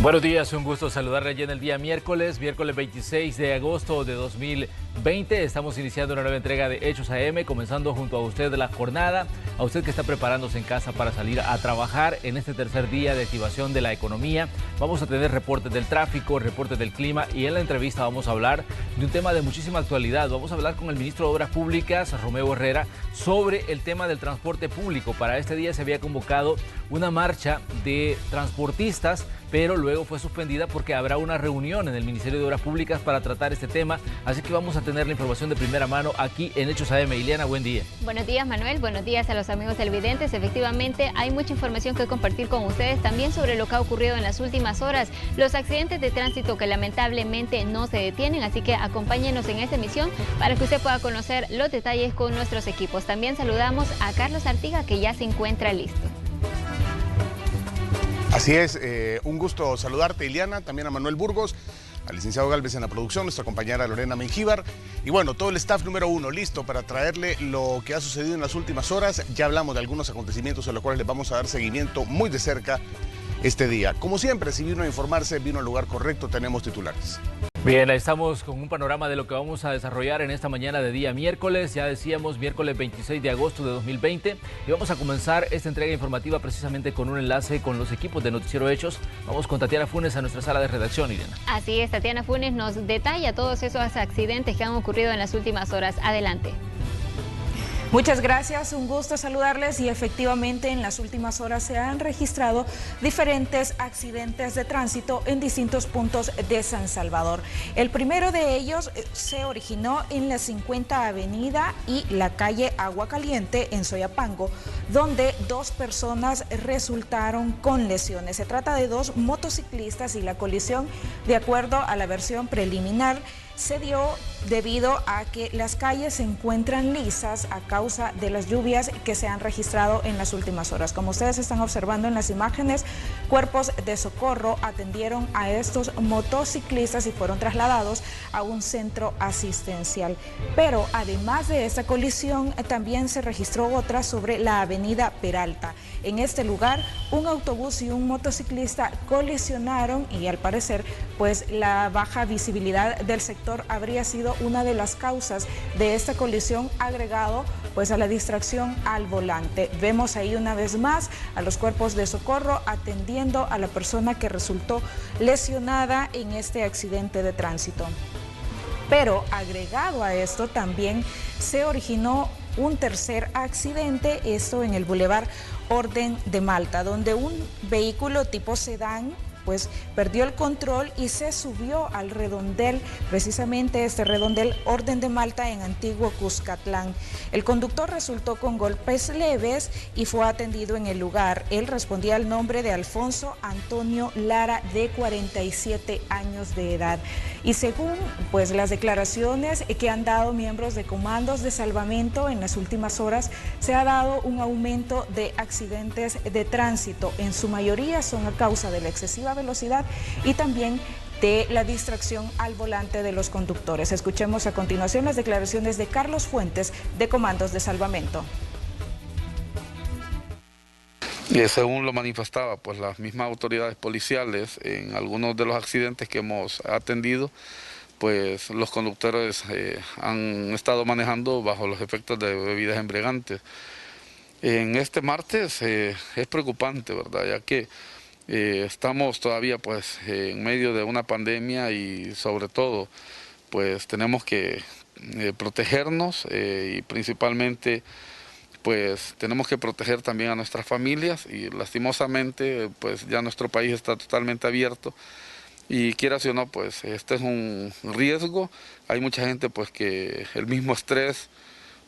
Buenos días, un gusto saludarle ya en el día miércoles 26 de agosto de 2020. Estamos iniciando una nueva entrega de Hechos AM, comenzando junto a usted la jornada, a usted que está preparándose en casa para salir a trabajar en este tercer día de activación de la economía. Vamos a tener reportes del tráfico, reportes del clima y en la entrevista vamos a hablar de un tema de muchísima actualidad. Vamos a hablar con el ministro de Obras Públicas, Romeo Herrera, sobre el tema del transporte público. Para este día se había convocado una marcha de transportistas, pero luego fue suspendida porque habrá una reunión en el Ministerio de Obras Públicas para tratar este tema, así que vamos a tener la información de primera mano aquí en Hechos AM. Ileana, buen día. Buenos días, Manuel, buenos días a los amigos televidentes. Efectivamente, hay mucha información que compartir con ustedes también sobre lo que ha ocurrido en las últimas horas, los accidentes de tránsito que lamentablemente no se detienen, así que acompáñenos en esta emisión para que usted pueda conocer los detalles con nuestros equipos. También saludamos a Carlos Artiga, que ya se encuentra listo. Así es, un gusto saludarte, Ileana, también a Manuel Burgos, al licenciado Galvez en la producción, nuestra compañera Lorena Mengíbar, y bueno, todo el staff número 1 listo para traerle lo que ha sucedido en las últimas horas. Ya hablamos de algunos acontecimientos a los cuales les vamos a dar seguimiento muy de cerca este día. Como siempre, si vino a informarse, vino al lugar correcto, tenemos titulares. Bien, estamos con un panorama de lo que vamos a desarrollar en esta mañana de día miércoles, ya decíamos miércoles 26 de agosto de 2020, y vamos a comenzar esta entrega informativa precisamente con un enlace con los equipos de Noticiero Hechos. Vamos con Tatiana Funes a nuestra sala de redacción, Irena. Así es, Tatiana Funes nos detalla todos esos accidentes que han ocurrido en las últimas horas. Adelante. Muchas gracias, un gusto saludarles y efectivamente en las últimas horas se han registrado diferentes accidentes de tránsito en distintos puntos de San Salvador. El primero de ellos se originó en la 50 Avenida y la calle Agua Caliente en Soyapango, donde dos personas resultaron con lesiones. Se trata de dos motociclistas y la colisión, de acuerdo a la versión preliminar, se dio debido a que las calles se encuentran lisas a causa de las lluvias que se han registrado en las últimas horas. Como ustedes están observando en las imágenes, cuerpos de socorro atendieron a estos motociclistas y fueron trasladados a un centro asistencial. Pero además de esta colisión, también se registró otra sobre la avenida Peralta. En este lugar, un autobús y un motociclista colisionaron y al parecer, pues la baja visibilidad del sector habría sido una de las causas de esta colisión, agregado pues a la distracción al volante. Vemos ahí una vez más a los cuerpos de socorro atendiendo a la persona que resultó lesionada en este accidente de tránsito. Pero agregado a esto también se originó un tercer accidente, esto en el Boulevard Orden de Malta, donde un vehículo tipo sedán pues perdió el control y se subió al redondel, precisamente este redondel Orden de Malta en Antiguo Cuscatlán. El conductor resultó con golpes leves y fue atendido en el lugar. Él respondía al nombre de Alfonso Antonio Lara, de 47 años de edad. Y según pues las declaraciones que han dado miembros de comandos de salvamento en las últimas horas, se ha dado un aumento de accidentes de tránsito. En su mayoría son a causa de la excesiva velocidad y también de la distracción al volante de los conductores. Escuchemos a continuación las declaraciones de Carlos Fuentes, de Comandos de Salvamento. Según lo manifestaba pues las mismas autoridades policiales, en algunos de los accidentes que hemos atendido, pues los conductores han estado manejando bajo los efectos de bebidas embriagantes. En este martes es preocupante, ¿verdad? Ya que estamos todavía pues en medio de una pandemia y sobre todo pues tenemos que protegernos y principalmente pues tenemos que proteger también a nuestras familias y lastimosamente pues ya nuestro país está totalmente abierto y quieras o no pues este es un riesgo. Hay mucha gente pues que el mismo estrés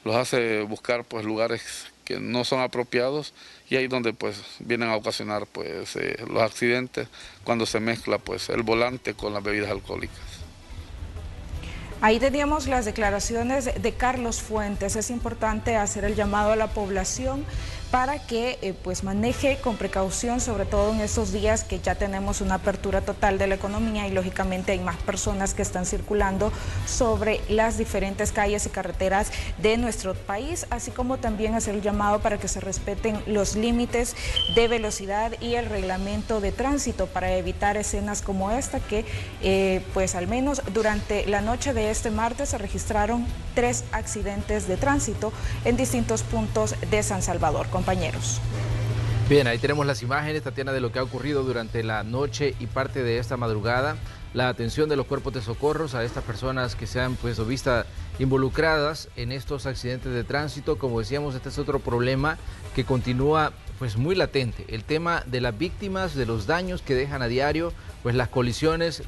los hace buscar pues lugares que no son apropiados y ahí donde pues vienen a ocasionar pues los accidentes cuando se mezcla pues el volante con las bebidas alcohólicas. Ahí teníamos las declaraciones de Carlos Fuentes. Es importante hacer el llamado a la población para que pues maneje con precaución, sobre todo en estos días que ya tenemos una apertura total de la economía y lógicamente hay más personas que están circulando sobre las diferentes calles y carreteras de nuestro país, así como también hacer el llamado para que se respeten los límites de velocidad y el reglamento de tránsito para evitar escenas como esta que pues al menos durante la noche de este martes se registraron 3 accidentes de tránsito en distintos puntos de San Salvador. Compañeros. Bien, ahí tenemos las imágenes, Tatiana, de lo que ha ocurrido durante la noche y parte de esta madrugada. La atención de los cuerpos de socorros a estas personas que se han pues visto involucradas en estos accidentes de tránsito. Como decíamos, este es otro problema que continúa pues muy latente. El tema de las víctimas, de los daños que dejan a diario, pues las colisiones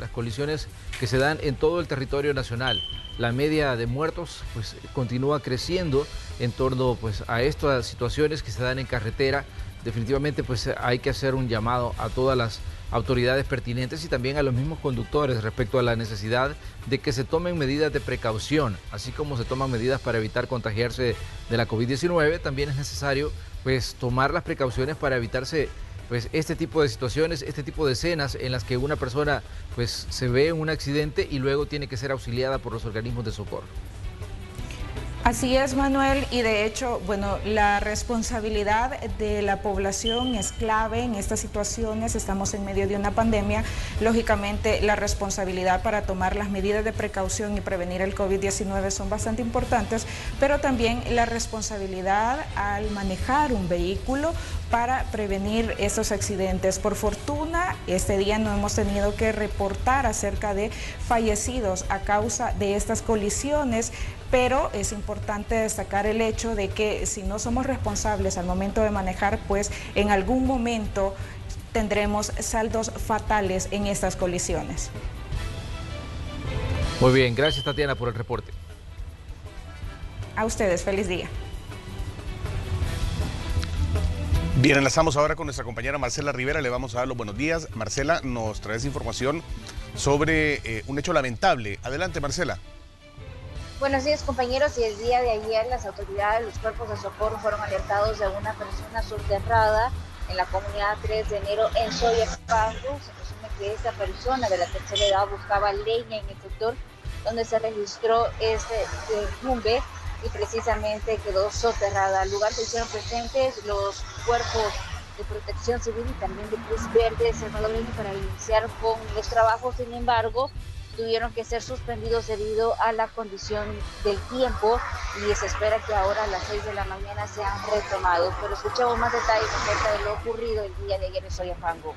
que se dan en todo el territorio nacional. La media de muertos pues continúa creciendo en torno pues a estas situaciones que se dan en carretera. Definitivamente pues hay que hacer un llamado a todas las autoridades pertinentes y también a los mismos conductores respecto a la necesidad de que se tomen medidas de precaución, así como se toman medidas para evitar contagiarse de la COVID-19, también es necesario pues tomar las precauciones para evitarse pues este tipo de situaciones, este tipo de escenas en las que una persona pues se ve en un accidente y luego tiene que ser auxiliada por los organismos de socorro. Así es, Manuel, y de hecho, bueno, la responsabilidad de la población es clave en estas situaciones. Estamos en medio de una pandemia. Lógicamente, la responsabilidad para tomar las medidas de precaución y prevenir el COVID-19 son bastante importantes, pero también la responsabilidad al manejar un vehículo para prevenir estos accidentes. Por fortuna, este día no hemos tenido que reportar acerca de fallecidos a causa de estas colisiones, pero es importante destacar el hecho de que si no somos responsables al momento de manejar, pues en algún momento tendremos saldos fatales en estas colisiones. Muy bien, gracias Tatiana por el reporte. A ustedes, feliz día. Bien, enlazamos ahora con nuestra compañera Marcela Rivera, le vamos a dar los buenos días. Marcela, nos traes información sobre un hecho lamentable. Adelante, Marcela. Buenos días, compañeros, y el día de ayer las autoridades, los cuerpos de socorro fueron alertados de una persona soterrada en la comunidad 3 de enero en Soyapango. Se presume que esta persona de la tercera edad buscaba leña en el sector donde se registró este derrumbe y precisamente quedó soterrada. Al lugar se hicieron presentes los cuerpos de Protección Civil y también de Cruz Verde salvadoreño para iniciar con los trabajos. Sin embargo, tuvieron que ser suspendidos debido a la condición del tiempo y se espera que ahora a las 6 de la mañana sean retomados. Pero escuchamos más detalles acerca de lo ocurrido el día de ayer en Soyapango.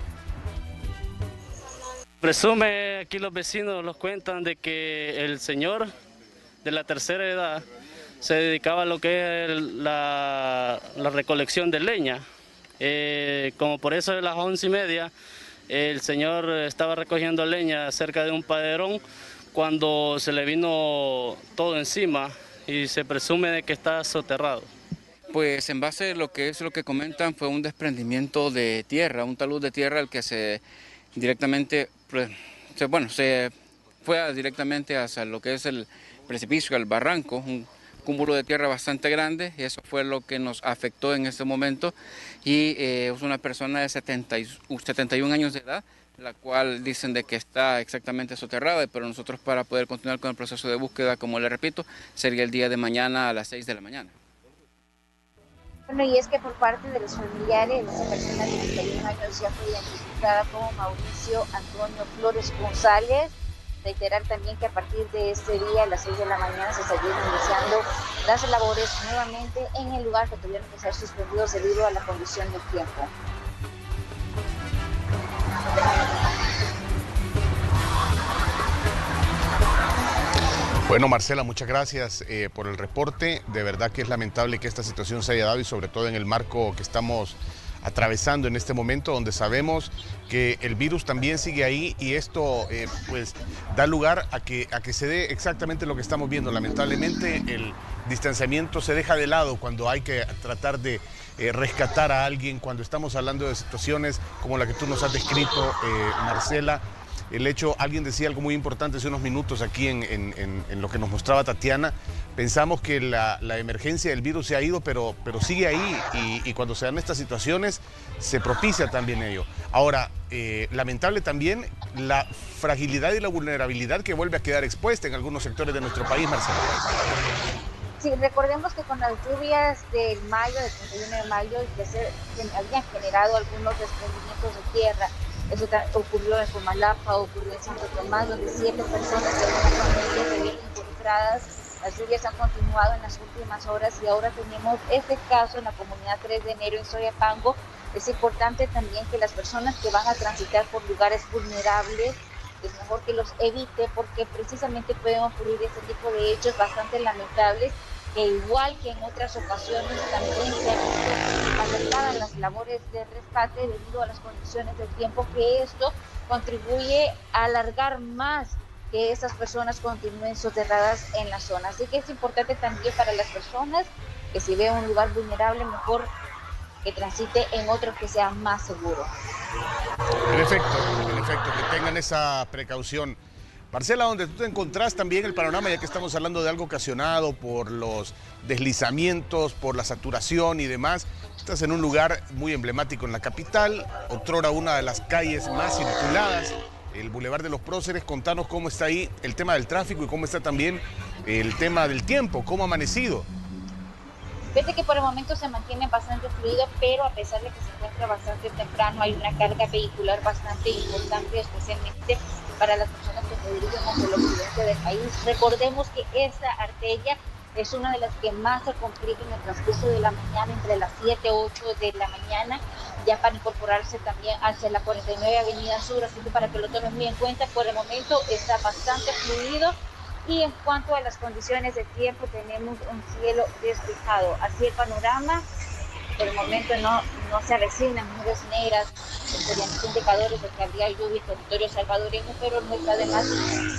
Presume, aquí los vecinos nos cuentan de que el señor de la tercera edad se dedicaba a lo que es la recolección de leña. Como por eso de las 11:30, el señor estaba recogiendo leña cerca de un paderón cuando se le vino todo encima y se presume de que está soterrado. Pues en base a lo que comentan fue un desprendimiento de tierra, un talud de tierra al que se directamente, se fue directamente hacia lo que es el precipicio, el barranco, un cúmulo de tierra bastante grande, y eso fue lo que nos afectó en este momento. Y es una persona de 71 años de edad, la cual dicen de que está exactamente soterrada, pero nosotros para poder continuar con el proceso de búsqueda, como le repito, sería el día de mañana a las 6 de la mañana. Bueno, y es que por parte de los familiares, esa persona de 71 años ya fue identificada como Mauricio Antonio Flores González. Reiterar también que a partir de este día, a las 6 de la mañana, se estarían iniciando las labores nuevamente en el lugar que tuvieron que ser suspendidos debido a la condición del tiempo. Bueno, Marcela, muchas gracias por el reporte. De verdad que es lamentable que esta situación se haya dado y sobre todo en el marco que estamos atravesando en este momento, donde sabemos que el virus también sigue ahí y esto pues da lugar a que se dé exactamente lo que estamos viendo. Lamentablemente el distanciamiento se deja de lado cuando hay que tratar de rescatar a alguien, cuando estamos hablando de situaciones como la que tú nos has descrito, Marcela. el hecho, alguien decía algo muy importante hace unos minutos aquí en lo que nos mostraba Tatiana. Pensamos que la emergencia del virus se ha ido, pero sigue ahí y cuando se dan estas situaciones se propicia también ello. Ahora, lamentable también la fragilidad y la vulnerabilidad que vuelve a quedar expuesta en algunos sectores de nuestro país, Marcela. Sí, recordemos que con las lluvias del 31 de mayo, que habían generado algunos desprendimientos de tierra. Eso ocurrió en Comalapa, ocurrió en Santo Tomás, donde 7 personas de una familia se ven involucradas. Las lluvias han continuado en las últimas horas y ahora tenemos este caso en la comunidad 3 de enero en Soyapango. Es importante también que las personas que van a transitar por lugares vulnerables, es mejor que los evite porque precisamente pueden ocurrir este tipo de hechos bastante lamentables, que igual que en otras ocasiones también se han visto afectadas las labores de rescate debido a las condiciones del tiempo, que esto contribuye a alargar más que esas personas continúen soterradas en la zona. Así que es importante también para las personas que si ve un lugar vulnerable, mejor que transite en otro que sea más seguro. En efecto, que tengan esa precaución. Marcela, donde tú te encontrás también el panorama, ya que estamos hablando de algo ocasionado por los deslizamientos, por la saturación y demás. Estás en un lugar muy emblemático en la capital, otrora una de las calles más circuladas, el Boulevard de los Próceres. Contanos cómo está ahí el tema del tráfico y cómo está también el tema del tiempo, cómo ha amanecido. Fíjate que por el momento se mantiene bastante fluido, pero a pesar de que se encuentra bastante temprano, hay una carga vehicular bastante importante, especialmente para las personas que se dirigen hacia el occidente del país. Recordemos que esta arteria es una de las que más se complica en el transcurso de la mañana, entre las 7 y 8 de la mañana, ya para incorporarse también hacia la 49 Avenida Sur, así que para que lo tomen muy en cuenta, por el momento está bastante fluido. Y en cuanto a las condiciones de tiempo, tenemos un cielo despejado. Así el panorama, por el momento no se avecinan nubes negras, serían indicadores de que habría lluvia en territorio salvadoreño, pero no está de más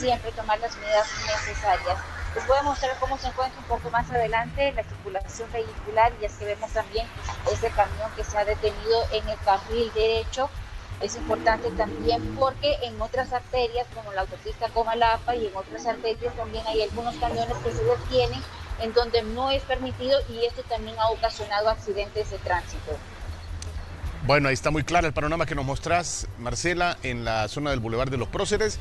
siempre tomar las medidas necesarias. Les voy a mostrar cómo se encuentra un poco más adelante la circulación vehicular, y es que vemos también ese camión que se ha detenido en el carril derecho. Es importante también porque en otras arterias, como la autopista Comalapa y en otras arterias también hay algunos camiones que se detienen en donde no es permitido, y esto también ha ocasionado accidentes de tránsito. Bueno, ahí está muy claro el panorama que nos mostrás, Marcela, en la zona del Boulevard de los Próceres.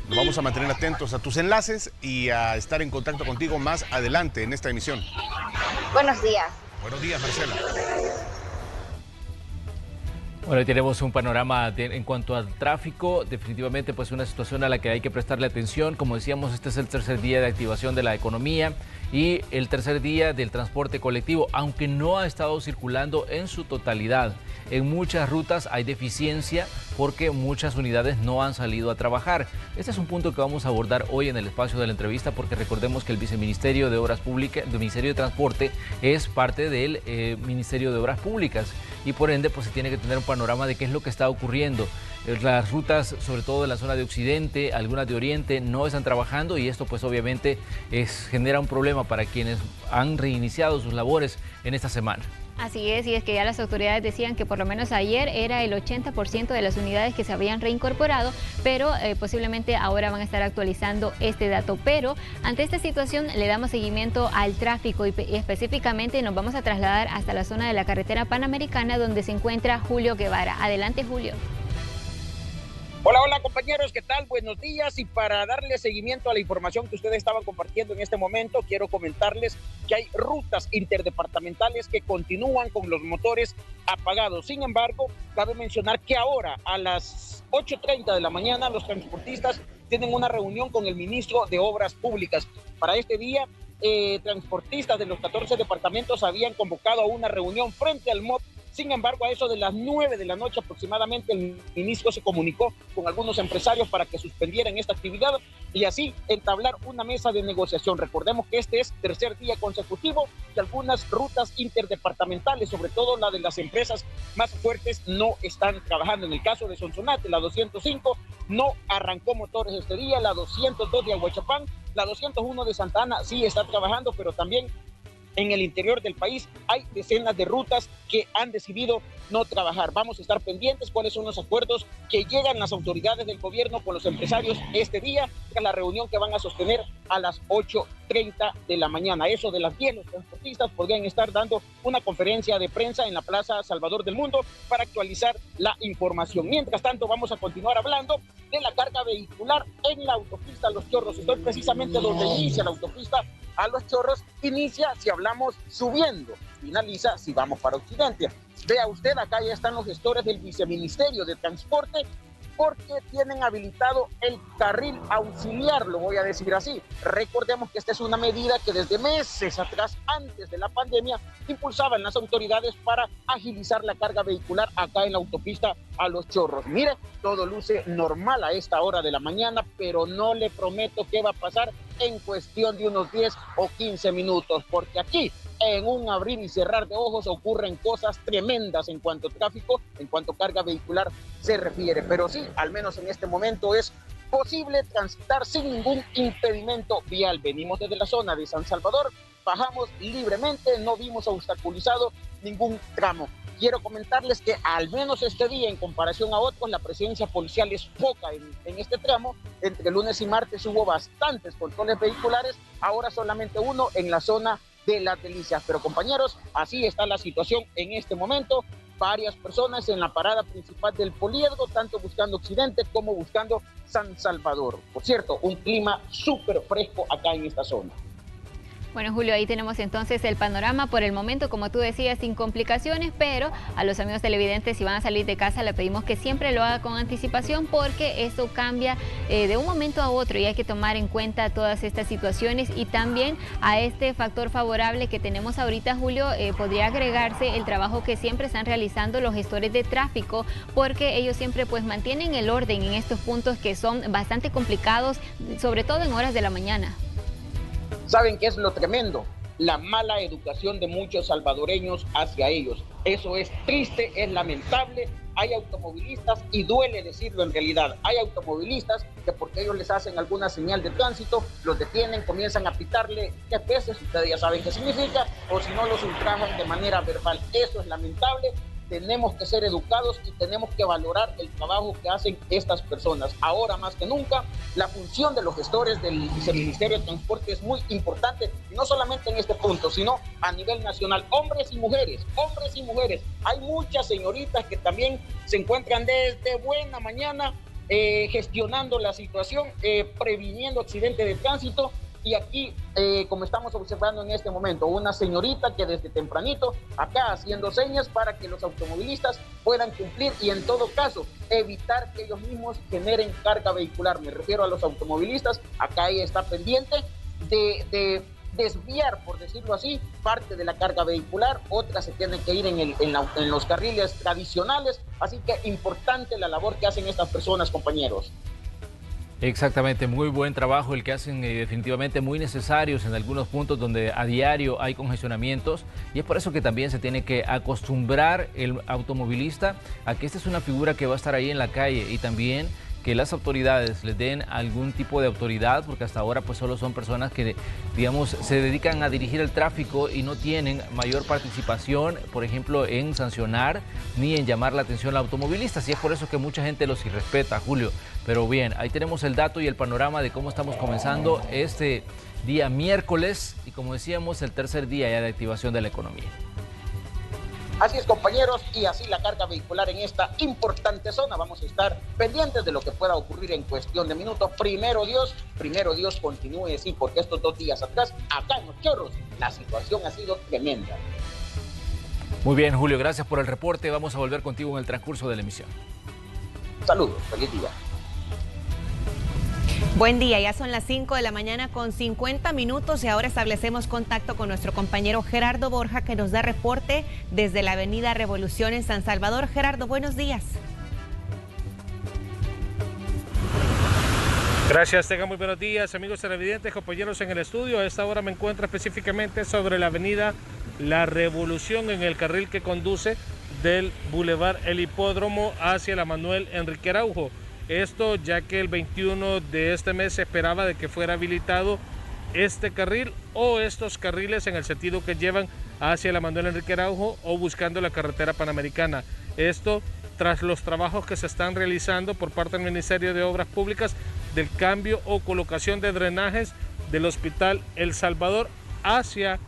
Nos vamos a mantener atentos a tus enlaces y a estar en contacto contigo más adelante en esta emisión. Buenos días. Buenos días, Marcela. Bueno, tenemos un panorama en cuanto al tráfico, definitivamente pues una situación a la que hay que prestarle atención. Como decíamos, este es el tercer día de activación de la economía y el tercer día del transporte colectivo, aunque no ha estado circulando en su totalidad. En muchas rutas hay deficiencia porque muchas unidades no han salido a trabajar. Este es un punto que vamos a abordar hoy en el espacio de la entrevista, porque recordemos que el Viceministerio de Obras Públicas, el Ministerio de Transporte, es parte del Ministerio de Obras Públicas y por ende pues se tiene que tener un panorama de qué es lo que está ocurriendo. Las rutas, sobre todo de la zona de Occidente, algunas de Oriente, no están trabajando y esto pues obviamente genera un problema para quienes han reiniciado sus labores en esta semana. Así es, y es que ya las autoridades decían que por lo menos ayer era el 80% de las unidades que se habían reincorporado, pero posiblemente ahora van a estar actualizando este dato. Pero ante esta situación le damos seguimiento al tráfico y específicamente nos vamos a trasladar hasta la zona de la carretera Panamericana, donde se encuentra Julio Guevara. Adelante, Julio. Hola compañeros, ¿qué tal? Buenos días, y para darle seguimiento a la información que ustedes estaban compartiendo en este momento, quiero comentarles que hay rutas interdepartamentales que continúan con los motores apagados. Sin embargo, cabe mencionar que ahora a las 8:30 de la mañana los transportistas tienen una reunión con el ministro de Obras Públicas. Para este día, transportistas de los 14 departamentos habían convocado a una reunión frente al MOP. Sin embargo, a eso de las 9 de la noche aproximadamente, el ministro se comunicó con algunos empresarios para que suspendieran esta actividad y así entablar una mesa de negociación. Recordemos que este es tercer día consecutivo que algunas rutas interdepartamentales, sobre todo la de las empresas más fuertes, no están trabajando. En el caso de Sonsonate, la 205 no arrancó motores este día, la 202 de Aguachapán, la 201 de Santa Ana sí está trabajando, pero también en el interior del país hay decenas de rutas que han decidido no trabajar. Vamos a estar pendientes cuáles son los acuerdos que llegan las autoridades del gobierno con los empresarios este día, tras la reunión que van a sostener a las 8:30 de la mañana. Eso de las 10, los transportistas podrían estar dando una conferencia de prensa en la Plaza Salvador del Mundo para actualizar la información. Mientras tanto, vamos a continuar hablando de la carga vehicular en la autopista Los Chorros. Estoy precisamente donde inicia la autopista a Los Chorros. Inicia si hablamos subiendo, finaliza si vamos para Occidente. Vea usted, acá ya están los gestores del Viceministerio de Transporte, porque tienen habilitado el carril auxiliar, lo voy a decir así. Recordemos que esta es una medida que desde meses atrás, antes de la pandemia, impulsaban las autoridades para agilizar la carga vehicular acá en la autopista a Los Chorros. Mire, todo luce normal a esta hora de la mañana, pero no le prometo qué va a pasar en cuestión de unos 10 o 15 minutos, porque aquí, en un abrir y cerrar de ojos, ocurren cosas tremendas en cuanto a tráfico, en cuanto a carga vehicular se refiere. Pero sí, al menos en este momento es posible transitar sin ningún impedimento vial. Venimos desde la zona de San Salvador, bajamos libremente, no vimos obstaculizado ningún tramo. Quiero comentarles que al menos este día, en comparación a otros, la presencia policial es poca en este tramo. Entre lunes y martes hubo bastantes controles vehiculares, ahora solamente uno en la zona de Las Delicias. Pero compañeros, así está la situación en este momento. Varias personas en la parada principal del Poliedro, tanto buscando Occidente como buscando San Salvador. Por cierto, un clima súper fresco acá en esta zona. Bueno, Julio, ahí tenemos entonces el panorama por el momento, como tú decías, sin complicaciones, pero a los amigos televidentes, si van a salir de casa, le pedimos que siempre lo haga con anticipación, porque esto cambia de un momento a otro y hay que tomar en cuenta todas estas situaciones. Y también a este factor favorable que tenemos ahorita, Julio, podría agregarse el trabajo que siempre están realizando los gestores de tráfico, porque ellos siempre pues mantienen el orden en estos puntos que son bastante complicados, sobre todo en horas de la mañana. ¿Saben qué es lo tremendo? La mala educación de muchos salvadoreños hacia ellos. Eso es triste, es lamentable. Hay automovilistas, y duele decirlo en realidad, hay automovilistas que porque ellos les hacen alguna señal de tránsito, los detienen, comienzan a pitarle qué veces, ustedes ya saben qué significa, o si no los ultrajan de manera verbal. Eso es lamentable. Tenemos que ser educados y tenemos que valorar el trabajo que hacen estas personas. Ahora más que nunca, la función de los gestores del Viceministerio de Transporte es muy importante, y no solamente en este punto, sino a nivel nacional. Hombres y mujeres, hombres y mujeres. Hay muchas señoritas que también se encuentran desde buena mañana gestionando la situación, previniendo accidentes de tránsito. Y aquí, como estamos observando en este momento, una señorita que desde tempranito acá haciendo señas para que los automovilistas puedan cumplir y en todo caso evitar que ellos mismos generen carga vehicular. Me refiero a los automovilistas, acá ella está pendiente de desviar, por decirlo así, parte de la carga vehicular, otras se tienen que ir en los carriles tradicionales, así que importante la labor que hacen estas personas, compañeros. Exactamente, muy buen trabajo el que hacen, definitivamente muy necesarios en algunos puntos donde a diario hay congestionamientos, y es por eso que también se tiene que acostumbrar el automovilista a que esta es una figura que va a estar ahí en la calle, y también que las autoridades les den algún tipo de autoridad, porque hasta ahora pues solo son personas que, digamos, se dedican a dirigir el tráfico y no tienen mayor participación, por ejemplo, en sancionar ni en llamar la atención a automovilistas, y es por eso que mucha gente los irrespeta, Julio. Pero bien, ahí tenemos el dato y el panorama de cómo estamos comenzando este día miércoles, y como decíamos, el tercer día ya de activación de la economía. Así es, compañeros, y así la carga vehicular en esta importante zona. Vamos a estar pendientes de lo que pueda ocurrir en cuestión de minutos. Primero Dios continúe así, porque estos 2 días atrás, acá en Los Chorros, la situación ha sido tremenda. Muy bien, Julio, gracias por el reporte. Vamos a volver contigo en el transcurso de la emisión. Saludos, feliz día. Buen día, ya son las 5 de la mañana con 50 minutos y ahora establecemos contacto con nuestro compañero Gerardo Borja, que nos da reporte desde la avenida Revolución en San Salvador. Gerardo, buenos días. Gracias, tengan muy buenos días, amigos televidentes, compañeros en el estudio. A esta hora me encuentro específicamente sobre la avenida La Revolución, en el carril que conduce del Boulevard El Hipódromo hacia la Manuel Enrique Araujo. Esto ya que el 21 de este mes se esperaba de que fuera habilitado este carril o estos carriles en el sentido que llevan hacia la Manuel Enrique Araujo o buscando la carretera panamericana. Esto tras los trabajos que se están realizando por parte del Ministerio de Obras Públicas del cambio o colocación de drenajes del Hospital El Salvador hacia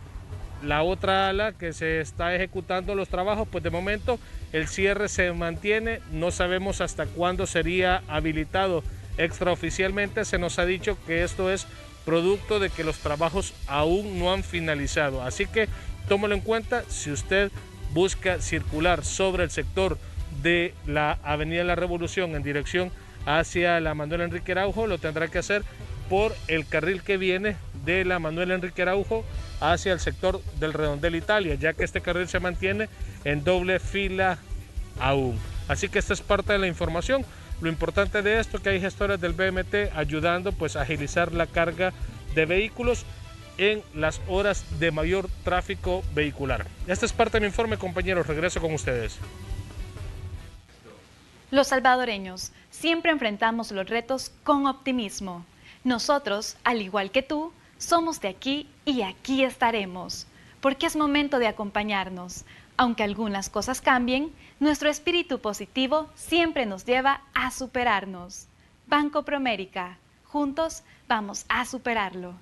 la otra ala que se está ejecutando los trabajos. Pues de momento el cierre se mantiene, no sabemos hasta cuándo sería habilitado. Extraoficialmente se nos ha dicho que esto es producto de que los trabajos aún no han finalizado, así que tómelo en cuenta. Si usted busca circular sobre el sector de la Avenida La Revolución en dirección hacia la Manuel Enrique Araujo, lo tendrá que hacer por el carril que viene de la Manuel Enrique Araujo hacia el sector del Redondel Italia, ya que este carril se mantiene en doble fila aún. Así que esta es parte de la información. Lo importante de esto es que hay gestores del BMT ayudando pues a agilizar la carga de vehículos en las horas de mayor tráfico vehicular. Esta es parte de mi informe, compañeros. Regreso con ustedes. Los salvadoreños siempre enfrentamos los retos con optimismo. Nosotros, al igual que tú, somos de aquí y aquí estaremos, porque es momento de acompañarnos. Aunque algunas cosas cambien, nuestro espíritu positivo siempre nos lleva a superarnos. Banco Promérica, juntos vamos a superarlo.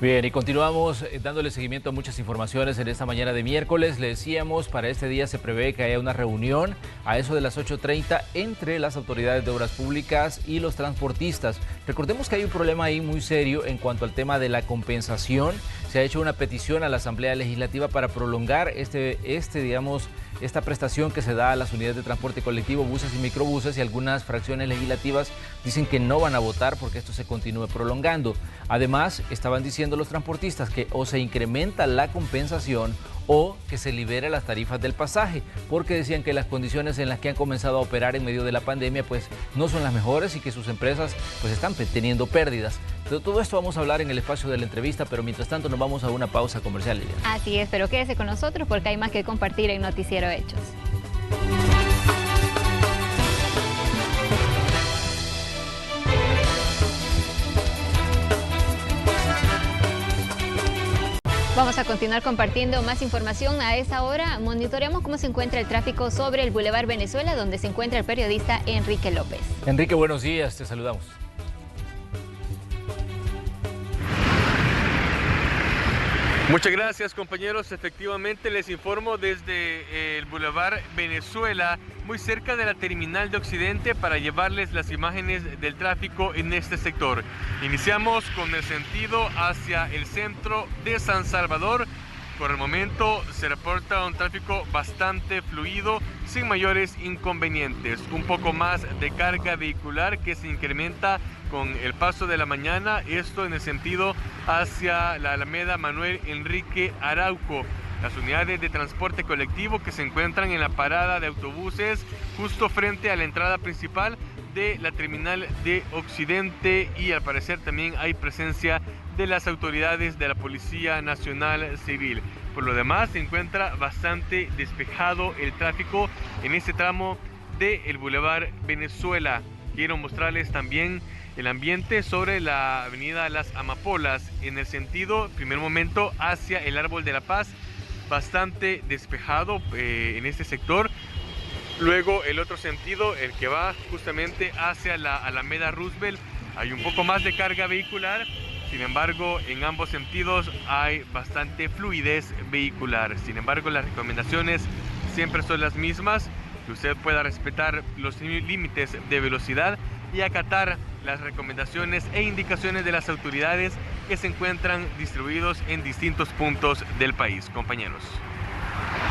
Bien, y continuamos dándole seguimiento a muchas informaciones en esta mañana de miércoles. Le decíamos, para este día se prevé que haya una reunión a eso de las 8:30 entre las autoridades de obras públicas y los transportistas. Recordemos que hay un problema ahí muy serio en cuanto al tema de la compensación. Se ha hecho una petición a la Asamblea Legislativa para prolongar esta prestación que se da a las unidades de transporte colectivo, buses y microbuses, y algunas fracciones legislativas dicen que no van a votar porque esto se continúe prolongando. Además, estaban diciendo los transportistas que o se incrementa la compensación o que se libere las tarifas del pasaje, porque decían que las condiciones en las que han comenzado a operar en medio de la pandemia pues no son las mejores y que sus empresas pues están teniendo pérdidas. De todo esto vamos a hablar en el espacio de la entrevista, pero mientras tanto nos vamos a una pausa comercial, Liliana. Así es, pero quédese con nosotros porque hay más que compartir en Noticiero Hechos. Vamos a continuar compartiendo más información. A esta hora monitoreamos cómo se encuentra el tráfico sobre el Boulevard Venezuela, donde se encuentra el periodista Enrique López. Enrique, buenos días, te saludamos. Muchas gracias, compañeros. Efectivamente, les informo desde el Boulevard Venezuela, muy cerca de la terminal de Occidente, para llevarles las imágenes del tráfico en este sector. Iniciamos con el sentido hacia el centro de San Salvador. Por el momento se reporta un tráfico bastante fluido, sin mayores inconvenientes. Un poco más de carga vehicular que se incrementa con el paso de la mañana, esto en el sentido hacia la Alameda Manuel Enrique Araujo. Las unidades de transporte colectivo que se encuentran en la parada de autobuses justo frente a la entrada principal de la terminal de Occidente, y al parecer también hay presencia de las autoridades de la Policía Nacional Civil. Por lo demás, se encuentra bastante despejado el tráfico en este tramo del Boulevard Venezuela. Quiero mostrarles también el ambiente sobre la avenida Las Amapolas, en el sentido, primer momento, hacia el Árbol de la Paz, bastante despejado en este sector. Luego el otro sentido, el que va justamente hacia la Alameda Roosevelt, hay un poco más de carga vehicular. Sin embargo, en ambos sentidos hay bastante fluidez vehicular. Sin embargo, las recomendaciones siempre son las mismas, que usted pueda respetar los límites de velocidad y acatar las recomendaciones e indicaciones de las autoridades que se encuentran distribuidos en distintos puntos del país, compañeros.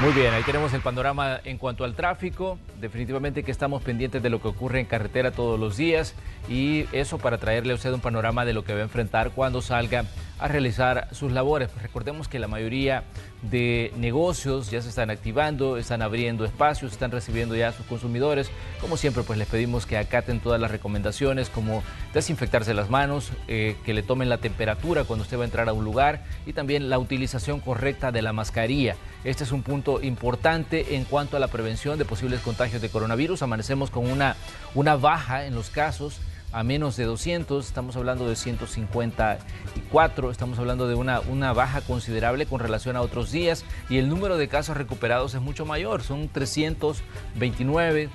Muy bien, ahí tenemos el panorama en cuanto al tráfico. Definitivamente que estamos pendientes de lo que ocurre en carretera todos los días, y eso para traerle a usted un panorama de lo que va a enfrentar cuando salga a realizar sus labores. Pues recordemos que la mayoría de negocios ya se están activando, están abriendo espacios, están recibiendo ya a sus consumidores. Como siempre, pues les pedimos que acaten todas las recomendaciones, como desinfectarse las manos, que le tomen la temperatura cuando usted va a entrar a un lugar, y también la utilización correcta de la mascarilla. Este es un punto importante en cuanto a la prevención de posibles contagios de coronavirus. Amanecemos con una baja en los casos a menos de 200, estamos hablando de 154, estamos hablando de una baja considerable con relación a otros días, y el número de casos recuperados es mucho mayor, son 329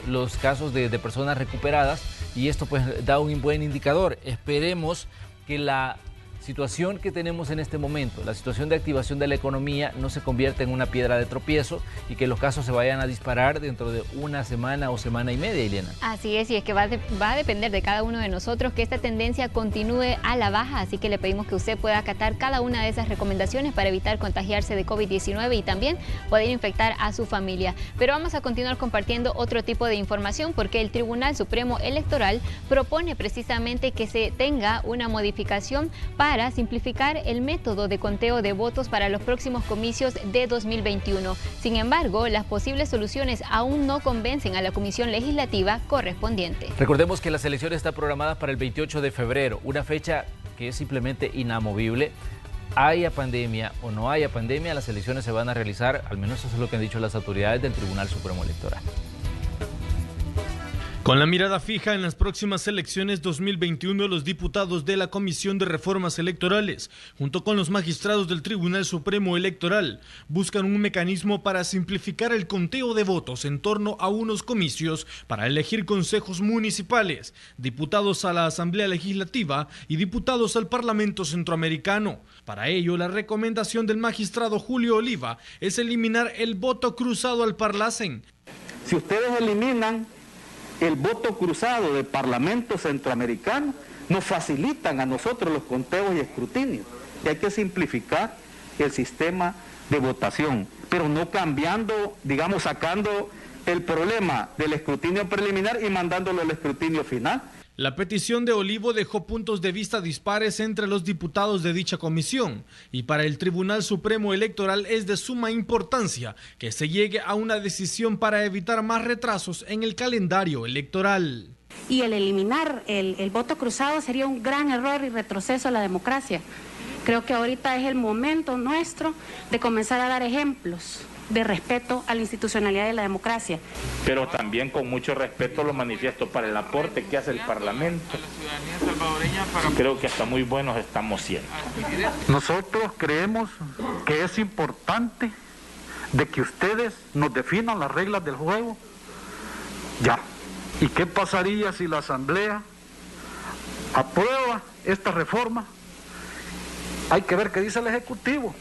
los casos de personas recuperadas, y esto pues da un buen indicador. Esperemos que la situación que tenemos en este momento, la situación de activación de la economía, no se convierta en una piedra de tropiezo y que los casos se vayan a disparar dentro de una semana o semana y media, Ileana. Así es, y es que va a depender de cada uno de nosotros que esta tendencia continúe a la baja, así que le pedimos que usted pueda acatar cada una de esas recomendaciones para evitar contagiarse de COVID-19 y también poder infectar a su familia. Pero vamos a continuar compartiendo otro tipo de información, porque el Tribunal Supremo Electoral propone precisamente que se tenga una modificación para simplificar el método de conteo de votos para los próximos comicios de 2021. Sin embargo, las posibles soluciones aún no convencen a la Comisión Legislativa correspondiente. Recordemos que las elecciones están programadas para el 28 de febrero, una fecha que es simplemente inamovible. Haya pandemia o no haya pandemia, las elecciones se van a realizar, al menos eso es lo que han dicho las autoridades del Tribunal Supremo Electoral. Con la mirada fija en las próximas elecciones 2021, los diputados de la Comisión de Reformas Electorales, junto con los magistrados del Tribunal Supremo Electoral, buscan un mecanismo para simplificar el conteo de votos en torno a unos comicios para elegir consejos municipales, diputados a la Asamblea Legislativa y diputados al Parlamento Centroamericano. Para ello, la recomendación del magistrado Julio Oliva es eliminar el voto cruzado al Parlacen. Si ustedes eliminan el voto cruzado del Parlamento Centroamericano, nos facilitan a nosotros los conteos y escrutinios. Y hay que simplificar el sistema de votación, pero no cambiando, digamos, sacando el problema del escrutinio preliminar y mandándolo al escrutinio final. La petición de Olivo dejó puntos de vista dispares entre los diputados de dicha comisión, y para el Tribunal Supremo Electoral es de suma importancia que se llegue a una decisión para evitar más retrasos en el calendario electoral. Y el eliminar el voto cruzado sería un gran error y retroceso a la democracia. Creo que ahorita es el momento nuestro de comenzar a dar ejemplos de respeto a la institucionalidad de la democracia. Pero también con mucho respeto lo manifiesto para el aporte que hace el Parlamento. Creo que hasta muy buenos estamos siendo. Nosotros creemos que es importante de que ustedes nos definan las reglas del juego. Ya. ¿Y qué pasaría si la Asamblea aprueba esta reforma? Hay que ver qué dice el Ejecutivo.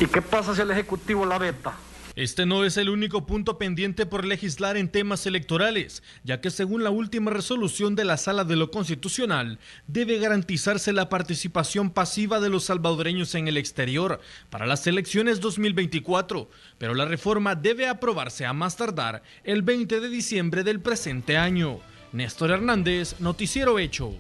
¿Y qué pasa si el Ejecutivo la veta? Este no es el único punto pendiente por legislar en temas electorales, ya que según la última resolución de la Sala de lo Constitucional, debe garantizarse la participación pasiva de los salvadoreños en el exterior para las elecciones 2024, pero la reforma debe aprobarse a más tardar el 20 de diciembre del presente año. Néstor Hernández, Noticiero Hechos.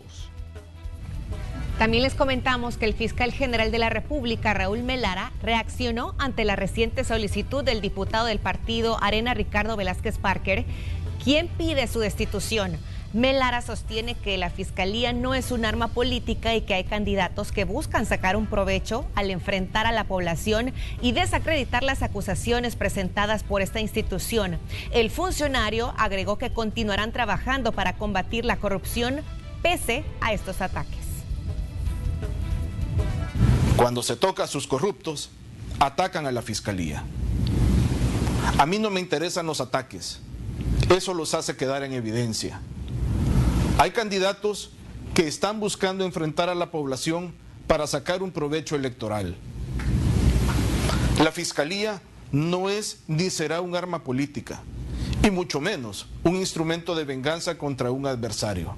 También les comentamos que el fiscal general de la República, Raúl Melara, reaccionó ante la reciente solicitud del diputado del partido Arena, Ricardo Velázquez Parker, quien pide su destitución. Melara sostiene que la fiscalía no es un arma política y que hay candidatos que buscan sacar un provecho al enfrentar a la población y desacreditar las acusaciones presentadas por esta institución. El funcionario agregó que continuarán trabajando para combatir la corrupción pese a estos ataques. Cuando se toca a sus corruptos, atacan a la fiscalía. A mí no me interesan los ataques, eso los hace quedar en evidencia. Hay candidatos que están buscando enfrentar a la población para sacar un provecho electoral. La fiscalía no es ni será un arma política, y mucho menos un instrumento de venganza contra un adversario.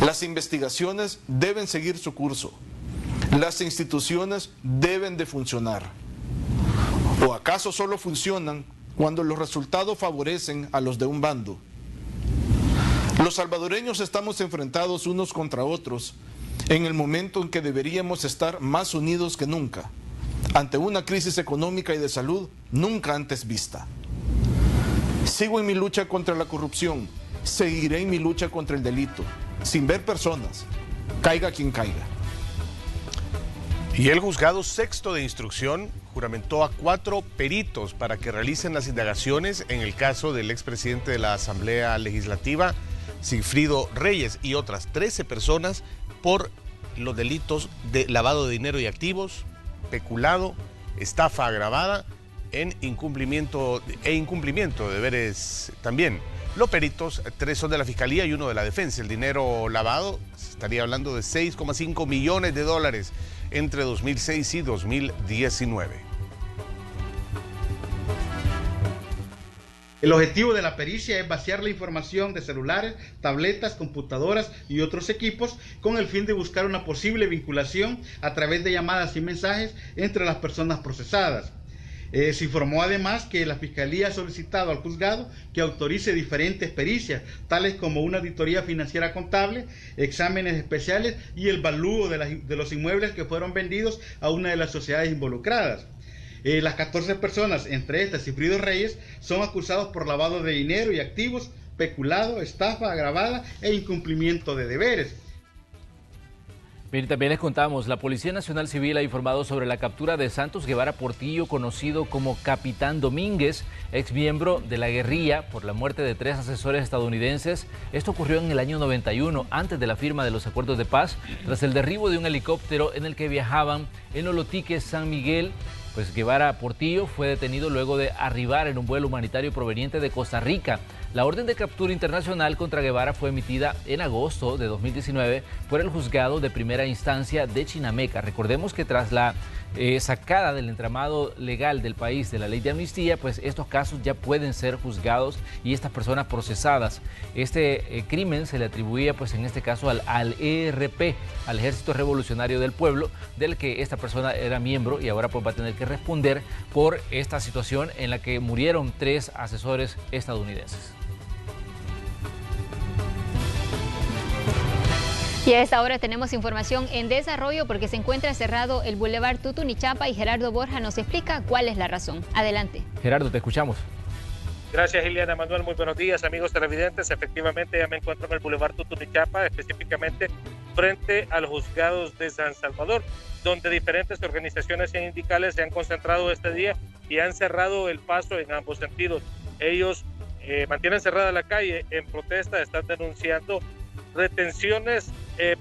Las investigaciones deben seguir su curso. Las instituciones deben de funcionar. ¿O acaso solo funcionan cuando los resultados favorecen a los de un bando? Los salvadoreños estamos enfrentados unos contra otros en el momento en que deberíamos estar más unidos que nunca, ante una crisis económica y de salud nunca antes vista. Sigo en mi lucha contra la corrupción, seguiré en mi lucha contra el delito, sin ver personas, caiga quien caiga. Y el juzgado sexto de instrucción juramentó a 4 peritos para que realicen las indagaciones en el caso del expresidente de la Asamblea Legislativa, Sigfrido Reyes y otras 13 personas por los delitos de lavado de dinero y activos, peculado, estafa agravada en incumplimiento de deberes también. Los peritos, 3 son de la Fiscalía y 1 de la Defensa. El dinero lavado, estaría hablando de 6,5 millones de dólares entre 2006 y 2019. El objetivo de la pericia es vaciar la información de celulares, tabletas, computadoras y otros equipos con el fin de buscar una posible vinculación a través de llamadas y mensajes entre las personas procesadas. Se informó además que la Fiscalía ha solicitado al juzgado que autorice diferentes pericias, tales como una auditoría financiera contable, exámenes especiales y el valúo de los inmuebles que fueron vendidos a una de las sociedades involucradas. Las 14 personas, entre estas Sigfrido Reyes, son acusados por lavado de dinero y activos, peculado, estafa agravada e incumplimiento de deberes. Bien, también les contamos, la Policía Nacional Civil ha informado sobre la captura de Santos Guevara Portillo, conocido como Capitán Domínguez, ex miembro de la guerrilla, por la muerte de 3 asesores estadounidenses. Esto ocurrió en el año 91, antes de la firma de los acuerdos de paz, tras el derribo de un helicóptero en el que viajaban en Olotique, San Miguel. Pues Guevara Portillo fue detenido luego de arribar en un vuelo humanitario proveniente de Costa Rica. La orden de captura internacional contra Guevara fue emitida en agosto de 2019 por el juzgado de primera instancia de Chinameca. Recordemos que tras la sacada del entramado legal del país de la ley de amnistía, pues estos casos ya pueden ser juzgados y estas personas procesadas. Este crimen se le atribuía, pues en este caso al ERP, al Ejército Revolucionario del Pueblo, del que esta persona era miembro y ahora pues va a tener que responder por esta situación en la que murieron 3 asesores estadounidenses. Y a esta hora tenemos información en desarrollo porque se encuentra cerrado el Boulevard Tutunichapa y Gerardo Borja nos explica cuál es la razón. Adelante. Gerardo, te escuchamos. Gracias, Ileana Manuel. Muy buenos días, amigos televidentes. Efectivamente, ya me encuentro en el Boulevard Tutunichapa, específicamente frente a los juzgados de San Salvador, donde diferentes organizaciones sindicales se han concentrado este día y han cerrado el paso en ambos sentidos. Ellos mantienen cerrada la calle en protesta, están denunciando retenciones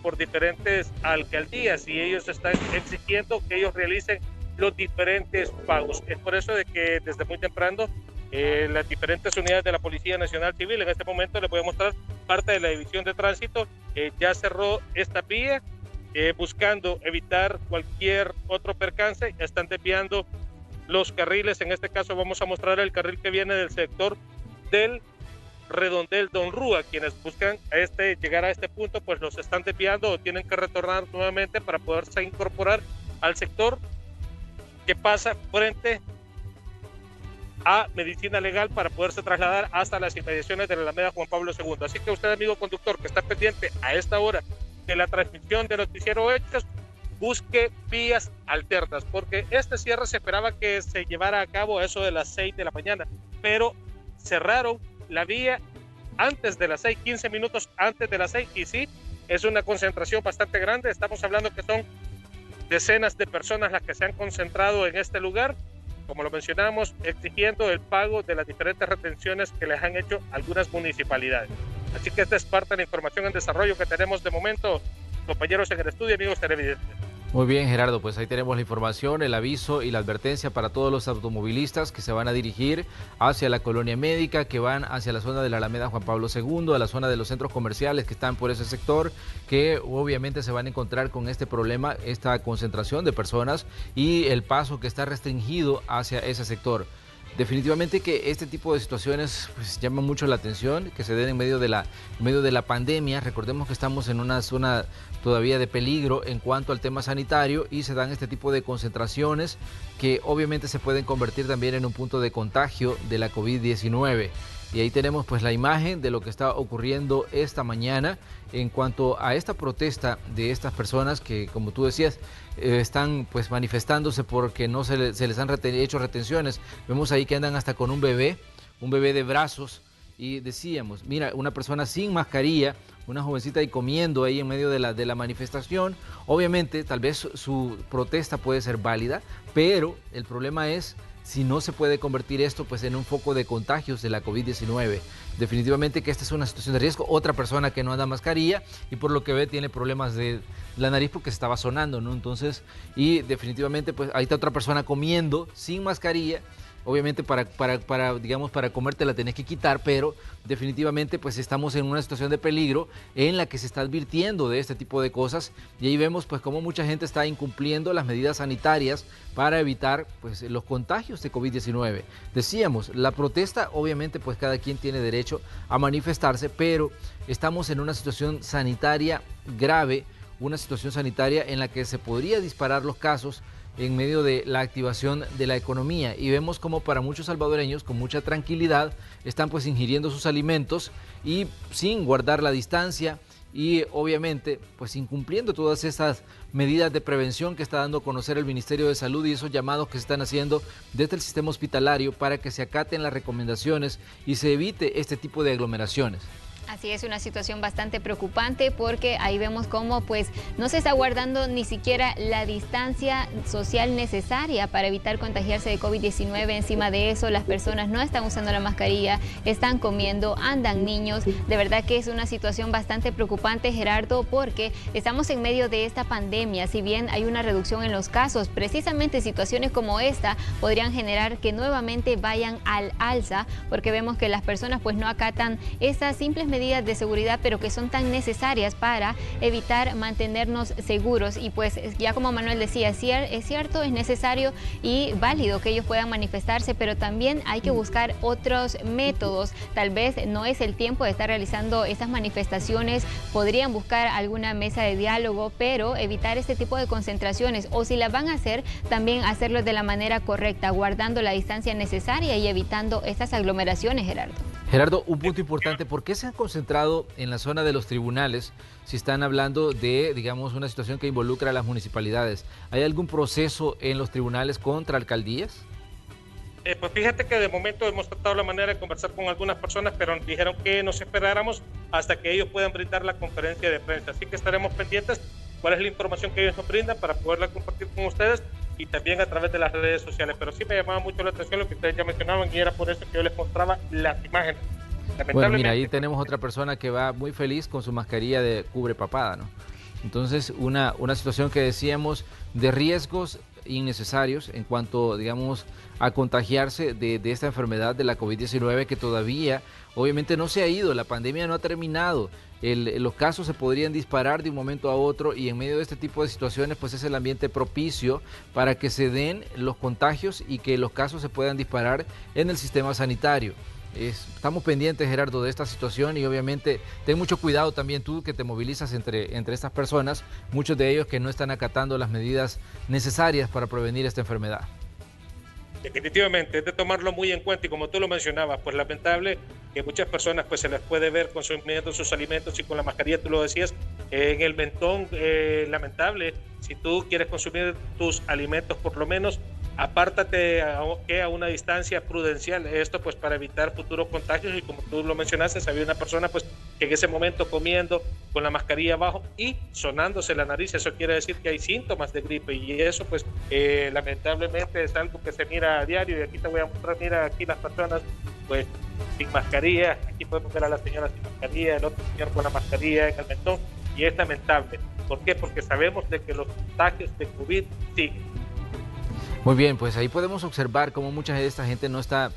por diferentes alcaldías y ellos están exigiendo que ellos realicen los diferentes pagos. Es por eso de que desde muy temprano las diferentes unidades de la Policía Nacional Civil, en este momento les voy a mostrar parte de la División de Tránsito, ya cerró esta vía buscando evitar cualquier otro percance. Están desviando los carriles, en este caso vamos a mostrar el carril que viene del sector del Redondel Don Rúa. Quienes buscan llegar a este punto pues los están desviando o tienen que retornar nuevamente para poderse incorporar al sector que pasa frente a Medicina Legal para poderse trasladar hasta las inmediaciones de la Alameda Juan Pablo II. Así que usted, amigo conductor, que está pendiente a esta hora de la transmisión de Noticiero Hechos, busque vías alternas, porque este cierre se esperaba que se llevara a cabo a eso de las 6 de la mañana, pero cerraron la vía antes de las 6, 15 minutos antes de las 6, y sí, es una concentración bastante grande. Estamos hablando que son decenas de personas las que se han concentrado en este lugar, como lo mencionamos, exigiendo el pago de las diferentes retenciones que les han hecho algunas municipalidades. Así que esta es parte de la información en desarrollo que tenemos de momento, compañeros en el estudio, amigos televidentes. Muy bien, Gerardo, pues ahí tenemos la información, el aviso y la advertencia para todos los automovilistas que se van a dirigir hacia la Colonia Médica, que van hacia la zona de la Alameda Juan Pablo II, a la zona de los centros comerciales que están por ese sector, que obviamente se van a encontrar con este problema, esta concentración de personas y el paso que está restringido hacia ese sector. Definitivamente que este tipo de situaciones pues llaman mucho la atención, que se den en medio de la pandemia. Recordemos que estamos en una zona todavía de peligro en cuanto al tema sanitario y se dan este tipo de concentraciones que obviamente se pueden convertir también en un punto de contagio de la COVID-19. Y ahí tenemos pues la imagen de lo que está ocurriendo esta mañana en cuanto a esta protesta de estas personas que, como tú decías, están pues manifestándose porque no se les han hecho retenciones. Vemos ahí que andan hasta con un bebé de brazos y decíamos, mira, una persona sin mascarilla, una jovencita ahí comiendo ahí en medio de la manifestación, obviamente tal vez su protesta puede ser válida, pero el problema es si no se puede convertir esto pues en un foco de contagios de la COVID-19. Definitivamente que esta es una situación de riesgo. Otra persona que no anda mascarilla y por lo que ve tiene problemas de la nariz porque se estaba sonando, ¿no? Entonces, y definitivamente pues ahí está otra persona comiendo sin mascarilla. Obviamente digamos, para comerte la tenés que quitar, pero definitivamente pues estamos en una situación de peligro en la que se está advirtiendo de este tipo de cosas y ahí vemos pues cómo mucha gente está incumpliendo las medidas sanitarias para evitar pues los contagios de COVID-19. Decíamos, la protesta obviamente pues cada quien tiene derecho a manifestarse, pero estamos en una situación sanitaria grave, una situación sanitaria en la que se podría disparar los casos en medio de la activación de la economía y vemos como para muchos salvadoreños con mucha tranquilidad están pues ingiriendo sus alimentos y sin guardar la distancia y obviamente pues incumpliendo todas esas medidas de prevención que está dando a conocer el Ministerio de Salud y esos llamados que se están haciendo desde el sistema hospitalario para que se acaten las recomendaciones y se evite este tipo de aglomeraciones. Así es, una situación bastante preocupante porque ahí vemos cómo pues no se está guardando ni siquiera la distancia social necesaria para evitar contagiarse de COVID-19. Encima de eso, las personas no están usando la mascarilla, están comiendo, andan niños. De verdad que es una situación bastante preocupante, Gerardo, porque estamos en medio de esta pandemia. Si bien hay una reducción en los casos, precisamente situaciones como esta podrían generar que nuevamente vayan al alza, porque vemos que las personas pues no acatan estas simples medidas de seguridad, pero que son tan necesarias para evitar mantenernos seguros. Y pues ya como Manuel decía, es cierto, es necesario y válido que ellos puedan manifestarse, pero también hay que buscar otros métodos. Tal vez no es el tiempo de estar realizando estas manifestaciones, podrían buscar alguna mesa de diálogo, pero evitar este tipo de concentraciones, o si las van a hacer, también hacerlo de la manera correcta, guardando la distancia necesaria y evitando estas aglomeraciones, Gerardo. Gerardo, un punto importante, ¿por qué se han concentrado en la zona de los tribunales si están hablando de, digamos, una situación que involucra a las municipalidades? ¿Hay algún proceso en los tribunales contra alcaldías? Pues fíjate que de momento hemos tratado la manera de conversar con algunas personas, pero nos dijeron que nos esperáramos hasta que ellos puedan brindar la conferencia de prensa. Así que estaremos pendientes cuál es la información que ellos nos brindan para poderla compartir con ustedes y también a través de las redes sociales. Pero sí me llamaba mucho la atención lo que ustedes ya mencionaban y era por eso que yo les mostraba las imágenes. Bueno, mira, ahí tenemos otra persona que va muy feliz con su mascarilla de cubre papada, ¿no? Entonces, una situación que decíamos de riesgos innecesarios en cuanto, digamos, a contagiarse de esta enfermedad de la COVID-19 que todavía, obviamente, no se ha ido, la pandemia no ha terminado. Los casos se podrían disparar de un momento a otro y en medio de este tipo de situaciones pues es el ambiente propicio para que se den los contagios y que los casos se puedan disparar en el sistema sanitario. Estamos pendientes, Gerardo, de esta situación y obviamente ten mucho cuidado también tú que te movilizas entre estas personas, muchos de ellos que no están acatando las medidas necesarias para prevenir esta enfermedad. Definitivamente, es de tomarlo muy en cuenta y como tú lo mencionabas, pues lamentable que muchas personas pues se les puede ver consumiendo sus alimentos y con la mascarilla, tú lo decías, en el mentón, lamentable. Si tú quieres consumir tus alimentos, por lo menos apártate a una distancia prudencial, esto pues para evitar futuros contagios y como tú lo mencionaste, había una persona pues que en ese momento comiendo con la mascarilla abajo y sonándose la nariz, eso quiere decir que hay síntomas de gripe y eso pues lamentablemente es algo que se mira a diario y aquí te voy a mostrar, mira aquí las personas pues sin mascarilla, aquí podemos ver a la señora sin mascarilla, el otro señor con la mascarilla en el mentón y es lamentable. ¿Por qué? Porque sabemos de que los contagios de COVID siguen. Muy bien, pues ahí podemos observar cómo mucha de esta gente no está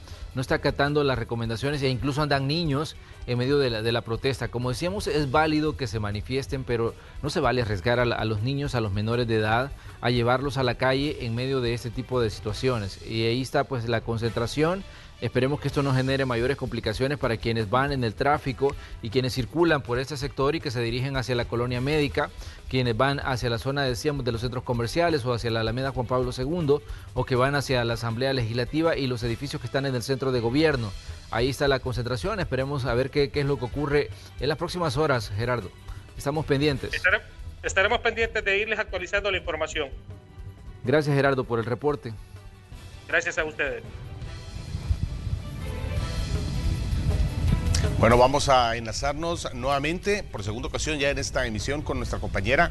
acatando las recomendaciones e incluso andan niños en medio de la protesta. Como decíamos, es válido que se manifiesten, pero no se vale arriesgar a los niños, a los menores de edad, a llevarlos a la calle en medio de este tipo de situaciones. Y ahí está pues la concentración. Esperemos que esto no genere mayores complicaciones para quienes van en el tráfico y quienes circulan por este sector y que se dirigen hacia la colonia médica, quienes van hacia la zona, decíamos, de los centros comerciales o hacia la Alameda Juan Pablo II o que van hacia la Asamblea Legislativa y los edificios que están en el centro de gobierno. Ahí está la concentración, esperemos a ver qué es lo que ocurre en las próximas horas, Gerardo. Estamos pendientes. Estaremos pendientes de irles actualizando la información. Gracias, Gerardo, por el reporte. Gracias a ustedes. Bueno, vamos a enlazarnos nuevamente por segunda ocasión ya en esta emisión con nuestra compañera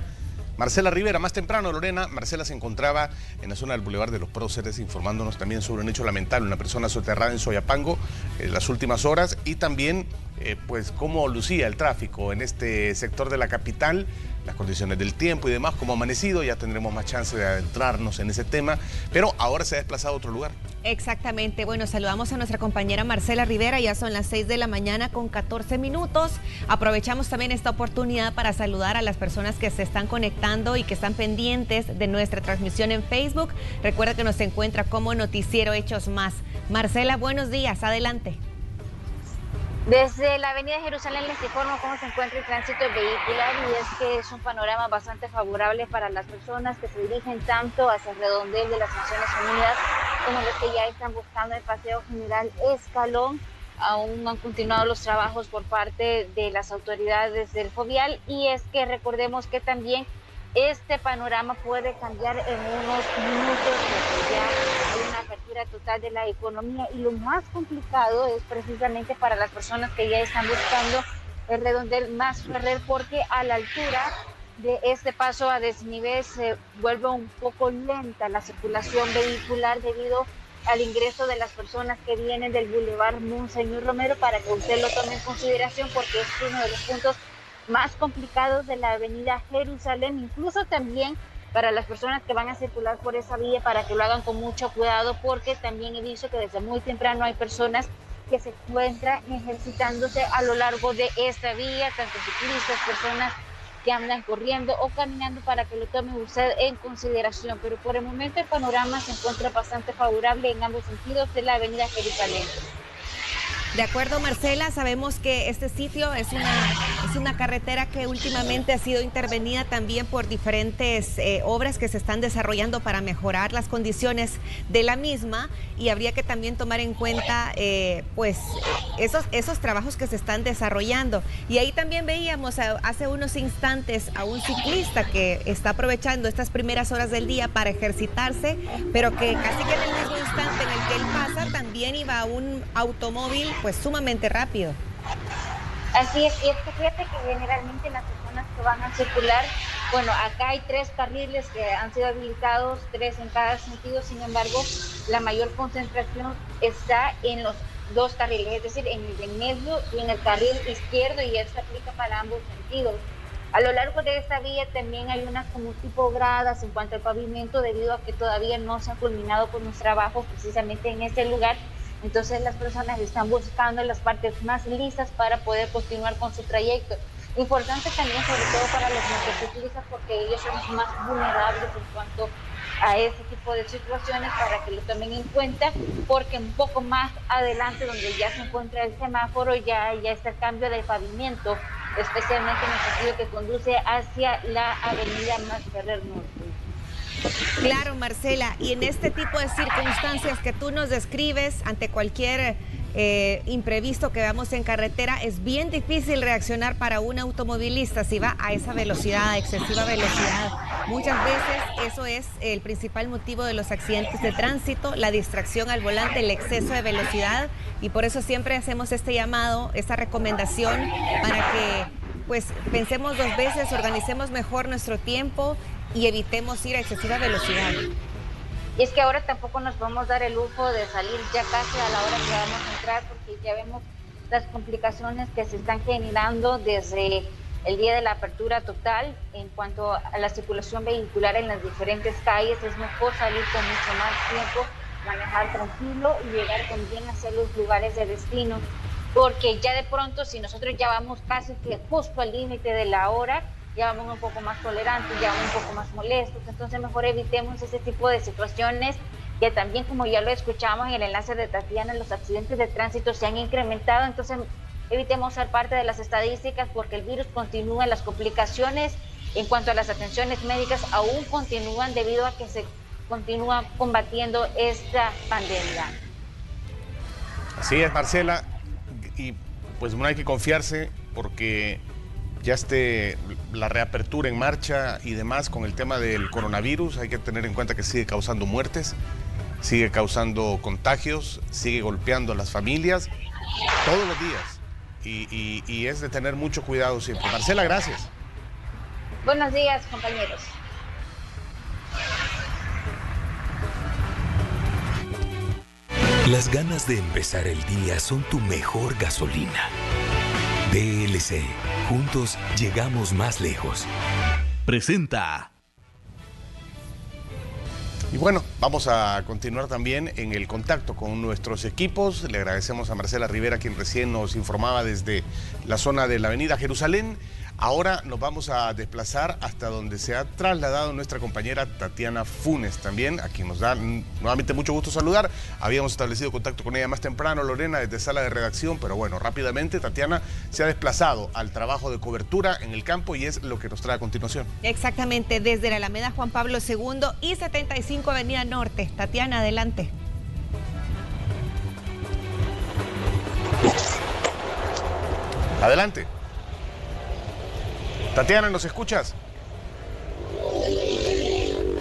Marcela Rivera. Más temprano, Lorena, Marcela se encontraba en la zona del Boulevard de los Próceres informándonos también sobre un hecho lamentable, una persona soterrada en Soyapango en las últimas horas y también pues cómo lucía el tráfico en este sector de la capital, las condiciones del tiempo y demás, como amanecido. Ya tendremos más chance de adentrarnos en ese tema, pero ahora se ha desplazado a otro lugar. Exactamente. Bueno, saludamos a nuestra compañera Marcela Rivera, ya son las 6 de la mañana con 14 minutos. Aprovechamos también esta oportunidad para saludar a las personas que se están conectando y que están pendientes de nuestra transmisión en Facebook. Recuerda que nos encuentra como Noticiero Hechos Más. Marcela, buenos días, adelante. Desde la avenida Jerusalén les informo cómo se encuentra el tránsito vehicular y es que es un panorama bastante favorable para las personas que se dirigen tanto hacia el redondel de las Naciones Unidas como los que ya están buscando el Paseo General Escalón. Aún no han continuado los trabajos por parte de las autoridades del Fovial y es que recordemos que también este panorama puede cambiar en unos minutos porque ya hay una apertura total de la economía y lo más complicado es precisamente para las personas que ya están buscando el redondel más Ferrer porque a la altura de este paso a desnivel se vuelve un poco lenta la circulación vehicular debido al ingreso de las personas que vienen del Boulevard Monseñor Romero, para que usted lo tome en consideración porque es uno de los puntos más complicados de la avenida Jerusalén, incluso también para las personas que van a circular por esa vía, para que lo hagan con mucho cuidado, porque también he visto que desde muy temprano hay personas que se encuentran ejercitándose a lo largo de esta vía, tanto ciclistas, personas que andan corriendo o caminando, para que lo tome usted en consideración. Pero por el momento el panorama se encuentra bastante favorable en ambos sentidos de la avenida Jerusalén. De acuerdo, Marcela, sabemos que este sitio es una carretera que últimamente ha sido intervenida también por diferentes obras que se están desarrollando para mejorar las condiciones de la misma, y habría que también tomar en cuenta pues esos trabajos que se están desarrollando. Y ahí también veíamos hace unos instantes a un ciclista que está aprovechando estas primeras horas del día para ejercitarse, pero que casi que en el mismo instante en el que él pasa también iba un automóvil pues sumamente rápido. Así es, y es que fíjate que generalmente las personas que van a circular, bueno, acá hay 3 carriles que han sido habilitados, 3 en cada sentido, sin embargo, la mayor concentración está en los 2 carriles, es decir, en el de medio y en el carril izquierdo, y esto aplica para ambos sentidos. A lo largo de esta vía también hay unas como tipo gradas en cuanto al pavimento, debido a que todavía no se han culminado con los trabajos precisamente en este lugar. Entonces las personas están buscando las partes más lisas para poder continuar con su trayecto. Importante también, sobre todo para los motociclistas, porque ellos son los más vulnerables en cuanto a ese tipo de situaciones, para que lo tomen en cuenta, porque un poco más adelante, donde ya se encuentra el semáforo, ya está el cambio del pavimento, especialmente en el sentido que conduce hacia la avenida Max Ferrer Norte. Claro, Marcela, y en este tipo de circunstancias que tú nos describes, ante cualquier imprevisto que veamos en carretera, es bien difícil reaccionar para un automovilista si va a esa velocidad, excesiva velocidad. Muchas veces eso es el principal motivo de los accidentes de tránsito, la distracción al volante, el exceso de velocidad, y por eso siempre hacemos este llamado, esta recomendación, para que pues pensemos 2 veces, organicemos mejor nuestro tiempo y evitemos ir a excesiva velocidad. Y es que ahora tampoco nos podemos dar el lujo de salir ya casi a la hora que vamos a entrar, porque ya vemos las complicaciones que se están generando desde el día de la apertura total en cuanto a la circulación vehicular en las diferentes calles. Es mejor salir con mucho más tiempo, manejar tranquilo y llegar con bien hacia los lugares de destino, porque ya de pronto, si nosotros ya vamos casi que justo al límite de la hora, ya vamos un poco más tolerantes, ya vamos un poco más molestos. Entonces mejor evitemos ese tipo de situaciones, que también, como ya lo escuchamos en el enlace de Tatiana, los accidentes de tránsito se han incrementado. Entonces evitemos ser parte de las estadísticas, porque el virus continúa, las complicaciones en cuanto a las atenciones médicas aún continúan, debido a que se continúa combatiendo esta pandemia. Así es, Marcela, y pues no hay que confiarse, porque ya esté la reapertura en marcha y demás con el tema del coronavirus. Hay que tener en cuenta que sigue causando muertes, sigue causando contagios, sigue golpeando a las familias todos los días. y es de tener mucho cuidado siempre. Marcela, gracias. Buenos días, compañeros. Las ganas de empezar el día son tu mejor gasolina. DLC, juntos llegamos más lejos. Presenta. Y bueno, vamos a continuar también en el contacto con nuestros equipos. Le agradecemos a Marcela Rivera, quien recién nos informaba desde la zona de la Avenida Jerusalén. Ahora nos vamos a desplazar hasta donde se ha trasladado nuestra compañera Tatiana Funes también, a quien nos da nuevamente mucho gusto saludar. Habíamos establecido contacto con ella más temprano, Lorena, desde sala de redacción, pero bueno, rápidamente Tatiana se ha desplazado al trabajo de cobertura en el campo y es lo que nos trae a continuación. Exactamente, desde la Alameda Juan Pablo II y 75 Avenida Norte. Tatiana, adelante. Adelante. Tatiana, ¿nos escuchas?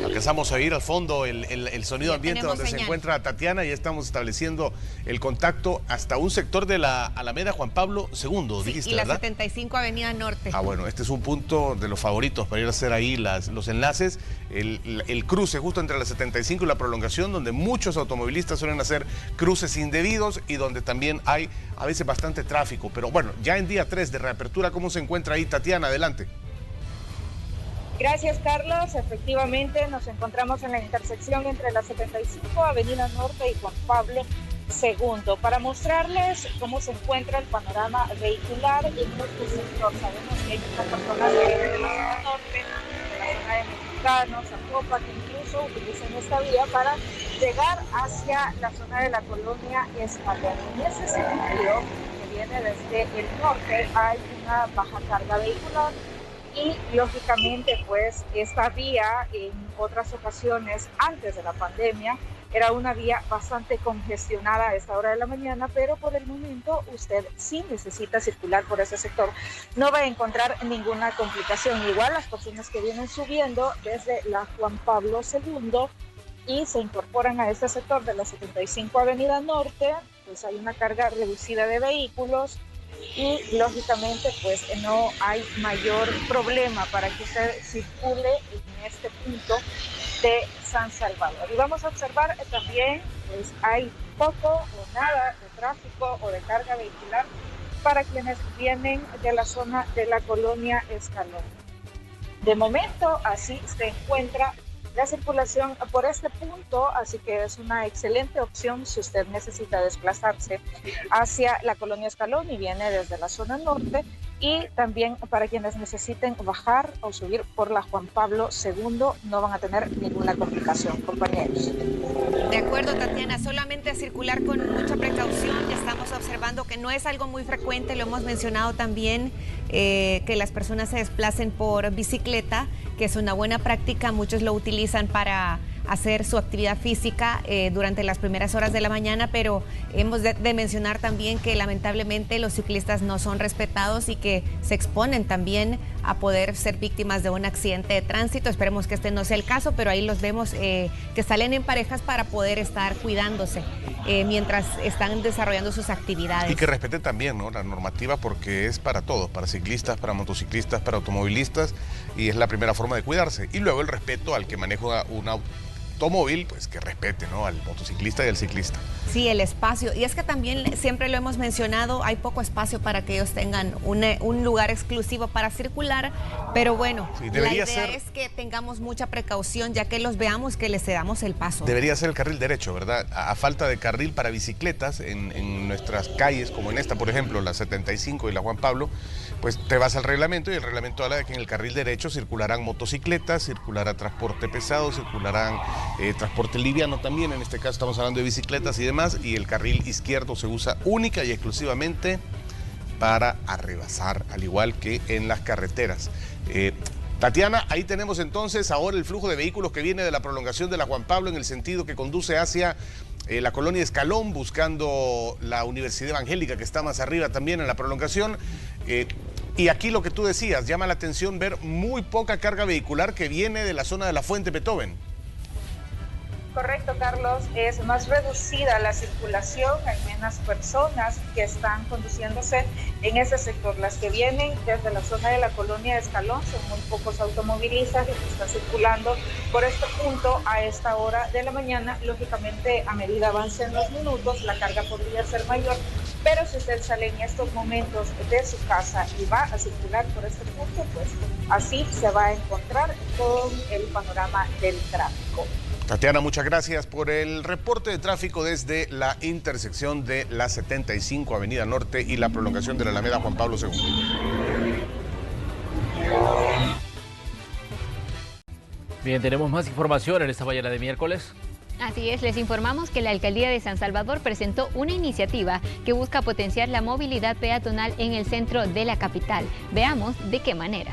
Alcanzamos a oír al fondo el sonido ambiente donde se encuentra Tatiana y estamos estableciendo el contacto hasta un sector de la Alameda Juan Pablo II, dijiste, y la ¿verdad? 75 Avenida Norte. Bueno, este es un punto de los favoritos para ir a hacer ahí los enlaces, el cruce justo entre la 75 y la prolongación, donde muchos automovilistas suelen hacer cruces indebidos y donde también hay a veces bastante tráfico. Pero bueno, ya en día 3 de reapertura, ¿cómo se encuentra ahí? Tatiana, adelante. Gracias, Carlos. Efectivamente, nos encontramos en la intersección entre la 75, Avenida Norte y Juan Pablo II, para mostrarles cómo se encuentra el panorama vehicular en nuestro sector. Sabemos que hay muchas personas que vienen de la zona norte, de la zona de Mexicanos, Zapopan, que incluso utilizan esta vía para llegar hacia la zona de la colonia Escalón. En ese sentido, que viene desde el norte, hay una baja carga vehicular. Y lógicamente pues esta vía en otras ocasiones antes de la pandemia era una vía bastante congestionada a esta hora de la mañana, pero por el momento usted sí necesita circular por ese sector. No va a encontrar ninguna complicación. Igual las personas que vienen subiendo desde la Juan Pablo II y se incorporan a este sector de la 75 Avenida Norte, pues hay una carga reducida de vehículos. Y lógicamente pues no hay mayor problema para que usted circule en este punto de San Salvador. Y vamos a observar también pues hay poco o nada de tráfico o de carga vehicular para quienes vienen de la zona de la colonia Escalón. De momento así se encuentra la circulación por este punto, así que es una excelente opción si usted necesita desplazarse hacia la colonia Escalón y viene desde la zona norte, y también para quienes necesiten bajar o subir por la Juan Pablo II no van a tener ninguna complicación, compañeros. De acuerdo, Tatiana, solamente circular con mucha precaución. Estamos observando que no es algo muy frecuente, lo hemos mencionado también, que las personas se desplacen por bicicleta, que es una buena práctica. Muchos lo utilizan para hacer su actividad física durante las primeras horas de la mañana, pero hemos de mencionar también que lamentablemente los ciclistas no son respetados y que se exponen también a poder ser víctimas de un accidente de tránsito. Esperemos que este no sea el caso, pero ahí los vemos que salen en parejas para poder estar cuidándose mientras están desarrollando sus actividades. Y que respeten también, ¿no?, la normativa, porque es para todos, para ciclistas, para motociclistas, para automovilistas, y es la primera forma de cuidarse. Y luego el respeto al que maneja un automóvil, pues que respete, ¿no?, al motociclista y al ciclista. Sí, el espacio. Y es que también, siempre lo hemos mencionado, hay poco espacio para que ellos tengan un lugar exclusivo para circular, pero bueno, sí, la idea es que tengamos mucha precaución, ya que los veamos, que les cedamos el paso. Debería ser el carril derecho, ¿verdad? A falta de carril para bicicletas en nuestras calles, como en esta, por ejemplo, la 75 y la Juan Pablo, pues te vas al reglamento y el reglamento habla de que en el carril derecho circularán motocicletas, circulará transporte pesado, circularán transporte liviano también, en este caso estamos hablando de bicicletas y demás, y el carril izquierdo se usa única y exclusivamente para arrebasar, al igual que en las carreteras. Tatiana, ahí tenemos entonces ahora el flujo de vehículos que viene de la prolongación de la Juan Pablo en el sentido que conduce hacia la colonia Escalón, buscando la Universidad Evangélica, que está más arriba también en la prolongación. Y aquí lo que tú decías, llama la atención ver muy poca carga vehicular que viene de la zona de la Fuente Beethoven. Correcto, Carlos, es más reducida la circulación, hay menos personas que están conduciéndose en ese sector. Las que vienen desde la zona de la colonia de Escalón son muy pocos automovilistas los que están circulando por este punto a esta hora de la mañana. Lógicamente, a medida avancen los minutos, la carga podría ser mayor, pero si usted sale en estos momentos de su casa y va a circular por este punto, pues así se va a encontrar con el panorama del tráfico. Tatiana, muchas gracias por el reporte de tráfico desde la intersección de la 75 Avenida Norte y la prolongación de la Alameda Juan Pablo II. Bien, tenemos más información en esta mañana de miércoles. Así es, les informamos que la Alcaldía de San Salvador presentó una iniciativa que busca potenciar la movilidad peatonal en el centro de la capital. Veamos de qué manera.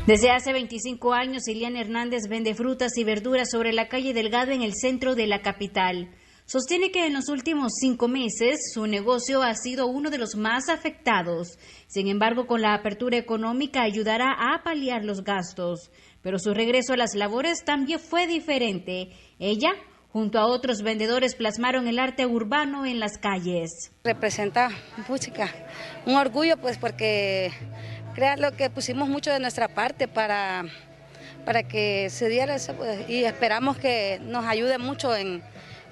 Desde hace 25 años, Iliana Hernández vende frutas y verduras sobre la calle Delgado en el centro de la capital. Sostiene que en los últimos 5 meses su negocio ha sido uno de los más afectados. Sin embargo, con la apertura económica ayudará a paliar los gastos. Pero su regreso a las labores también fue diferente. Ella, junto a otros vendedores, plasmaron el arte urbano en las calles. Representa música, un orgullo pues porque créanlo que pusimos mucho de nuestra parte para que se diera eso pues, y esperamos que nos ayude mucho en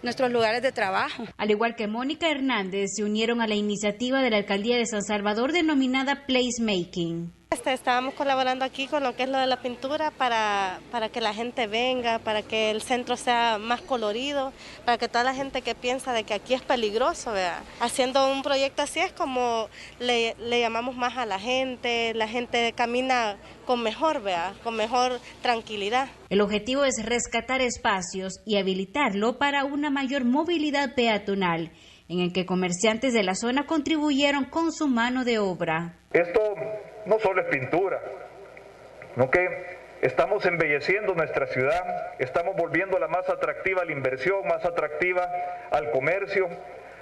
nuestros lugares de trabajo. Al igual que Mónica Hernández, se unieron a la iniciativa de la Alcaldía de San Salvador denominada Placemaking. Estábamos colaborando aquí con lo que es lo de la pintura para que la gente venga, para que el centro sea más colorido, para que toda la gente que piensa de que aquí es peligroso, ¿verdad? Haciendo un proyecto así es como le llamamos más a la gente camina con mejor, ¿verdad? Con mejor tranquilidad. El objetivo es rescatar espacios y habilitarlo para una mayor movilidad peatonal, en el que comerciantes de la zona contribuyeron con su mano de obra. Esto no solo es pintura, sino que estamos embelleciendo nuestra ciudad, estamos volviéndola más atractiva a la inversión, más atractiva al comercio,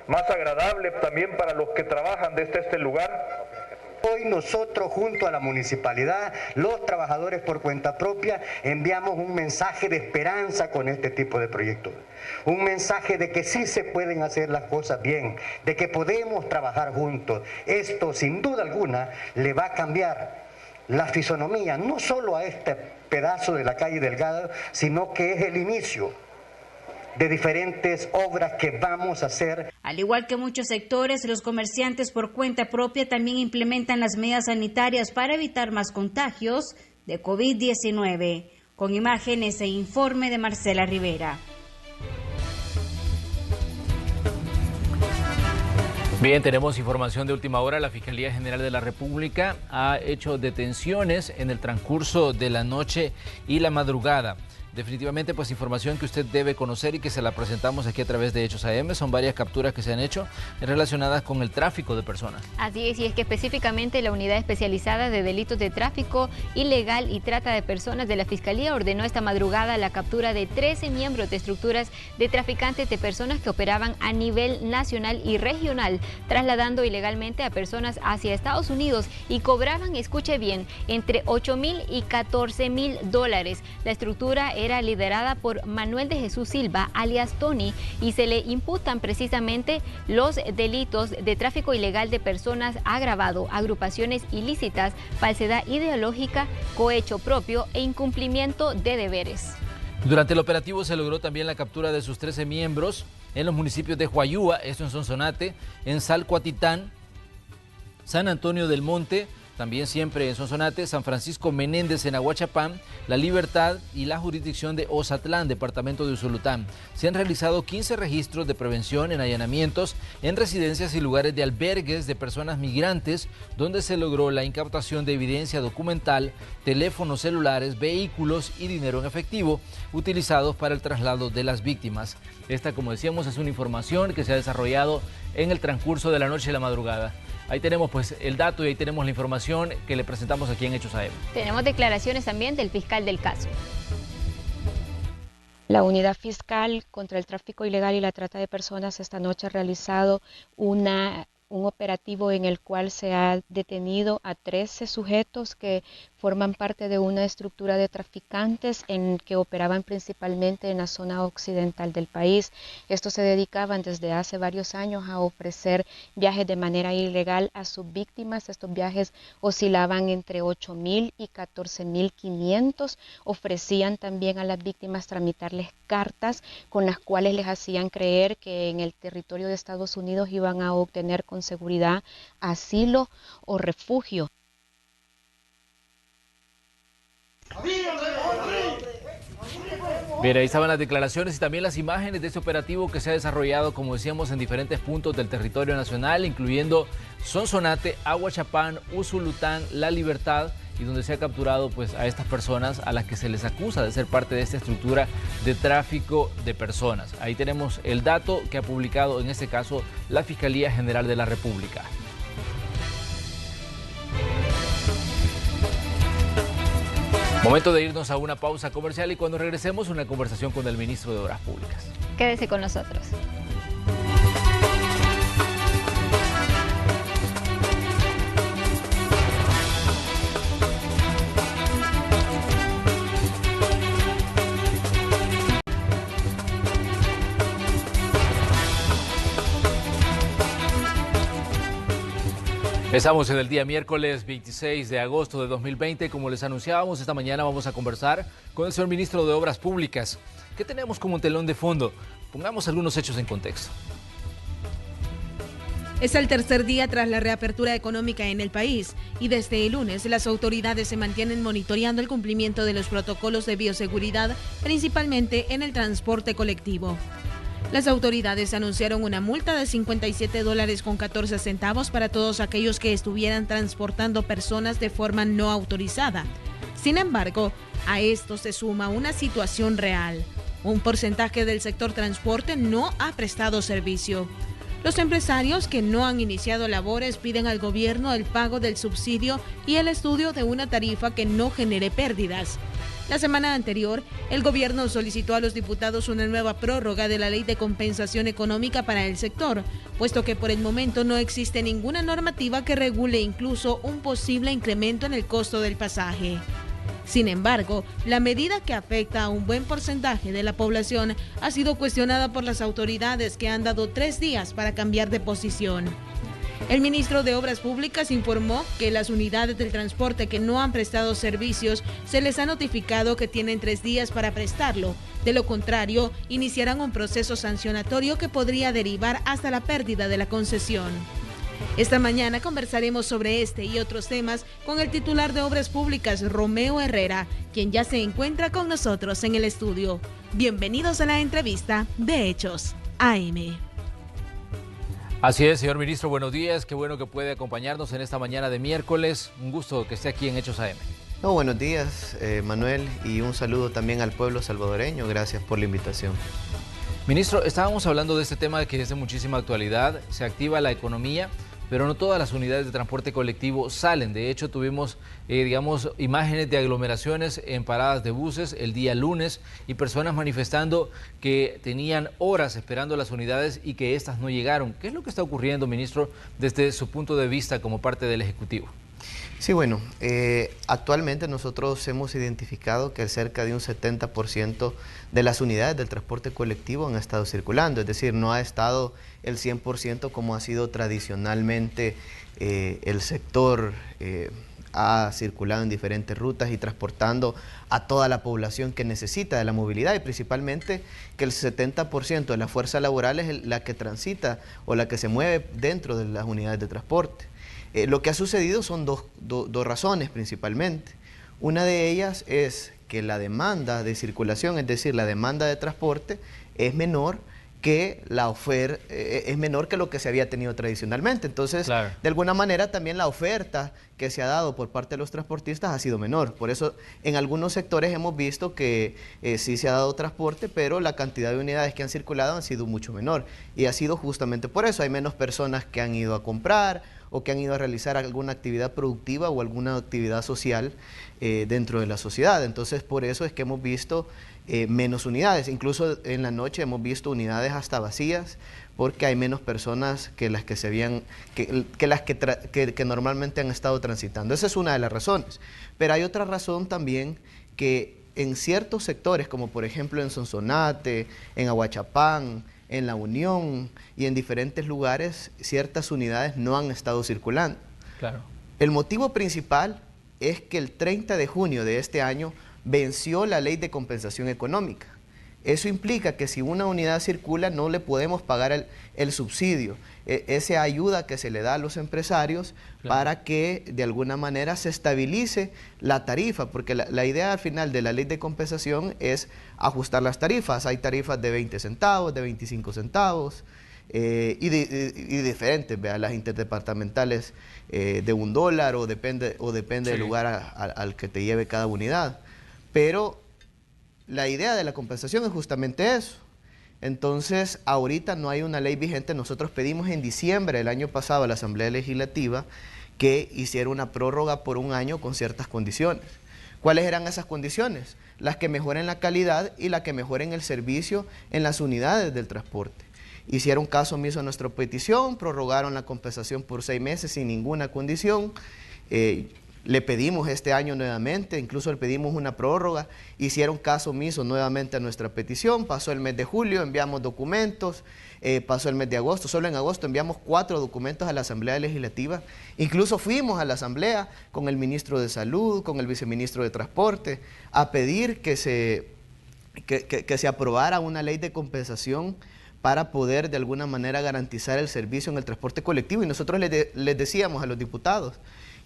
más agradable también para los que trabajan desde este lugar. Hoy nosotros, junto a la municipalidad, los trabajadores por cuenta propia, enviamos un mensaje de esperanza con este tipo de proyectos. Un mensaje de que sí se pueden hacer las cosas bien, de que podemos trabajar juntos. Esto, sin duda alguna, le va a cambiar la fisonomía, no solo a este pedazo de la calle Delgado, sino que es el inicio de diferentes obras que vamos a hacer. Al igual que muchos sectores, los comerciantes por cuenta propia también implementan las medidas sanitarias para evitar más contagios de COVID-19. Con imágenes e informe de Marcela Rivera. Bien, tenemos información de última hora. La Fiscalía General de la República ha hecho detenciones en el transcurso de la noche y la madrugada. Definitivamente, pues información que usted debe conocer y que se la presentamos aquí a través de Hechos AM. Son varias capturas que se han hecho relacionadas con el tráfico de personas. Así es, y es que específicamente la Unidad Especializada de Delitos de Tráfico Ilegal y Trata de Personas de la Fiscalía ordenó esta madrugada la captura de 13 miembros de estructuras de traficantes de personas que operaban a nivel nacional y regional, trasladando ilegalmente a personas hacia Estados Unidos y cobraban, escuche bien, entre $8,000 y $14,000. La estructura era liderada por Manuel de Jesús Silva, alias Tony, y se le imputan precisamente los delitos de tráfico ilegal de personas agravado, agrupaciones ilícitas, falsedad ideológica, cohecho propio e incumplimiento de deberes. Durante el operativo se logró también la captura de sus 13 miembros en los municipios de Huayúa, esto en Sonsonate, en Salcuatitán, San Antonio del Monte, también siempre en Sonsonate, San Francisco Menéndez en Aguachapán, La Libertad y la jurisdicción de Ozatlán, departamento de Usulután. Se han realizado 15 registros de prevención en allanamientos en residencias y lugares de albergues de personas migrantes, donde se logró la incautación de evidencia documental, teléfonos celulares, vehículos y dinero en efectivo utilizados para el traslado de las víctimas. Esta, como decíamos, es una información que se ha desarrollado en el transcurso de la noche y la madrugada. Ahí tenemos pues el dato y ahí tenemos la información que le presentamos aquí en Hechos AM. Tenemos declaraciones también del fiscal del caso. La Unidad Fiscal contra el Tráfico Ilegal y la Trata de Personas esta noche ha realizado un operativo en el cual se ha detenido a 13 sujetos que forman parte de una estructura de traficantes que operaban principalmente en la zona occidental del país. Estos se dedicaban desde hace varios años a ofrecer viajes de manera ilegal a sus víctimas. Estos viajes oscilaban entre 8.000 y 14.500. Ofrecían también a las víctimas tramitarles cartas con las cuales les hacían creer que en el territorio de Estados Unidos iban a obtener con seguridad asilo o refugio. Bien, ahí estaban las declaraciones y también las imágenes de este operativo que se ha desarrollado, como decíamos, en diferentes puntos del territorio nacional, incluyendo Sonsonate, Aguachapán, Usulután, La Libertad, y donde se ha capturado pues a estas personas a las que se les acusa de ser parte de esta estructura de tráfico de personas. Ahí tenemos el dato que ha publicado en este caso la Fiscalía General de la República. Momento de irnos a una pausa comercial y cuando regresemos una conversación con el ministro de Obras Públicas. Quédese con nosotros. Estamos en el día miércoles 26 de agosto de 2020. Como les anunciábamos, esta mañana vamos a conversar con el señor ministro de Obras Públicas. ¿Qué tenemos como telón de fondo? Pongamos algunos hechos en contexto. Es el tercer día tras la reapertura económica en el país y desde el lunes las autoridades se mantienen monitoreando el cumplimiento de los protocolos de bioseguridad, principalmente en el transporte colectivo. Las autoridades anunciaron una multa de $57.14 para todos aquellos que estuvieran transportando personas de forma no autorizada. Sin embargo, a esto se suma una situación real. Un porcentaje del sector transporte no ha prestado servicio. Los empresarios que no han iniciado labores piden al gobierno el pago del subsidio y el estudio de una tarifa que no genere pérdidas. La semana anterior, el gobierno solicitó a los diputados una nueva prórroga de la Ley de Compensación Económica para el sector, puesto que por el momento no existe ninguna normativa que regule incluso un posible incremento en el costo del pasaje. Sin embargo, la medida que afecta a un buen porcentaje de la población ha sido cuestionada por las autoridades que han dado 3 días para cambiar de posición. El ministro de Obras Públicas informó que las unidades del transporte que no han prestado servicios se les ha notificado que tienen 3 días para prestarlo. De lo contrario, iniciarán un proceso sancionatorio que podría derivar hasta la pérdida de la concesión. Esta mañana conversaremos sobre este y otros temas con el titular de Obras Públicas, Romeo Herrera, quien ya se encuentra con nosotros en el estudio. Bienvenidos a la entrevista de Hechos AM. Así es, señor ministro, buenos días. Qué bueno que puede acompañarnos en esta mañana de miércoles. Un gusto que esté aquí en Hechos AM. Buenos días, Manuel, y un saludo también al pueblo salvadoreño. Gracias por la invitación. Ministro, estábamos hablando de este tema que es de muchísima actualidad. Se activa la economía, pero no todas las unidades de transporte colectivo salen. De hecho, tuvimos, imágenes de aglomeraciones en paradas de buses el día lunes y personas manifestando que tenían horas esperando las unidades y que estas no llegaron. ¿Qué es lo que está ocurriendo, ministro, desde su punto de vista como parte del Ejecutivo? Sí, bueno, actualmente nosotros hemos identificado que cerca de un 70% de las unidades del transporte colectivo han estado circulando, es decir, no ha estado el 100% como ha sido tradicionalmente el sector. Ha circulado en diferentes rutas y transportando a toda la población que necesita de la movilidad y principalmente que el 70% de la fuerza laboral es la que transita o la que se mueve dentro de las unidades de transporte. Lo que ha sucedido son dos razones principalmente. Una de ellas es que la demanda de circulación, es decir, la demanda de transporte es menor que la oferta, es menor que lo que se había tenido tradicionalmente. Entonces, claro, de alguna manera también la oferta que se ha dado por parte de los transportistas ha sido menor. Por eso, en algunos sectores hemos visto que sí se ha dado transporte, pero la cantidad de unidades que han circulado han sido mucho menor. Y ha sido justamente por eso. Hay menos personas que han ido a comprar o que han ido a realizar alguna actividad productiva o alguna actividad social dentro de la sociedad. Entonces, por eso es que hemos visto menos unidades. Incluso en la noche hemos visto unidades hasta vacías porque hay menos personas que las que se habían, que normalmente han estado transitando. Esa es una de las razones. Pero hay otra razón también, que en ciertos sectores, como por ejemplo en Sonsonate, en Aguachapán, en La Unión y en diferentes lugares, ciertas unidades no han estado circulando. Claro. El motivo principal es que el 30 de junio de este año venció la ley de compensación económica. Eso implica que si una unidad circula no le podemos pagar el subsidio, esa ayuda que se le da a los empresarios, claro, para que de alguna manera se estabilice la tarifa, porque la idea al final de la ley de compensación es ajustar las tarifas. Hay tarifas de 20 centavos, de 25 centavos y diferentes, ¿vea? Las interdepartamentales de $1 o depende sí, del lugar al que te lleve cada unidad. Pero la idea de la compensación es justamente eso. Entonces, ahorita no hay una ley vigente. Nosotros pedimos en diciembre del año pasado a la Asamblea Legislativa que hiciera una prórroga por un año con ciertas condiciones. ¿Cuáles eran esas condiciones? Las que mejoren la calidad y las que mejoren el servicio en las unidades del transporte. Hicieron caso omiso a nuestra petición, prorrogaron la compensación por 6 meses sin ninguna condición. Le pedimos este año nuevamente, incluso le pedimos una prórroga, hicieron caso omiso nuevamente a nuestra petición, pasó el mes de julio, enviamos documentos, pasó el mes de agosto, solo en agosto enviamos 4 documentos a la Asamblea Legislativa, incluso fuimos a la Asamblea con el ministro de Salud, con el viceministro de Transporte, a pedir que se aprobara una ley de compensación para poder de alguna manera garantizar el servicio en el transporte colectivo, y nosotros les decíamos a los diputados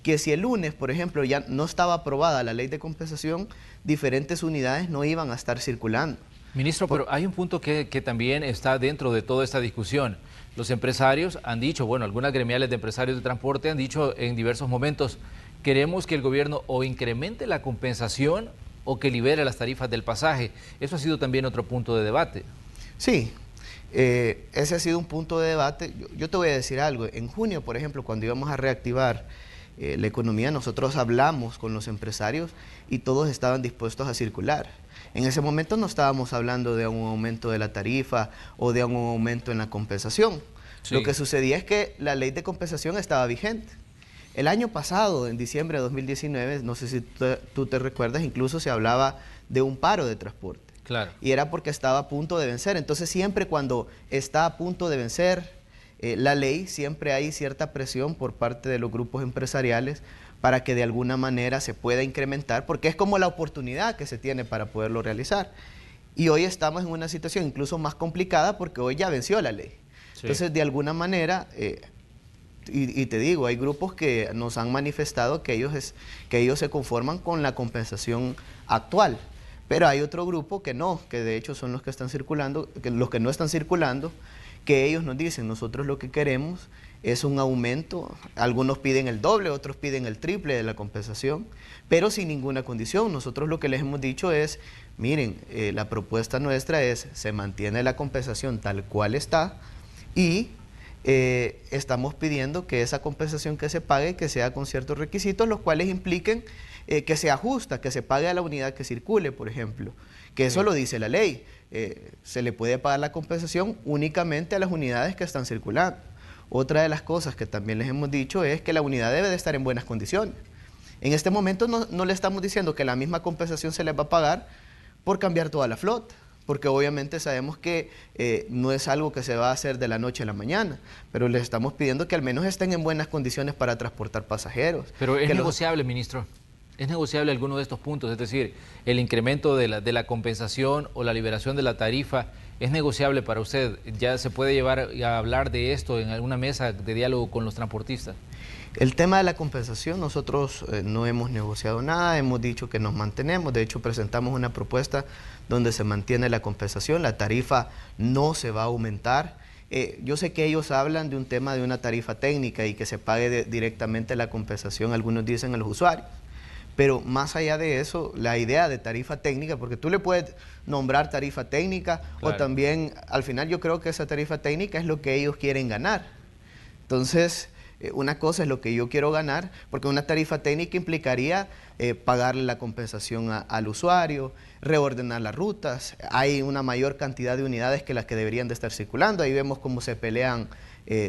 que si el lunes, por ejemplo, ya no estaba aprobada la ley de compensación, diferentes unidades no iban a estar circulando. Ministro, pero hay un punto que también está dentro de toda esta discusión. Los empresarios han dicho, bueno, algunas gremiales de empresarios de transporte han dicho en diversos momentos, queremos que el gobierno o incremente la compensación o que libere las tarifas del pasaje. Eso ha sido también otro punto de debate. Sí. Ese ha sido un punto de debate. Yo te voy a decir algo. En junio, por ejemplo, cuando íbamos a reactivar la economía, nosotros hablamos con los empresarios y todos estaban dispuestos a circular. En ese momento no estábamos hablando de un aumento de la tarifa o de un aumento en la compensación. Sí. Lo que sucedía es que la ley de compensación estaba vigente. El año pasado, en diciembre de 2019, no sé si tú te recuerdas, incluso se hablaba de un paro de transporte. Claro. Y era porque estaba a punto de vencer. Entonces siempre cuando está a punto de vencer la ley, siempre hay cierta presión por parte de los grupos empresariales para que de alguna manera se pueda incrementar, porque es como la oportunidad que se tiene para poderlo realizar. Y hoy estamos en una situación incluso más complicada porque hoy ya venció la ley. Sí. Entonces, de alguna manera, y te digo, hay grupos que nos han manifestado que ellos se conforman con la compensación actual. Pero hay otro grupo que no, que de hecho son los que están circulando, los que no están circulando, que ellos nos dicen, nosotros lo que queremos es un aumento, algunos piden el doble, otros piden el triple de la compensación, pero sin ninguna condición. Nosotros lo que les hemos dicho es, miren, la propuesta nuestra es, se mantiene la compensación tal cual está y estamos pidiendo que esa compensación que se pague, que sea con ciertos requisitos, los cuales impliquen que se ajusta, que se pague a la unidad que circule, por ejemplo, que eso lo dice la ley. Se le puede pagar la compensación únicamente a las unidades que están circulando. Otra de las cosas que también les hemos dicho es que la unidad debe de estar en buenas condiciones. En este momento no le estamos diciendo que la misma compensación se les va a pagar por cambiar toda la flota, porque obviamente sabemos que no es algo que se va a hacer de la noche a la mañana, pero les estamos pidiendo que al menos estén en buenas condiciones para transportar pasajeros. Pero es negociable, ministro. ¿Es negociable alguno de estos puntos? Es decir, el incremento de la compensación o la liberación de la tarifa, ¿es negociable para usted? ¿Ya se puede llevar a hablar de esto en alguna mesa de diálogo con los transportistas? El tema de la compensación, nosotros no hemos negociado nada, hemos dicho que nos mantenemos. De hecho, presentamos una propuesta donde se mantiene la compensación, la tarifa no se va a aumentar. Yo sé que ellos hablan de un tema de una tarifa técnica y que se pague directamente la compensación, algunos dicen a los usuarios. Pero más allá de eso, la idea de tarifa técnica, porque tú le puedes nombrar tarifa técnica, claro, o también, al final yo creo que esa tarifa técnica es lo que ellos quieren ganar. Entonces, Una cosa es lo que yo quiero ganar, porque una tarifa técnica implicaría pagarle la compensación al usuario, reordenar las rutas, hay una mayor cantidad de unidades que las que deberían de estar circulando, ahí vemos cómo se pelean,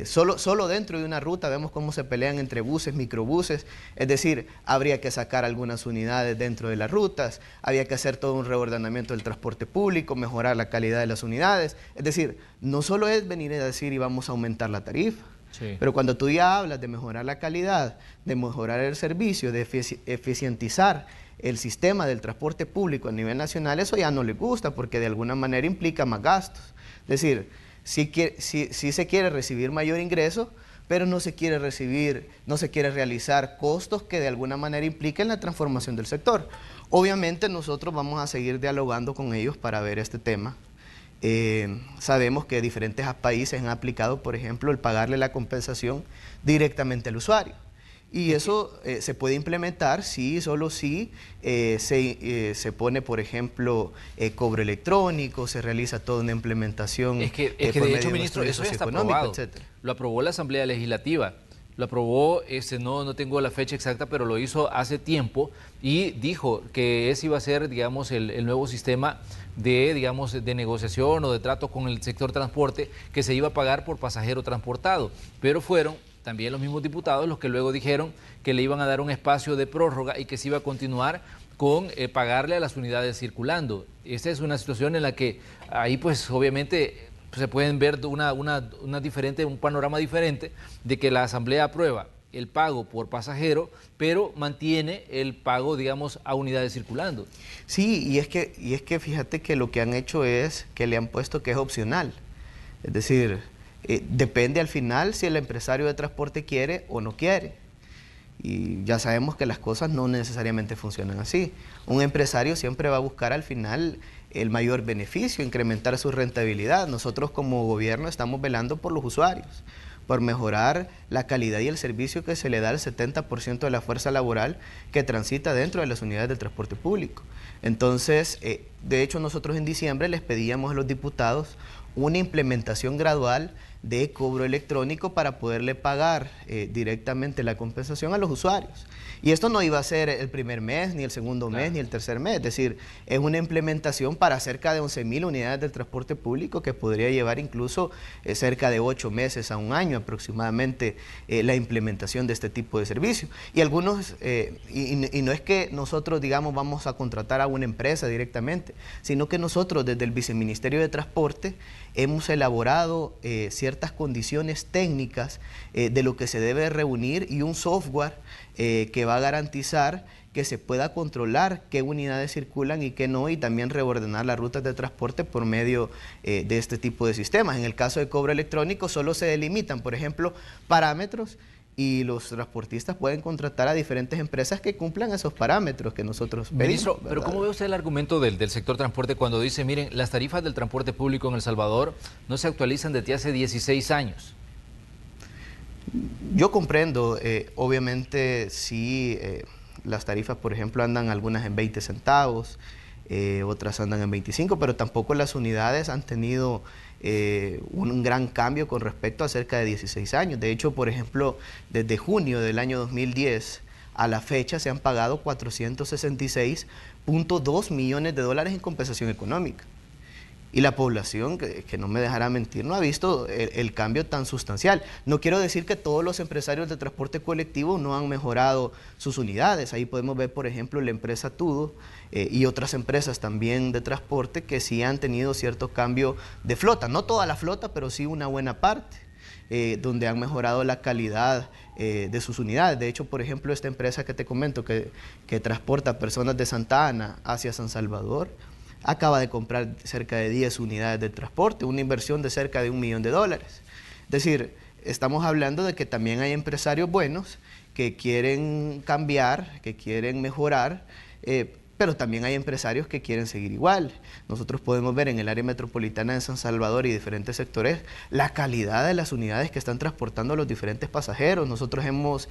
solo dentro de una ruta vemos cómo se pelean entre buses, microbuses, es decir, habría que sacar algunas unidades dentro de las rutas, había que hacer todo un reordenamiento del transporte público, mejorar la calidad de las unidades, es decir, no solo es venir a decir y vamos a aumentar la tarifa, sí. Pero cuando tú ya hablas de mejorar la calidad, de mejorar el servicio, de eficientizar el sistema del transporte público a nivel nacional, eso ya no le gusta porque de alguna manera implica más gastos. Es decir, sí se quiere recibir mayor ingreso, pero no se quiere realizar costos que de alguna manera impliquen la transformación del sector. Obviamente nosotros vamos a seguir dialogando con ellos para ver este tema. Sabemos que diferentes países han aplicado, por ejemplo, el pagarle la compensación directamente al usuario. Y eso se puede implementar solo si se pone, por ejemplo, cobro electrónico, se realiza toda una implementación. Es que de hecho, ministro, eso ya está aprobado. Etcétera. Lo aprobó la Asamblea Legislativa. Lo aprobó, no tengo la fecha exacta, pero lo hizo hace tiempo y dijo que ese iba a ser, digamos, el nuevo sistema de negociación o de trato con el sector transporte que se iba a pagar por pasajero transportado. Pero fueron también los mismos diputados los que luego dijeron que le iban a dar un espacio de prórroga y que se iba a continuar con pagarle a las unidades circulando. Esta es una situación en la que ahí pues obviamente se pueden ver un panorama diferente de que la Asamblea aprueba el pago por pasajero, pero mantiene el pago, digamos, a unidades circulando. Sí, y es que fíjate que lo que han hecho es que le han puesto que es opcional. Es decir, depende al final si el empresario de transporte quiere o no quiere. Y ya sabemos que las cosas no necesariamente funcionan así. Un empresario siempre va a buscar al final el mayor beneficio, incrementar su rentabilidad. Nosotros como gobierno estamos velando por los usuarios, por mejorar la calidad y el servicio que se le da al 70% de la fuerza laboral que transita dentro de las unidades del transporte público. Entonces, de hecho nosotros en diciembre les pedíamos a los diputados una implementación gradual de cobro electrónico para poderle pagar directamente la compensación a los usuarios. Y esto no iba a ser el primer mes, ni el segundo mes, ni el tercer mes. Es decir, es una implementación para cerca de 11.000 unidades del transporte público que podría llevar incluso cerca de 8 meses a un año aproximadamente la implementación de este tipo de servicio. Y algunos, y no es que nosotros, digamos, vamos a contratar a una empresa directamente, sino que nosotros desde el Viceministerio de Transporte hemos elaborado ciertas condiciones técnicas de lo que se debe reunir y un software que va a garantizar que se pueda controlar qué unidades circulan y qué no, y también reordenar las rutas de transporte por medio de este tipo de sistemas. En el caso de cobro electrónico solo se delimitan, por ejemplo, parámetros y los transportistas pueden contratar a diferentes empresas que cumplan esos parámetros que nosotros pedimos. Ministro, ¿verdad? pero ¿cómo ve usted el argumento del sector transporte cuando dice, miren, las tarifas del transporte público en El Salvador no se actualizan desde hace 16 años? Yo comprendo, obviamente sí, las tarifas, por ejemplo, andan algunas en 20 centavos, otras andan en 25, pero tampoco las unidades han tenido un gran cambio con respecto a cerca de 16 años. De hecho, por ejemplo, desde junio del año 2010 a la fecha se han pagado 466.2 millones de dólares en compensación económica. Y la población, que no me dejará mentir, no ha visto el cambio tan sustancial. No quiero decir que todos los empresarios de transporte colectivo no han mejorado sus unidades. Ahí podemos ver, por ejemplo, la empresa Tudo y otras empresas también de transporte que sí han tenido cierto cambio de flota. No toda la flota, pero sí una buena parte, donde han mejorado la calidad de sus unidades. De hecho, por ejemplo, esta empresa que te comento, que transporta personas de Santa Ana hacia San Salvador, acaba de comprar cerca de 10 unidades de transporte, una inversión de cerca de $1 millón. Es decir, estamos hablando de que también hay empresarios buenos que quieren cambiar, que quieren mejorar, pero también hay empresarios que quieren seguir igual. Nosotros podemos ver en el área metropolitana de San Salvador y diferentes sectores la calidad de las unidades que están transportando a los diferentes pasajeros. Nosotros hemos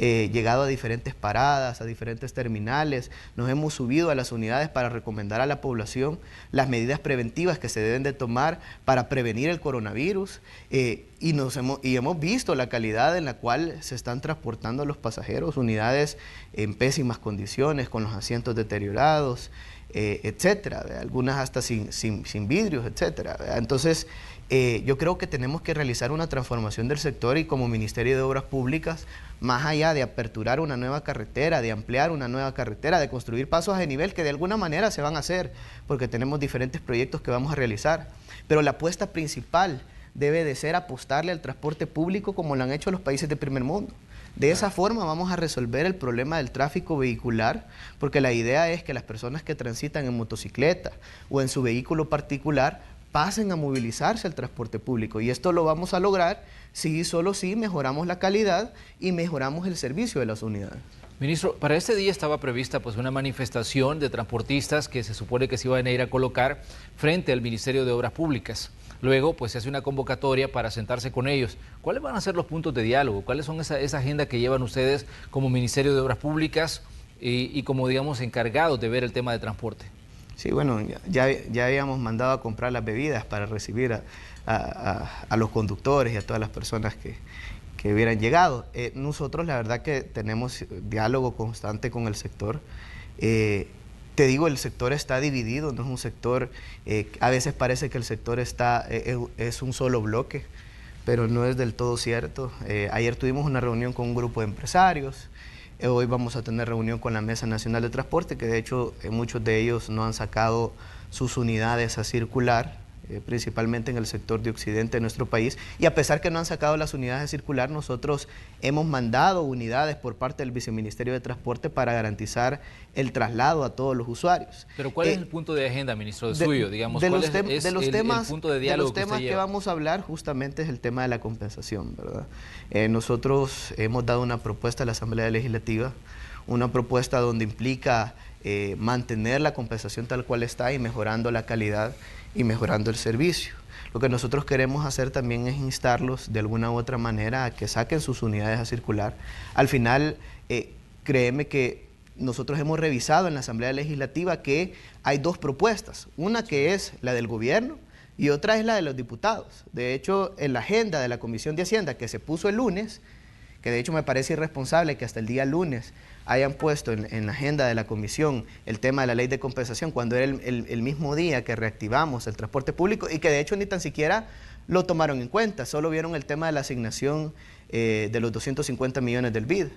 llegado a diferentes paradas, a diferentes terminales, nos hemos subido a las unidades para recomendar a la población las medidas preventivas que se deben de tomar para prevenir el coronavirus y hemos visto la calidad en la cual se están transportando los pasajeros, unidades en pésimas condiciones, con los asientos deteriorados, etcétera, algunas hasta sin vidrios, etcétera. Entonces, yo creo que tenemos que realizar una transformación del sector y como Ministerio de Obras Públicas, más allá de aperturar una nueva carretera, de ampliar una nueva carretera, de construir pasos a nivel que de alguna manera se van a hacer, porque tenemos diferentes proyectos que vamos a realizar, pero la apuesta principal debe de ser apostarle al transporte público como lo han hecho los países de primer mundo. De esa forma vamos a resolver el problema del tráfico vehicular, porque la idea es que las personas que transitan en motocicleta o en su vehículo particular pasen a movilizarse al transporte público, y esto lo vamos a lograr solo si mejoramos la calidad y mejoramos el servicio de las unidades. Ministro, para este día estaba prevista pues una manifestación de transportistas que se supone que se iban a ir a colocar frente al Ministerio de Obras Públicas. Luego pues se hace una convocatoria para sentarse con ellos. ¿Cuáles van a ser los puntos de diálogo? ¿Cuáles son esa agenda que llevan ustedes como Ministerio de Obras Públicas y como digamos encargados de ver el tema de transporte? Sí, bueno, ya habíamos mandado a comprar las bebidas para recibir a los conductores y a todas las personas que hubieran llegado. Nosotros la verdad que tenemos diálogo constante con el sector. Te digo, el sector está dividido, no es un sector, a veces parece que el sector es un solo bloque, pero no es del todo cierto. Ayer tuvimos una reunión con un grupo de empresarios. Hoy vamos a tener reunión con la Mesa Nacional de Transporte, que de hecho muchos de ellos no han sacado sus unidades a circular, principalmente en el sector de occidente de nuestro país. Y a pesar que no han sacado las unidades a circular, nosotros hemos mandado unidades por parte del Viceministerio de Transporte para garantizar el traslado a todos los usuarios. Pero ¿cuál es el punto de agenda, ministro, suyo? Digamos, ¿cuál es el punto de diálogo que usted lleva? De los temas que vamos a hablar justamente es el tema de la compensación, ¿verdad? Nosotros hemos dado una propuesta a la Asamblea Legislativa, una propuesta donde implica mantener la compensación tal cual está y mejorando la calidad y mejorando el servicio. Lo que nosotros queremos hacer también es instarlos de alguna u otra manera a que saquen sus unidades a circular. Al final, créeme que nosotros hemos revisado en la Asamblea Legislativa que hay dos propuestas, una que es la del gobierno y otra es la de los diputados. De hecho, en la agenda de la Comisión de Hacienda que se puso el lunes, que de hecho me parece irresponsable que hasta el día lunes hayan puesto en la agenda de la comisión el tema de la ley de compensación cuando era el mismo día que reactivamos el transporte público y que de hecho ni tan siquiera lo tomaron en cuenta, solo vieron el tema de la asignación de los 250 millones del BID.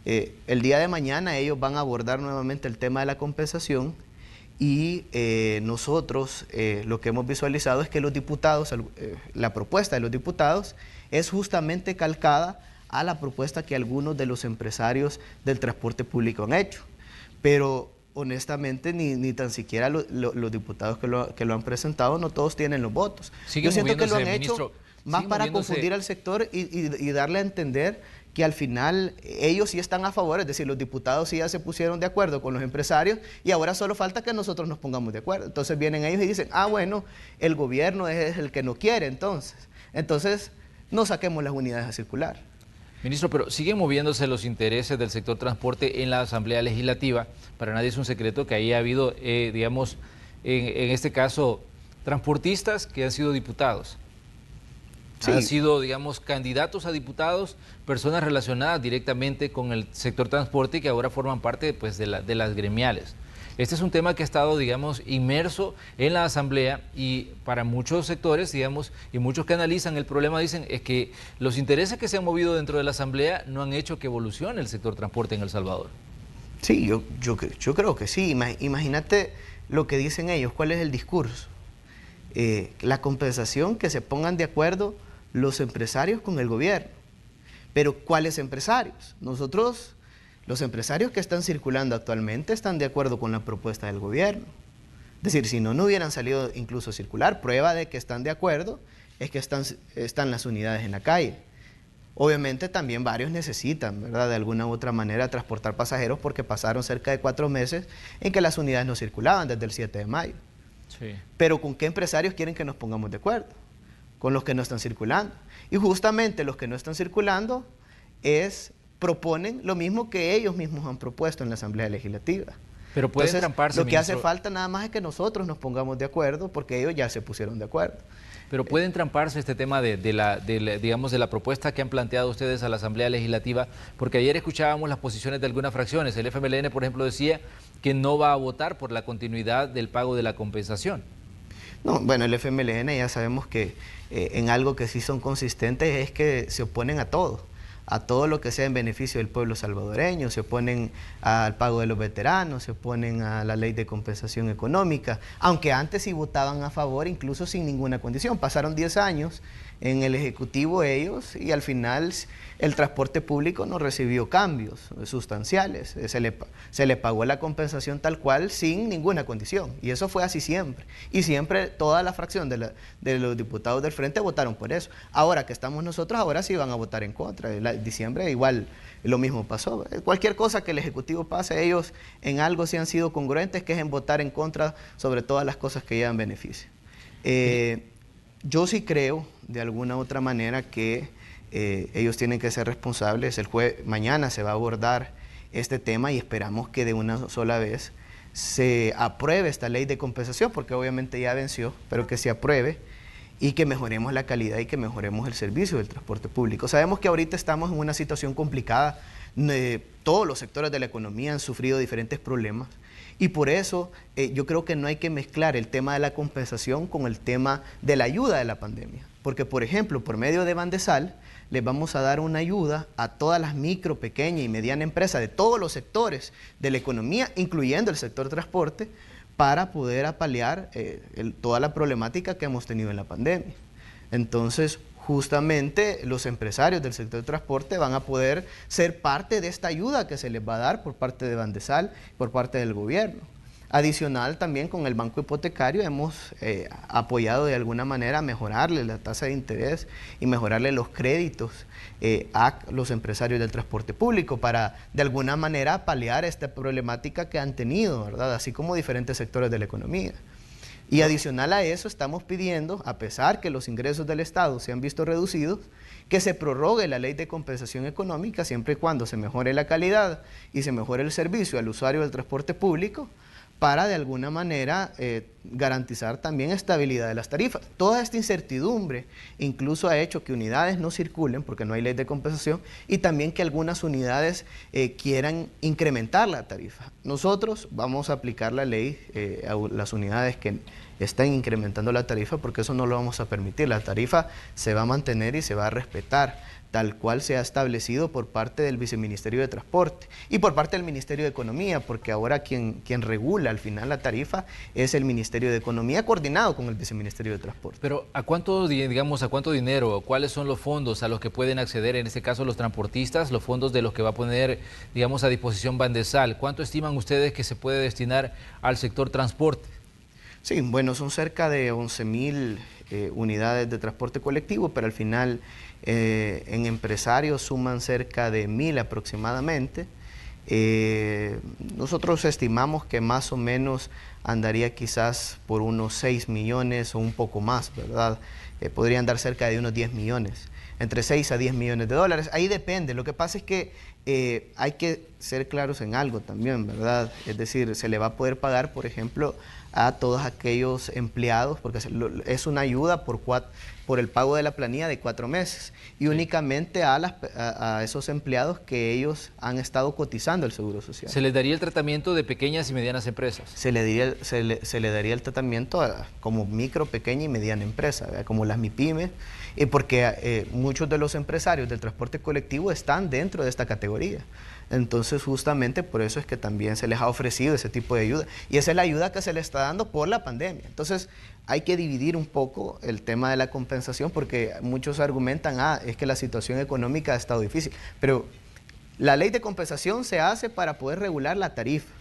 El día de mañana ellos van a abordar nuevamente el tema de la compensación y nosotros lo que hemos visualizado es que los diputados, la propuesta de los diputados es justamente calcada a la propuesta que algunos de los empresarios del transporte público han hecho. Pero honestamente ni tan siquiera los diputados que lo han presentado, no todos tienen los votos. Yo siento que lo han hecho más para confundir al sector y darle a entender que al final ellos sí están a favor, es decir, los diputados sí ya se pusieron de acuerdo con los empresarios y ahora solo falta que nosotros nos pongamos de acuerdo. Entonces vienen ellos y dicen, bueno, el gobierno es el que no quiere, entonces no saquemos las unidades a circular. Ministro, pero siguen moviéndose los intereses del sector transporte en la Asamblea Legislativa. Para nadie es un secreto que ahí ha habido, digamos, en este caso, transportistas que han sido diputados. Sí. Han sido, digamos, candidatos a diputados, personas relacionadas directamente con el sector transporte que ahora forman parte pues, de las gremiales. Este es un tema que ha estado, digamos, inmerso en la Asamblea y para muchos sectores, digamos, y muchos que analizan el problema dicen es que los intereses que se han movido dentro de la Asamblea no han hecho que evolucione el sector transporte en El Salvador. Sí, yo creo que sí. Imagínate lo que dicen ellos, cuál es el discurso. La compensación, que se pongan de acuerdo los empresarios con el gobierno. Pero ¿cuáles empresarios? Los empresarios que están circulando actualmente están de acuerdo con la propuesta del gobierno. Es decir, si no hubieran salido incluso a circular, prueba de que están de acuerdo es que están las unidades en la calle. Obviamente también varios necesitan, ¿verdad?, de alguna u otra manera transportar pasajeros porque pasaron cerca de 4 meses en que las unidades no circulaban desde el 7 de mayo. Sí. Pero ¿con qué empresarios quieren que nos pongamos de acuerdo? Con los que no están circulando. Y justamente los que no están circulando es proponen lo mismo que ellos mismos han propuesto en la Asamblea Legislativa. Pero pueden Entonces, tramparse, lo que hace ministro. falta nada más es que nosotros nos pongamos de acuerdo, porque ellos ya se pusieron de acuerdo. Pero puede entramparse este tema de la propuesta que han planteado ustedes a la Asamblea Legislativa, porque ayer escuchábamos las posiciones de algunas fracciones. El FMLN, por ejemplo, decía que no va a votar por la continuidad del pago de la compensación. No, bueno, el FMLN ya sabemos que en algo que sí son consistentes es que se oponen a todo lo que sea en beneficio del pueblo salvadoreño, se oponen al pago de los veteranos, se oponen a la ley de compensación económica, aunque antes sí votaban a favor, incluso sin ninguna condición. Pasaron 10 años en el Ejecutivo ellos y al final el transporte público no recibió cambios sustanciales, se le pagó la compensación tal cual sin ninguna condición, y eso fue así siempre, y siempre toda la fracción de los diputados del Frente votaron por eso. Ahora que estamos nosotros, ahora sí van a votar en contra. En diciembre igual lo mismo pasó. Cualquier cosa que el Ejecutivo pase, ellos en algo sí han sido congruentes, que es en votar en contra sobre todas las cosas que llevan beneficio. Yo sí creo, de alguna u otra manera, que ellos tienen que ser responsables. Mañana se va a abordar este tema y esperamos que de una sola vez se apruebe esta ley de compensación, porque obviamente ya venció, pero que se apruebe y que mejoremos la calidad y que mejoremos el servicio del transporte público. Sabemos que ahorita estamos en una situación complicada, todos los sectores de la economía han sufrido diferentes problemas, y por eso yo creo que no hay que mezclar el tema de la compensación con el tema de la ayuda de la pandemia. Porque, por ejemplo, por medio de Bandesal, les vamos a dar una ayuda a todas las micro, pequeña y mediana empresas de todos los sectores de la economía, incluyendo el sector transporte, para poder apalear toda la problemática que hemos tenido en la pandemia. Entonces, justamente los empresarios del sector de transporte van a poder ser parte de esta ayuda que se les va a dar por parte de Bandesal, por parte del gobierno. Adicional, también con el banco hipotecario hemos apoyado de alguna manera a mejorarle la tasa de interés y mejorarle los créditos a los empresarios del transporte público para de alguna manera paliar esta problemática que han tenido, ¿verdad? Así como diferentes sectores de la economía. Y adicional a eso estamos pidiendo, a pesar que los ingresos del Estado se han visto reducidos, que se prorrogue la ley de compensación económica siempre y cuando se mejore la calidad y se mejore el servicio al usuario del transporte público, para de alguna manera garantizar también estabilidad de las tarifas. Toda esta incertidumbre incluso ha hecho que unidades no circulen porque no hay ley de compensación, y también que algunas unidades quieran incrementar la tarifa. Nosotros vamos a aplicar la ley a las unidades que están incrementando la tarifa, porque eso no lo vamos a permitir. La tarifa se va a mantener y se va a respetar tal cual se ha establecido por parte del Viceministerio de Transporte y por parte del Ministerio de Economía, porque ahora quien regula al final la tarifa es el Ministerio de Economía, coordinado con el Viceministerio de Transporte. Pero ¿a cuánto dinero, cuáles son los fondos a los que pueden acceder, en este caso los transportistas, los fondos de los que va a poner, digamos, a disposición Bandesal? ¿Cuánto estiman ustedes que se puede destinar al sector transporte? Sí, bueno, son cerca de 11.000 unidades de transporte colectivo, pero al final en empresarios suman cerca de 1.000 aproximadamente. Nosotros estimamos que más o menos andaría quizás por unos 6 millones o un poco más, ¿verdad? Podrían dar cerca de unos 10 millones, entre 6 a 10 millones de dólares. Ahí depende. Lo que pasa es que hay que ser claros en algo también, ¿verdad? Es decir, se le va a poder pagar, por ejemplo, a todos aquellos empleados, porque es una ayuda por el pago de la planilla de 4 meses, y únicamente a esos empleados que ellos han estado cotizando el Seguro Social. ¿Se les daría el tratamiento de pequeñas y medianas empresas? Se le daría el tratamiento como micro, pequeña y mediana empresa, ¿verdad? Como las MIPYMES, porque muchos de los empresarios del transporte colectivo están dentro de esta categoría. Entonces, justamente por eso es que también se les ha ofrecido ese tipo de ayuda, y esa es la ayuda que se le está dando por la pandemia. Entonces, hay que dividir un poco el tema de la compensación, porque muchos argumentan, es que la situación económica ha estado difícil, pero la ley de compensación se hace para poder regular la tarifa.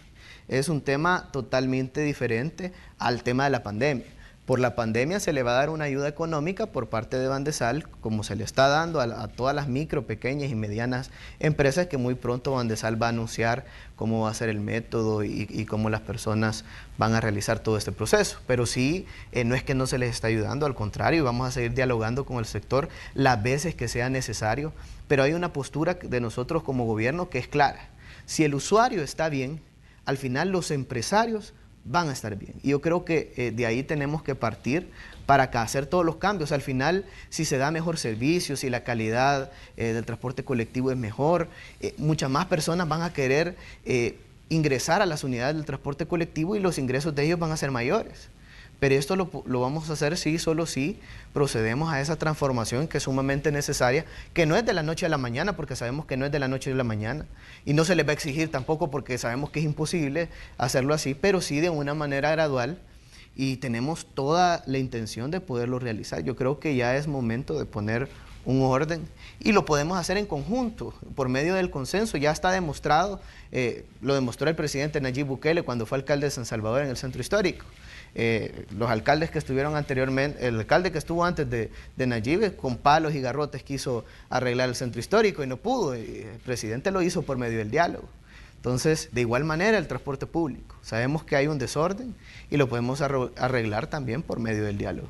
Es un tema totalmente diferente al tema de la pandemia. Por la pandemia se le va a dar una ayuda económica por parte de Bandesal, como se le está dando a todas las micro, pequeñas y medianas empresas, que muy pronto Bandesal va a anunciar cómo va a ser el método y cómo las personas van a realizar todo este proceso. Pero sí, no es que no se les está ayudando, al contrario, vamos a seguir dialogando con el sector las veces que sea necesario, pero hay una postura de nosotros como gobierno que es clara. Si el usuario está bien, al final los empresarios van a estar bien. Y yo creo que de ahí tenemos que partir para hacer todos los cambios. Al final, si se da mejor servicio, si la calidad del transporte colectivo es mejor, muchas más personas van a querer ingresar a las unidades del transporte colectivo y los ingresos de ellos van a ser mayores. Pero esto lo vamos a hacer solo si procedemos a esa transformación que es sumamente necesaria, que no es de la noche a la mañana, porque sabemos que no es de la noche a la mañana, y no se les va a exigir tampoco porque sabemos que es imposible hacerlo así, pero sí de una manera gradual, y tenemos toda la intención de poderlo realizar. Yo creo que ya es momento de poner un orden, y lo podemos hacer en conjunto, por medio del consenso. Ya está demostrado, lo demostró el presidente Nayib Bukele cuando fue alcalde de San Salvador en el centro histórico. Los alcaldes que estuvieron anteriormente, el alcalde que estuvo antes de Nayib, con palos y garrotes quiso arreglar el centro histórico y no pudo. El presidente lo hizo por medio del diálogo. Entonces, de igual manera, el transporte público. Sabemos que hay un desorden y lo podemos arreglar también por medio del diálogo.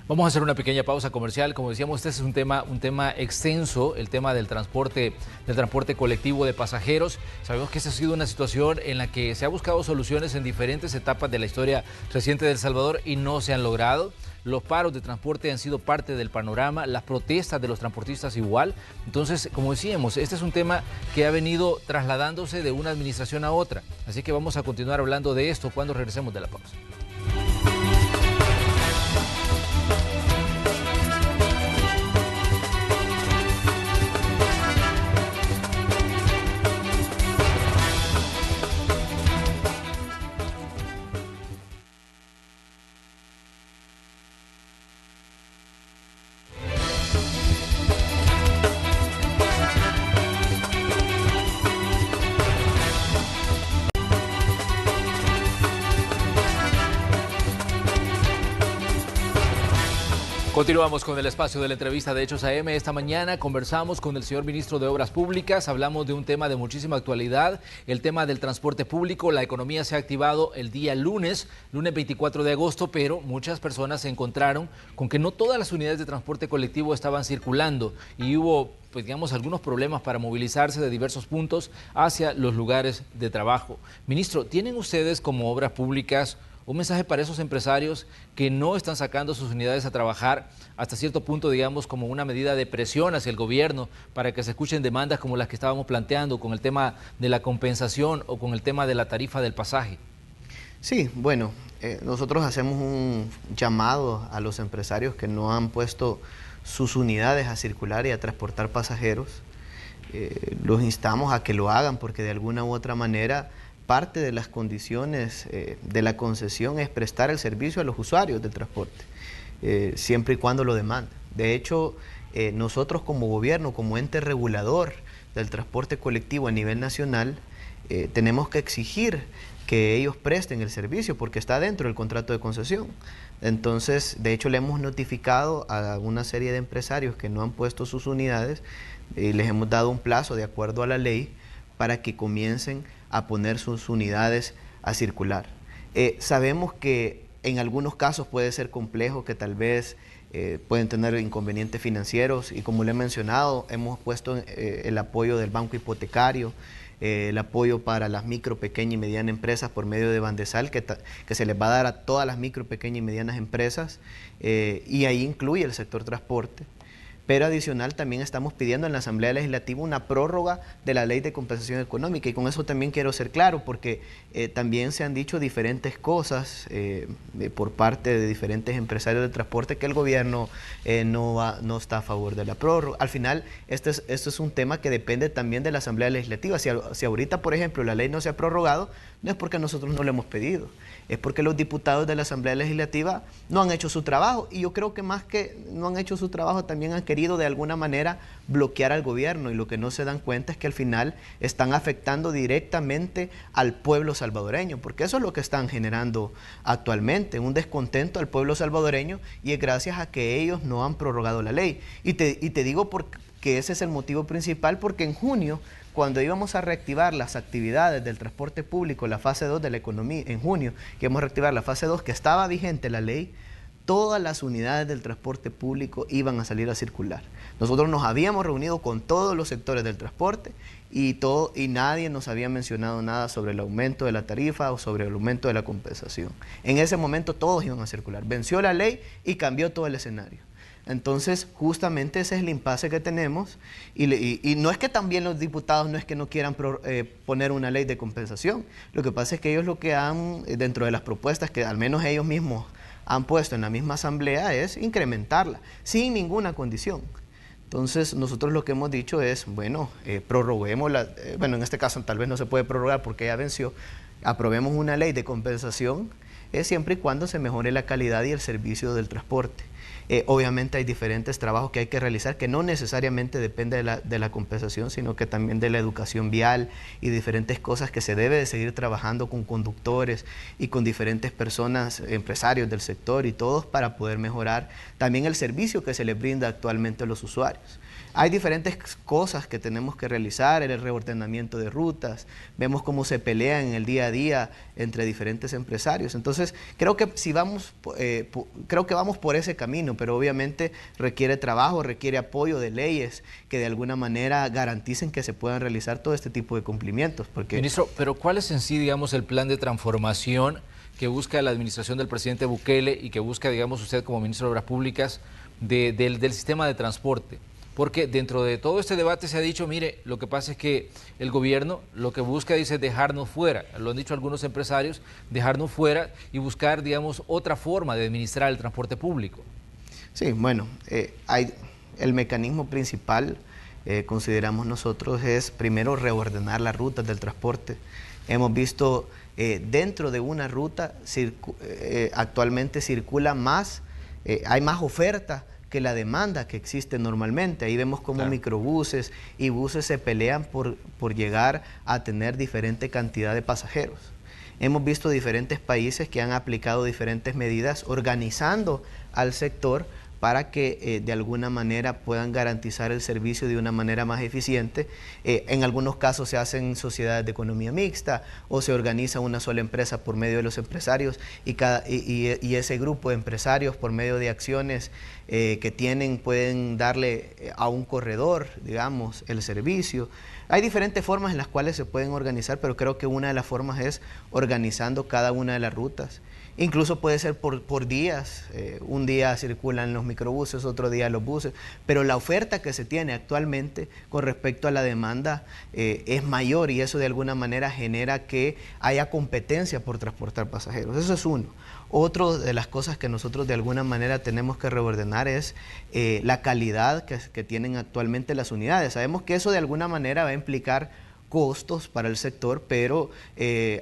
Vamos a hacer una pequeña pausa comercial. Como decíamos, este es un tema extenso, el tema del transporte colectivo de pasajeros. Sabemos que esta ha sido una situación en la que se ha buscado soluciones en diferentes etapas de la historia reciente de El Salvador y no se han logrado. Los paros de transporte han sido parte del panorama, las protestas de los transportistas igual. Entonces, como decíamos, este es un tema que ha venido trasladándose de una administración a otra. Así que vamos a continuar hablando de esto cuando regresemos de la pausa. Continuamos con el espacio de la entrevista de Hechos AM. Esta mañana conversamos con el señor ministro de Obras Públicas. Hablamos de un tema de muchísima actualidad, el tema del transporte público. La economía se ha activado el día lunes 24 de agosto, pero muchas personas se encontraron con que no todas las unidades de transporte colectivo estaban circulando y hubo, pues digamos, algunos problemas para movilizarse de diversos puntos hacia los lugares de trabajo. Ministro, ¿tienen ustedes como Obras Públicas un mensaje para esos empresarios que no están sacando sus unidades a trabajar hasta cierto punto, digamos, como una medida de presión hacia el gobierno para que se escuchen demandas como las que estábamos planteando con el tema de la compensación o con el tema de la tarifa del pasaje? Sí, bueno, nosotros hacemos un llamado a los empresarios que no han puesto sus unidades a circular y a transportar pasajeros. Los instamos a que lo hagan porque de alguna u otra manera parte de las condiciones de la concesión es prestar el servicio a los usuarios del transporte, siempre y cuando lo demanden. De hecho, nosotros como gobierno, como ente regulador del transporte colectivo a nivel nacional, tenemos que exigir que ellos presten el servicio porque está dentro del contrato de concesión. Entonces, de hecho, le hemos notificado a una serie de empresarios que no han puesto sus unidades y les hemos dado un plazo de acuerdo a la ley para que comiencen a poner sus unidades a circular. Sabemos que en algunos casos puede ser complejo, que tal vez pueden tener inconvenientes financieros y como le he mencionado, hemos puesto el apoyo del banco hipotecario, el apoyo para las micro, pequeñas y medianas empresas por medio de Bandesal, que se les va a dar a todas las micro, pequeñas y medianas empresas, y ahí incluye el sector transporte. Pero adicional también estamos pidiendo en la Asamblea Legislativa una prórroga de la Ley de Compensación Económica y con eso también quiero ser claro porque también se han dicho diferentes cosas por parte de diferentes empresarios de transporte que el gobierno no está a favor de la prórroga. Al final, esto es un tema que depende también de la Asamblea Legislativa. Si ahorita, por ejemplo, la ley no se ha prorrogado, no es porque nosotros no lo hemos pedido, es porque los diputados de la Asamblea Legislativa no han hecho su trabajo y yo creo que más que no han hecho su trabajo también han querido querido de alguna manera bloquear al gobierno, y lo que no se dan cuenta es que al final están afectando directamente al pueblo salvadoreño, porque eso es lo que están generando actualmente, un descontento al pueblo salvadoreño, y es gracias a que ellos no han prorrogado la ley. Y te digo que ese es el motivo principal, porque en junio, cuando íbamos a reactivar las actividades del transporte público, la fase 2 de la economía, en junio, que íbamos a reactivar la fase 2, que estaba vigente la ley, todas las unidades del transporte público iban a salir a circular. Nosotros nos habíamos reunido con todos los sectores del transporte y nadie nos había mencionado nada sobre el aumento de la tarifa o sobre el aumento de la compensación. En ese momento todos iban a circular. Venció la ley y cambió todo el escenario. Entonces, justamente ese es el impasse que tenemos, y no es que también los diputados no es que no quieran poner una ley de compensación. Lo que pasa es que ellos lo que han, dentro de las propuestas que al menos ellos mismos han puesto en la misma asamblea, es incrementarla, sin ninguna condición. Entonces, nosotros lo que hemos dicho es, bueno, prorroguémosla, bueno, en este caso tal vez no se puede prorrogar porque ya venció, aprobemos una ley de compensación, siempre y cuando se mejore la calidad y el servicio del transporte. Obviamente hay diferentes trabajos que hay que realizar que no necesariamente depende de la compensación, sino que también de la educación vial y diferentes cosas que se debe de seguir trabajando con conductores y con diferentes personas, empresarios del sector y todos, para poder mejorar también el servicio que se les brinda actualmente a los usuarios. Hay diferentes cosas que tenemos que realizar, el reordenamiento de rutas, vemos cómo se pelean en el día a día entre diferentes empresarios. Entonces, creo que vamos por ese camino, pero obviamente requiere trabajo, requiere apoyo de leyes que de alguna manera garanticen que se puedan realizar todo este tipo de cumplimientos. Ministro, pero ¿cuál es en sí, digamos, el plan de transformación que busca la administración del presidente Bukele y que busca, digamos, usted como ministro de Obras Públicas del sistema de transporte? Porque dentro de todo este debate se ha dicho, mire, lo que pasa es que el gobierno lo que busca, dice, dejarnos fuera, lo han dicho algunos empresarios, dejarnos fuera y buscar, digamos, otra forma de administrar el transporte público. Sí, bueno, el mecanismo principal, consideramos nosotros, es primero reordenar las rutas del transporte. Hemos visto dentro de una ruta, actualmente circula más, hay más oferta que la demanda que existe normalmente. Ahí vemos cómo microbuses y buses se pelean por llegar a tener diferente cantidad de pasajeros. Hemos visto diferentes países que han aplicado diferentes medidas organizando al sector para que de alguna manera puedan garantizar el servicio de una manera más eficiente. En algunos casos se hacen sociedades de economía mixta o se organiza una sola empresa por medio de los empresarios y ese grupo de empresarios por medio de acciones que tienen pueden darle a un corredor, digamos, el servicio. Hay diferentes formas en las cuales se pueden organizar, pero creo que una de las formas es organizando cada una de las rutas. Incluso puede ser por días, un día circulan los microbuses, otro día los buses, pero la oferta que se tiene actualmente con respecto a la demanda es mayor, y eso de alguna manera genera que haya competencia por transportar pasajeros. Eso es uno. Otra de las cosas que nosotros de alguna manera tenemos que reordenar es la calidad que tienen actualmente las unidades. Sabemos que eso de alguna manera va a implicar costos para el sector, pero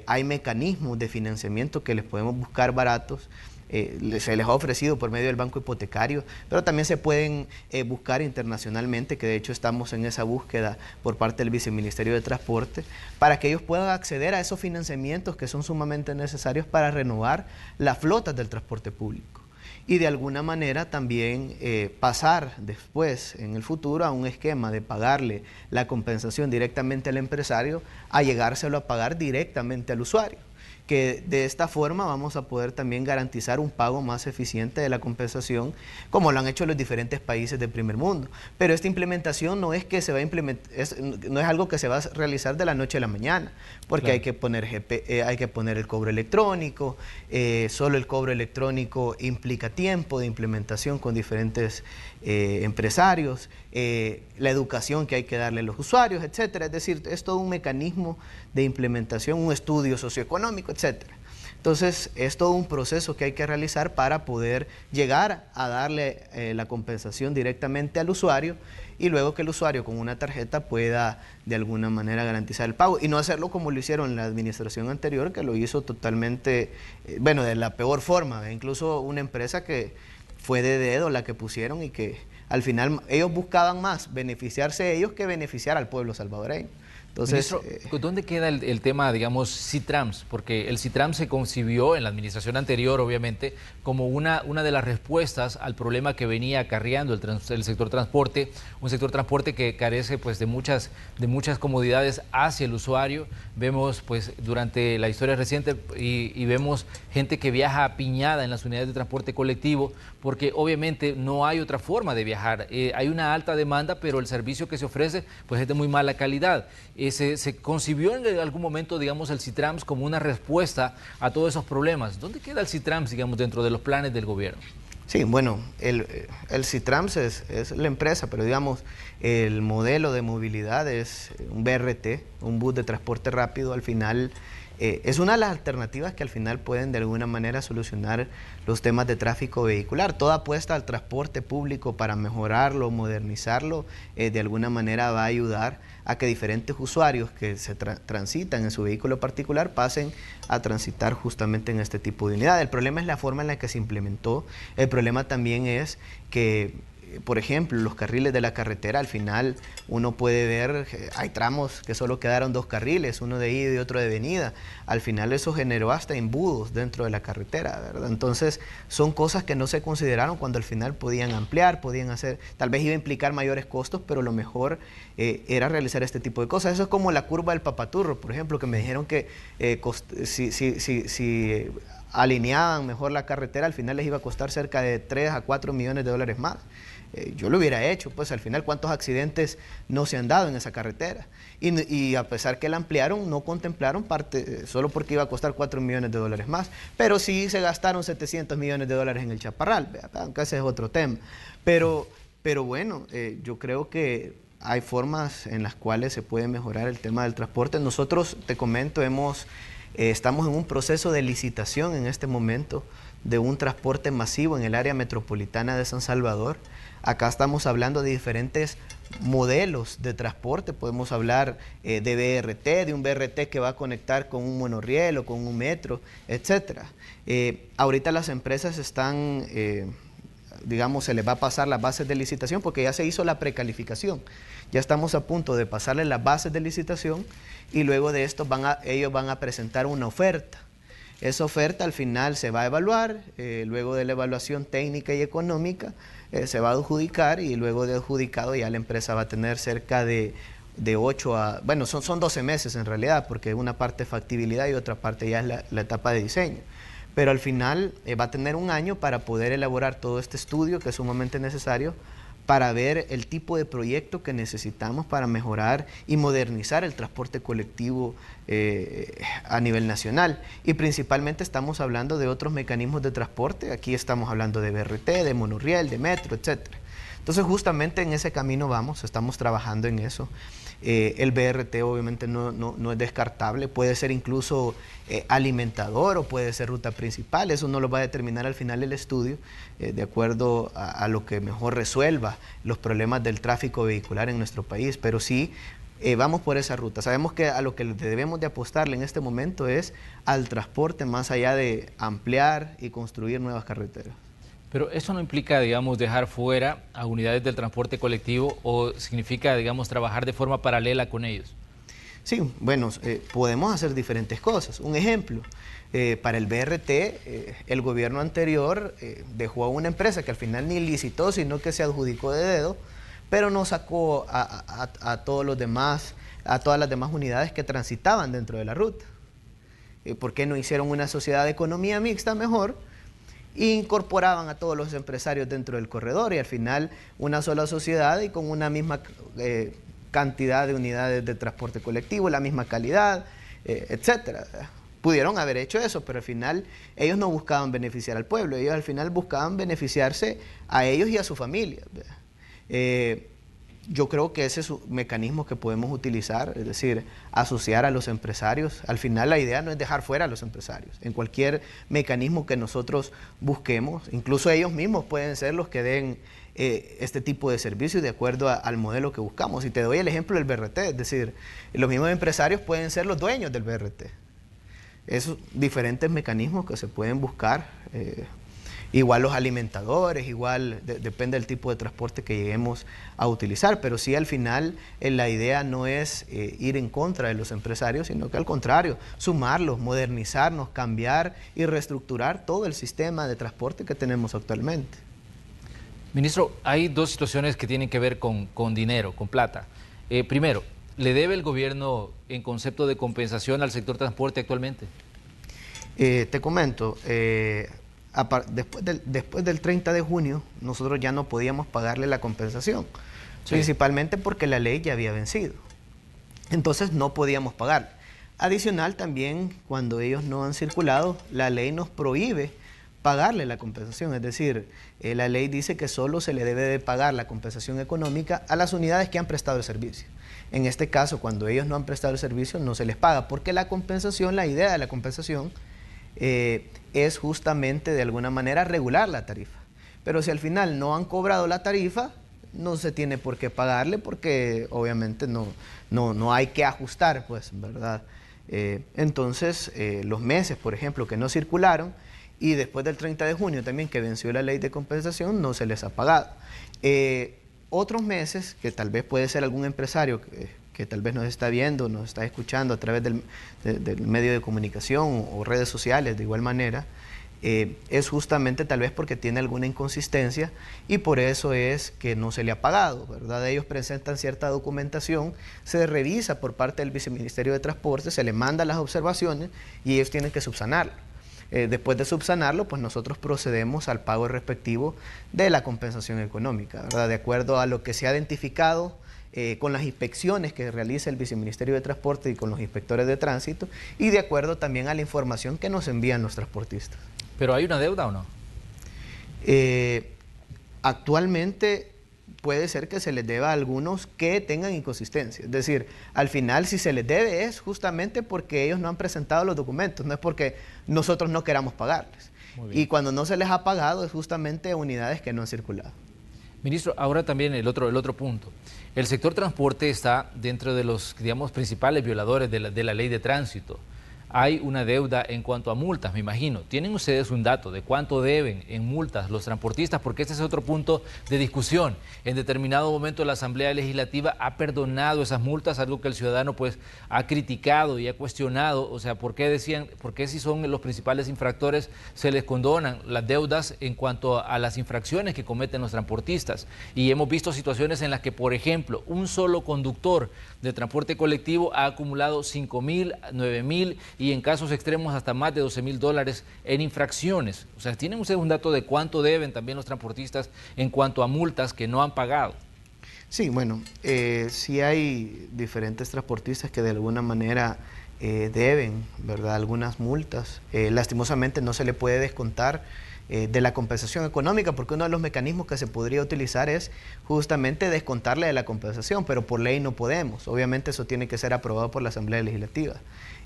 hay mecanismos de financiamiento que les podemos buscar baratos. Se les ha ofrecido por medio del banco hipotecario, pero también se pueden buscar internacionalmente, que de hecho estamos en esa búsqueda por parte del Viceministerio de Transporte, para que ellos puedan acceder a esos financiamientos que son sumamente necesarios para renovar las flotas del transporte público. Y de alguna manera también pasar después, en el futuro, a un esquema de pagarle la compensación directamente al empresario, a llegárselo a pagar directamente al usuario. Que de esta forma vamos a poder también garantizar un pago más eficiente de la compensación, como lo han hecho los diferentes países del primer mundo. Pero esta implementación no es que se va a no es algo que se va a realizar de la noche a la mañana, porque claro, hay que poner el cobro electrónico, solo el cobro electrónico implica tiempo de implementación con diferentes empresarios, la educación que hay que darle a los usuarios, etcétera. Es decir, es todo un mecanismo de implementación, un estudio socioeconómico, etcétera. Entonces, es todo un proceso que hay que realizar para poder llegar a darle la compensación directamente al usuario, y luego que el usuario con una tarjeta pueda de alguna manera garantizar el pago, y no hacerlo como lo hicieron en la administración anterior, que lo hizo totalmente, bueno, de la peor forma. Incluso una empresa que fue de dedo la que pusieron y que al final ellos buscaban más beneficiarse ellos que beneficiar al pueblo salvadoreño. Entonces, Ministro, ¿dónde queda el tema, digamos, CITRAMS? Porque el CITRAMS se concibió en la administración anterior, obviamente, como una de las respuestas al problema que venía acarreando el sector transporte, un sector transporte que carece pues de muchas comodidades hacia el usuario. Vemos pues durante la historia reciente y vemos gente que viaja apiñada en las unidades de transporte colectivo, porque obviamente no hay otra forma de viajar. Hay una alta demanda, pero el servicio que se ofrece pues es de muy mala calidad. Se concibió en algún momento, digamos, el CITRAMS como una respuesta a todos esos problemas. ¿Dónde queda el CITRAMS, digamos, dentro de los planes del gobierno? Sí, bueno, el CITRAMS es la empresa, pero digamos, el modelo de movilidad es un BRT, un bus de transporte rápido. Al final es una de las alternativas que al final pueden de alguna manera solucionar los temas de tráfico vehicular. Toda apuesta al transporte público para mejorarlo, modernizarlo, de alguna manera va a ayudar a que diferentes usuarios que se transitan en su vehículo particular pasen a transitar justamente en este tipo de unidad. El problema es la forma en la que se implementó. El problema también es que, por ejemplo, los carriles de la carretera, al final uno puede ver, hay tramos que solo quedaron 2 carriles, uno de ida y otro de venida. Al final eso generó hasta embudos dentro de la carretera, ¿verdad? Entonces son cosas que no se consideraron cuando al final podían ampliar, podían hacer, tal vez iba a implicar mayores costos, pero lo mejor era realizar este tipo de cosas. Eso es como la curva del Papaturro, por ejemplo, que me dijeron que si alineaban mejor la carretera, al final les iba a costar cerca de 3 a 4 millones de dólares más. Yo lo hubiera hecho, pues al final cuántos accidentes no se han dado en esa carretera. Y a pesar que la ampliaron, no contemplaron parte, solo porque iba a costar 4 millones de dólares más. Pero sí se gastaron 700 millones de dólares en el Chaparral, aunque ese es otro tema. Pero bueno, yo creo que hay formas en las cuales se puede mejorar el tema del transporte. Nosotros, te comento, estamos en un proceso de licitación en este momento de un transporte masivo en el área metropolitana de San Salvador. Acá estamos hablando de diferentes modelos de transporte. Podemos hablar de BRT, de un BRT que va a conectar con un monorriel o con un metro, etc. Ahorita las empresas están, digamos, se les va a pasar las bases de licitación porque ya se hizo la precalificación. Ya estamos a punto de pasarles las bases de licitación y luego de esto ellos van a presentar una oferta. Esa oferta al final se va a evaluar, luego de la evaluación técnica y económica se va a adjudicar y luego de adjudicado ya la empresa va a tener cerca de 8 a... Bueno, son 12 meses en realidad, porque una parte es factibilidad y otra parte ya es la etapa de diseño. Pero al final va a tener un año para poder elaborar todo este estudio que es sumamente necesario para ver el tipo de proyecto que necesitamos para mejorar y modernizar el transporte colectivo a nivel nacional. Y principalmente estamos hablando de otros mecanismos de transporte. Aquí estamos hablando de BRT, de monorriel, de metro, etc. Entonces justamente en ese camino vamos, estamos trabajando en eso. El BRT obviamente no es descartable, puede ser incluso alimentador o puede ser ruta principal. Eso no lo va a determinar al final el estudio, de acuerdo a lo que mejor resuelva los problemas del tráfico vehicular en nuestro país, pero sí vamos por esa ruta. Sabemos que a lo que debemos de apostarle en este momento es al transporte, más allá de ampliar y construir nuevas carreteras. Pero eso no implica, digamos, dejar fuera a unidades del transporte colectivo o significa, digamos, trabajar de forma paralela con ellos. Sí, bueno, podemos hacer diferentes cosas. Un ejemplo, para el BRT, el gobierno anterior dejó a una empresa que al final ni licitó, sino que se adjudicó de dedo, pero no sacó a todas las demás unidades que transitaban dentro de la ruta. ¿Por qué no hicieron una sociedad de economía mixta mejor? Incorporaban a todos los empresarios dentro del corredor y al final una sola sociedad y con una misma cantidad de unidades de transporte colectivo, la misma calidad, etcétera. Pudieron haber hecho eso, pero al final ellos no buscaban beneficiar al pueblo, ellos al final buscaban beneficiarse a ellos y a su familia. Yo creo que ese es un mecanismo que podemos utilizar, es decir, asociar a los empresarios. Al final la idea no es dejar fuera a los empresarios. En cualquier mecanismo que nosotros busquemos, incluso ellos mismos pueden ser los que den este tipo de servicios de acuerdo al modelo que buscamos. Y te doy el ejemplo del BRT, es decir, los mismos empresarios pueden ser los dueños del BRT. Esos diferentes mecanismos que se pueden buscar Igual los alimentadores, igual depende del tipo de transporte que lleguemos a utilizar, pero sí al final la idea no es ir en contra de los empresarios, sino que al contrario, sumarlos, modernizarnos, cambiar y reestructurar todo el sistema de transporte que tenemos actualmente. Ministro, hay dos situaciones que tienen que ver con dinero, con plata. Primero, ¿le debe el gobierno en concepto de compensación al sector transporte actualmente? Te comento, después del 30 de junio nosotros ya no podíamos pagarle la compensación, principalmente porque la ley ya había vencido. Entonces no podíamos pagar. Adicional también, cuando ellos no han circulado, la ley nos prohíbe pagarle la compensación, es decir, la ley dice que solo se le debe de pagar la compensación económica a las unidades que han prestado el servicio. En este caso, cuando ellos no han prestado el servicio, no se les paga, porque la compensación, la idea de la compensación es justamente de alguna manera regular la tarifa. Pero si al final no han cobrado la tarifa, no se tiene por qué pagarle, porque obviamente no hay que ajustar, pues, ¿verdad? Entonces, los meses, por ejemplo, que no circularon, y después del 30 de junio también que venció la ley de compensación, no se les ha pagado. Otros meses, que tal vez puede ser algún empresario que tal vez nos está viendo, nos está escuchando a través del medio de comunicación o redes sociales de igual manera, es justamente tal vez porque tiene alguna inconsistencia y por eso es que no se le ha pagado, ¿verdad? Ellos presentan cierta documentación, se revisa por parte del Viceministerio de Transporte, se le manda las observaciones y ellos tienen que subsanarlo. Después de subsanarlo, pues nosotros procedemos al pago respectivo de la compensación económica, ¿verdad? De acuerdo a lo que se ha identificado con las inspecciones que realiza el Viceministerio de Transporte y con los inspectores de tránsito, y de acuerdo también a la información que nos envían los transportistas. ¿Pero hay una deuda o no? Actualmente puede ser que se les deba a algunos que tengan inconsistencia. Es decir, al final si se les debe es justamente porque ellos no han presentado los documentos, no es porque nosotros no queramos pagarles. Y cuando no se les ha pagado es justamente a unidades que no han circulado. Ministro, ahora también el otro punto. El sector transporte está dentro de los, digamos, principales violadores de la ley de tránsito. Hay una deuda en cuanto a multas, me imagino. ¿Tienen ustedes un dato de cuánto deben en multas los transportistas? Porque este es otro punto de discusión. En determinado momento la Asamblea Legislativa ha perdonado esas multas, algo que el ciudadano pues ha criticado y ha cuestionado. O sea, ¿por qué si son los principales infractores se les condonan las deudas en cuanto a las infracciones que cometen los transportistas? Y hemos visto situaciones en las que, por ejemplo, un solo conductor de transporte colectivo ha acumulado 5.000, 9.000 y en casos extremos hasta más de $12.000 en infracciones. O sea, ¿tienen ustedes un dato de cuánto deben también los transportistas en cuanto a multas que no han pagado? Sí, bueno, sí hay diferentes transportistas que de alguna manera deben, ¿verdad?, algunas multas. Lastimosamente no se le puede descontar de la compensación económica, porque uno de los mecanismos que se podría utilizar es justamente descontarle de la compensación, pero por ley no podemos. Obviamente eso tiene que ser aprobado por la Asamblea Legislativa.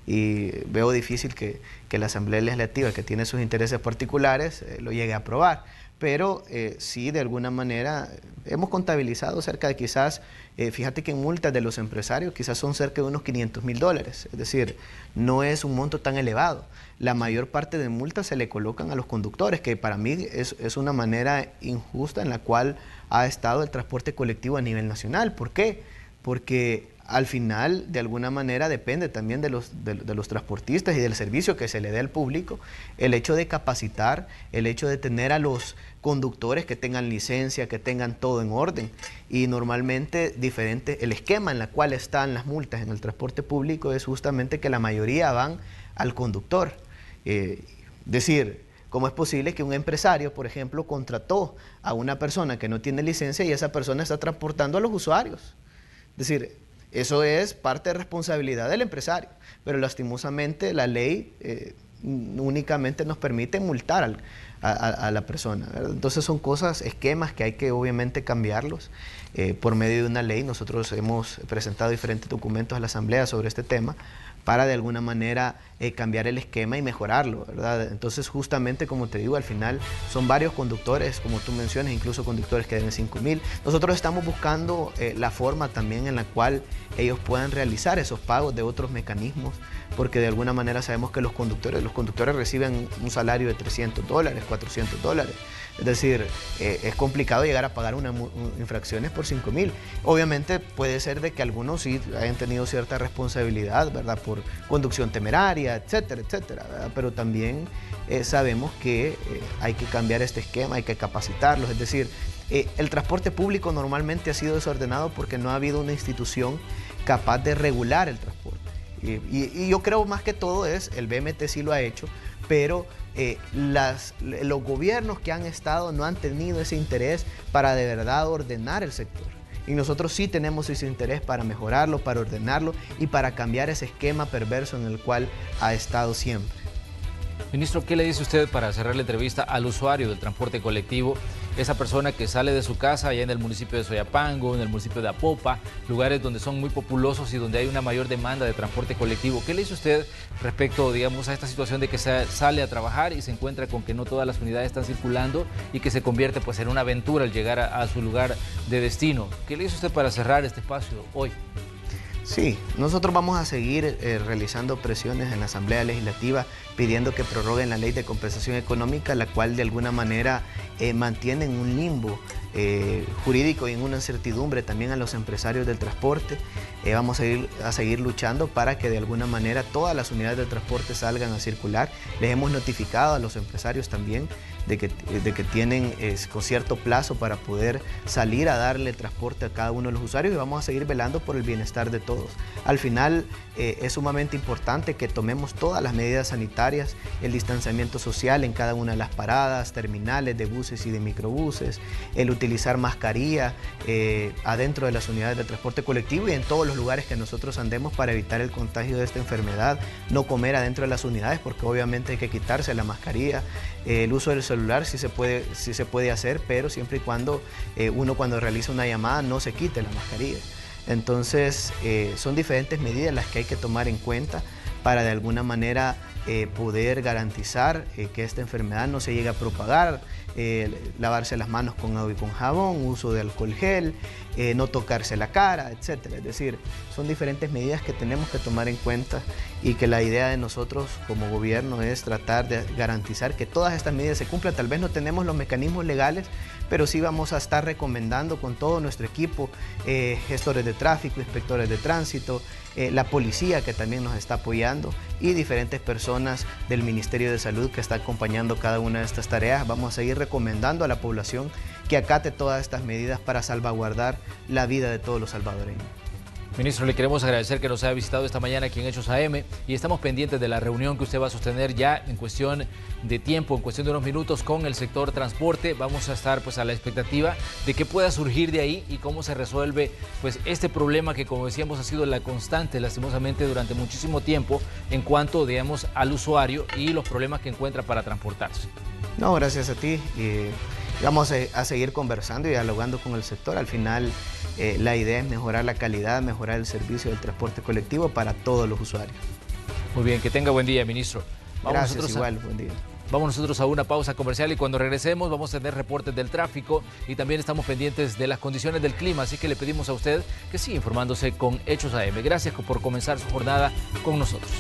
Y veo difícil que la Asamblea Legislativa, que tiene sus intereses particulares, lo llegue a aprobar. Pero sí, de alguna manera, hemos contabilizado cerca de quizás, fíjate que en multas de los empresarios quizás son cerca de unos $500.000. Es decir, no es un monto tan elevado. La mayor parte de multas se le colocan a los conductores, que para mí es una manera injusta en la cual ha estado el transporte colectivo a nivel nacional. ¿Por qué? Porque al final, de alguna manera, depende también de los transportistas y del servicio que se le dé al público, el hecho de capacitar, el hecho de tener a los conductores que tengan licencia, que tengan todo en orden. Y normalmente el esquema en el cual están las multas en el transporte público es justamente que la mayoría van al conductor. Decir, ¿cómo es posible que un empresario, por ejemplo, contrató a una persona que no tiene licencia y esa persona está transportando a los usuarios? Es decir, eso es parte de responsabilidad del empresario, pero lastimosamente la ley únicamente nos permite multar a la persona, ¿verdad? Entonces son cosas, esquemas que hay que obviamente cambiarlos por medio de una ley. Nosotros hemos presentado diferentes documentos a la Asamblea sobre este tema para de alguna manera cambiar el esquema y mejorarlo, ¿verdad? Entonces, justamente como te digo, al final son varios conductores, como tú mencionas, incluso conductores que deben 5.000. Nosotros estamos buscando la forma también en la cual ellos puedan realizar esos pagos de otros mecanismos, porque de alguna manera sabemos que los conductores reciben un salario de $300, $400. Es decir, es complicado llegar a pagar infracciones por 5.000. Obviamente puede ser de que algunos sí hayan tenido cierta responsabilidad, ¿verdad? Por conducción temeraria, etcétera, etcétera, ¿verdad? Pero también sabemos que hay que cambiar este esquema, hay que capacitarlos. Es decir, el transporte público normalmente ha sido desordenado porque no ha habido una institución capaz de regular el transporte. Y yo creo más que todo el BMT sí lo ha hecho, pero los gobiernos que han estado no han tenido ese interés para de verdad ordenar el sector. Y nosotros sí tenemos ese interés para mejorarlo, para ordenarlo y para cambiar ese esquema perverso en el cual ha estado siempre. Ministro, ¿qué le dice usted para cerrar la entrevista al usuario del transporte colectivo? Esa persona que sale de su casa allá en el municipio de Soyapango, en el municipio de Apopa, lugares donde son muy populosos y donde hay una mayor demanda de transporte colectivo. ¿Qué le dice usted respecto, digamos, a esta situación de que se sale a trabajar y se encuentra con que no todas las unidades están circulando y que se convierte pues en una aventura al llegar a su lugar de destino? ¿Qué le dice usted para cerrar este espacio hoy? Sí, nosotros vamos a seguir realizando presiones en la Asamblea Legislativa pidiendo que prorroguen la ley de compensación económica, la cual de alguna manera mantiene en un limbo jurídico y en una incertidumbre también a los empresarios del transporte. Vamos a seguir luchando para que de alguna manera todas las unidades de transporte salgan a circular. Les hemos notificado a los empresarios también de que tienen con cierto plazo para poder salir a darle transporte a cada uno de los usuarios, y vamos a seguir velando por el bienestar de todos. Al final es sumamente importante que tomemos todas las medidas sanitarias, el distanciamiento social en cada una de las paradas, terminales de buses y de microbuses, el utilizar mascarilla adentro de las unidades de transporte colectivo y en todos los lugares que nosotros andemos para evitar el contagio de esta enfermedad, no comer adentro de las unidades porque obviamente hay que quitarse la mascarilla, el uso del celular sí se puede hacer, pero siempre y cuando uno cuando realiza una llamada no se quite la mascarilla. Entonces son diferentes medidas las que hay que tomar en cuenta para de alguna manera poder garantizar que esta enfermedad no se llegue a propagar, lavarse las manos con agua y con jabón, uso de alcohol gel, no tocarse la cara, etcétera. Es decir, son diferentes medidas que tenemos que tomar en cuenta y que la idea de nosotros como gobierno es tratar de garantizar que todas estas medidas se cumplan. Tal vez no tenemos los mecanismos legales, pero sí vamos a estar recomendando con todo nuestro equipo, gestores de tráfico, inspectores de tránsito, la policía que también nos está apoyando y diferentes personas del Ministerio de Salud que está acompañando cada una de estas tareas. Vamos a seguir recomendando a la población que acate todas estas medidas para salvaguardar la vida de todos los salvadoreños. Ministro, le queremos agradecer que nos haya visitado esta mañana aquí en Hechos AM y estamos pendientes de la reunión que usted va a sostener ya en cuestión de tiempo, en cuestión de unos minutos con el sector transporte. Vamos a estar pues a la expectativa de qué pueda surgir de ahí y cómo se resuelve pues este problema que, como decíamos, ha sido la constante lastimosamente durante muchísimo tiempo en cuanto, digamos, al usuario y los problemas que encuentra para transportarse. No, gracias a ti. Vamos a seguir conversando y dialogando con el sector. Al final la idea es mejorar la calidad, mejorar el servicio del transporte colectivo para todos los usuarios. Muy bien, que tenga buen día, ministro. Gracias, igual, buen día. Vamos nosotros a una pausa comercial y cuando regresemos vamos a tener reportes del tráfico y también estamos pendientes de las condiciones del clima, así que le pedimos a usted que siga informándose con Hechos AM. Gracias por comenzar su jornada con nosotros.